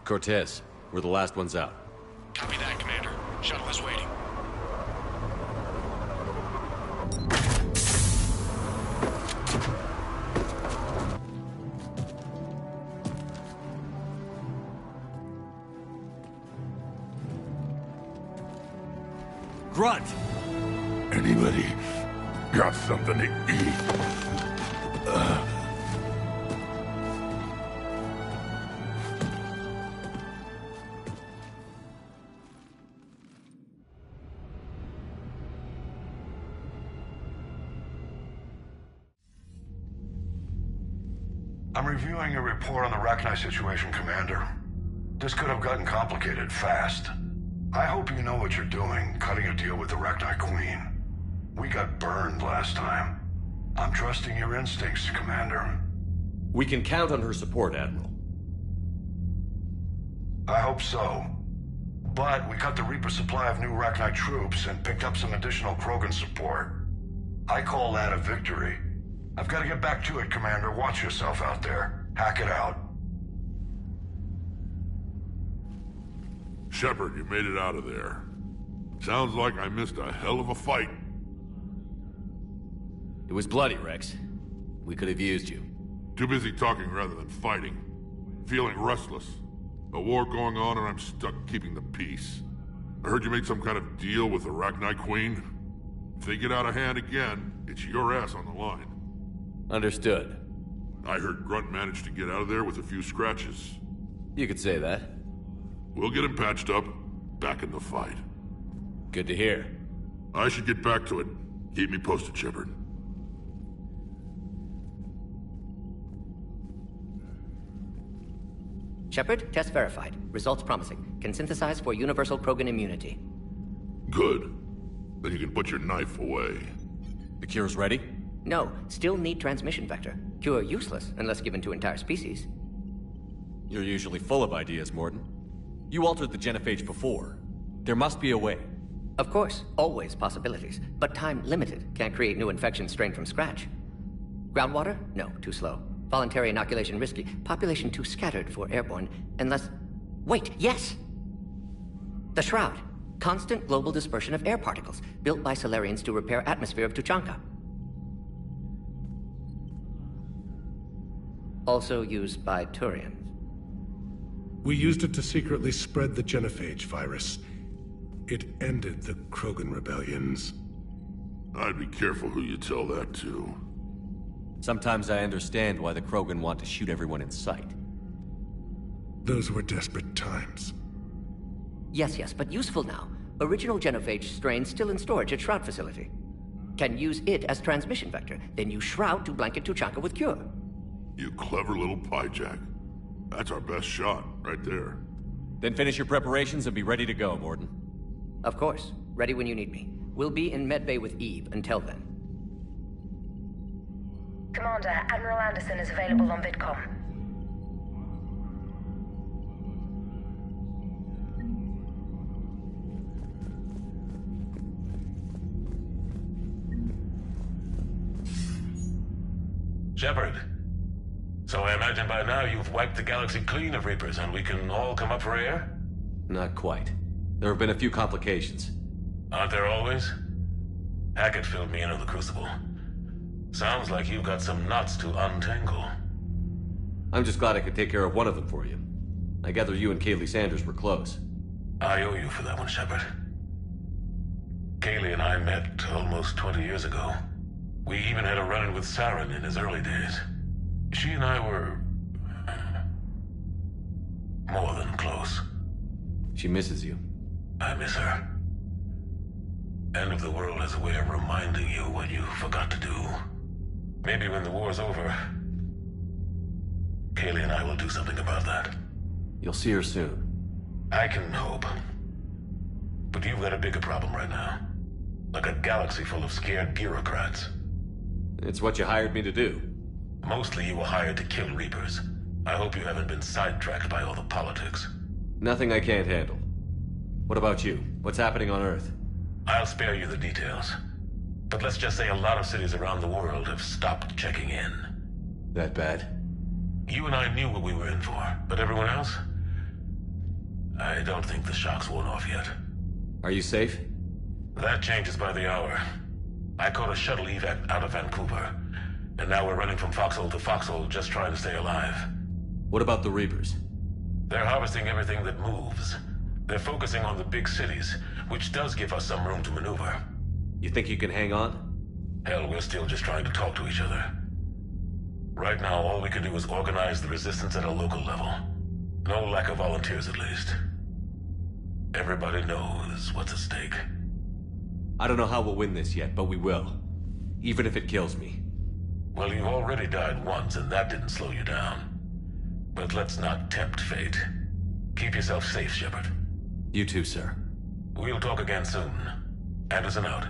Speaker 12: Cortez, we're the last ones out.
Speaker 10: Copy that, Commander. Shuttle is waiting.
Speaker 4: Grunt!
Speaker 13: Anybody got something to eat?
Speaker 14: I'm reviewing your report on the Rachni situation, Commander. This could have gotten complicated fast. I hope you know what you're doing, cutting a deal with the Rachni Queen. We got burned last time. I'm trusting your instincts, Commander.
Speaker 4: We can count on her support, Admiral.
Speaker 14: I hope so. But we cut the Reaper supply of new Rachni troops and picked up some additional Krogan support. I call that a victory. I've got to get back to it, Commander. Watch yourself out there. Hack it out.
Speaker 13: Shepard, you made it out of there. Sounds like I missed a hell of a fight.
Speaker 4: It was bloody, Rex. We could have used you.
Speaker 13: Too busy talking rather than fighting. Feeling restless. A war going on and I'm stuck keeping the peace. I heard you made some kind of deal with the Rachni Queen. If they get out of hand again, it's your ass on the line.
Speaker 4: Understood.
Speaker 13: I heard Grunt managed to get out of there with a few scratches.
Speaker 4: You could say that.
Speaker 13: We'll get him patched up, back in the fight.
Speaker 4: Good to hear.
Speaker 13: I should get back to it. Keep me posted, Shepard.
Speaker 6: Shepard, test verified. Results promising. Can synthesize for universal Krogan immunity.
Speaker 13: Good. Then you can put your knife away.
Speaker 4: The cure's ready?
Speaker 6: No, still need transmission vector. Cure useless unless given to entire species.
Speaker 4: You're usually full of ideas, Mordin. You altered the genophage before. There must be a way.
Speaker 6: Of course, always possibilities. But time limited. Can't create new infection strain from scratch. Groundwater? No, too slow. Voluntary inoculation risky. Population too scattered for airborne. Unless... Wait, yes! The Shroud. Constant global dispersion of air particles, built by Solarians to repair atmosphere of Tuchanka. Also used by Turians.
Speaker 8: We used it to secretly spread the genophage virus. It ended the Krogan rebellions.
Speaker 13: I'd be careful who you tell that to.
Speaker 4: Sometimes I understand why the Krogan want to shoot everyone in sight.
Speaker 8: Those were desperate times.
Speaker 6: Yes, but useful now. Original genophage strain still in storage at Shroud facility. Can use it as transmission vector, then use Shroud to blanket Tuchanka with cure.
Speaker 13: You clever little pyjack. That's our best shot, right there.
Speaker 4: Then finish your preparations and be ready to go, Mordin.
Speaker 6: Of course. Ready when you need me. We'll be in medbay with Eve until then.
Speaker 1: Commander, Admiral Anderson is available on VidCom.
Speaker 14: Shepard. So I imagine by now you've wiped the galaxy clean of Reapers and we can all come up for air?
Speaker 4: Not quite. There have been a few complications.
Speaker 14: Aren't there always? Hackett filled me in on the Crucible. Sounds like you've got some knots to untangle.
Speaker 4: I'm just glad I could take care of one of them for you. I gather you and Kaylee Sanders were close.
Speaker 14: I owe you for that one, Shepard. Kaylee and I met almost 20 years ago. We even had a run-in with Saren in his early days. She and I were... more than close.
Speaker 4: She misses you.
Speaker 14: I miss her. End of the world has a way of reminding you what you forgot to do. Maybe when the war's over, Kaylee and I will do something about that.
Speaker 4: You'll see her soon.
Speaker 14: I can hope. But you've got a bigger problem right now. Like a galaxy full of scared bureaucrats.
Speaker 4: It's what you hired me to do.
Speaker 14: Mostly you were hired to kill Reapers. I hope you haven't been sidetracked by all the politics.
Speaker 4: Nothing I can't handle. What about you? What's happening on Earth?
Speaker 14: I'll spare you the details. But let's just say a lot of cities around the world have stopped checking in.
Speaker 4: That bad?
Speaker 14: You and I knew what we were in for, but everyone else? I don't think the shock's worn off yet.
Speaker 4: Are you safe?
Speaker 14: That changes by the hour. I caught a shuttle evac out of Vancouver, and now we're running from foxhole to foxhole just trying to stay alive.
Speaker 4: What about the Reapers?
Speaker 14: They're harvesting everything that moves.
Speaker 16: They're focusing on the big cities, which does give us some room to maneuver.
Speaker 4: You think you can hang on?
Speaker 16: Hell, we're still just trying to talk to each other. Right now, all we can do is organize the resistance at a local level. No lack of volunteers, at least. Everybody knows what's at stake.
Speaker 4: I don't know how we'll win this yet, but we will. Even if it kills me.
Speaker 16: Well, you've already died once, and that didn't slow you down. But let's not tempt fate. Keep yourself safe, Shepard.
Speaker 4: You too, sir.
Speaker 16: We'll talk again soon. Anderson out.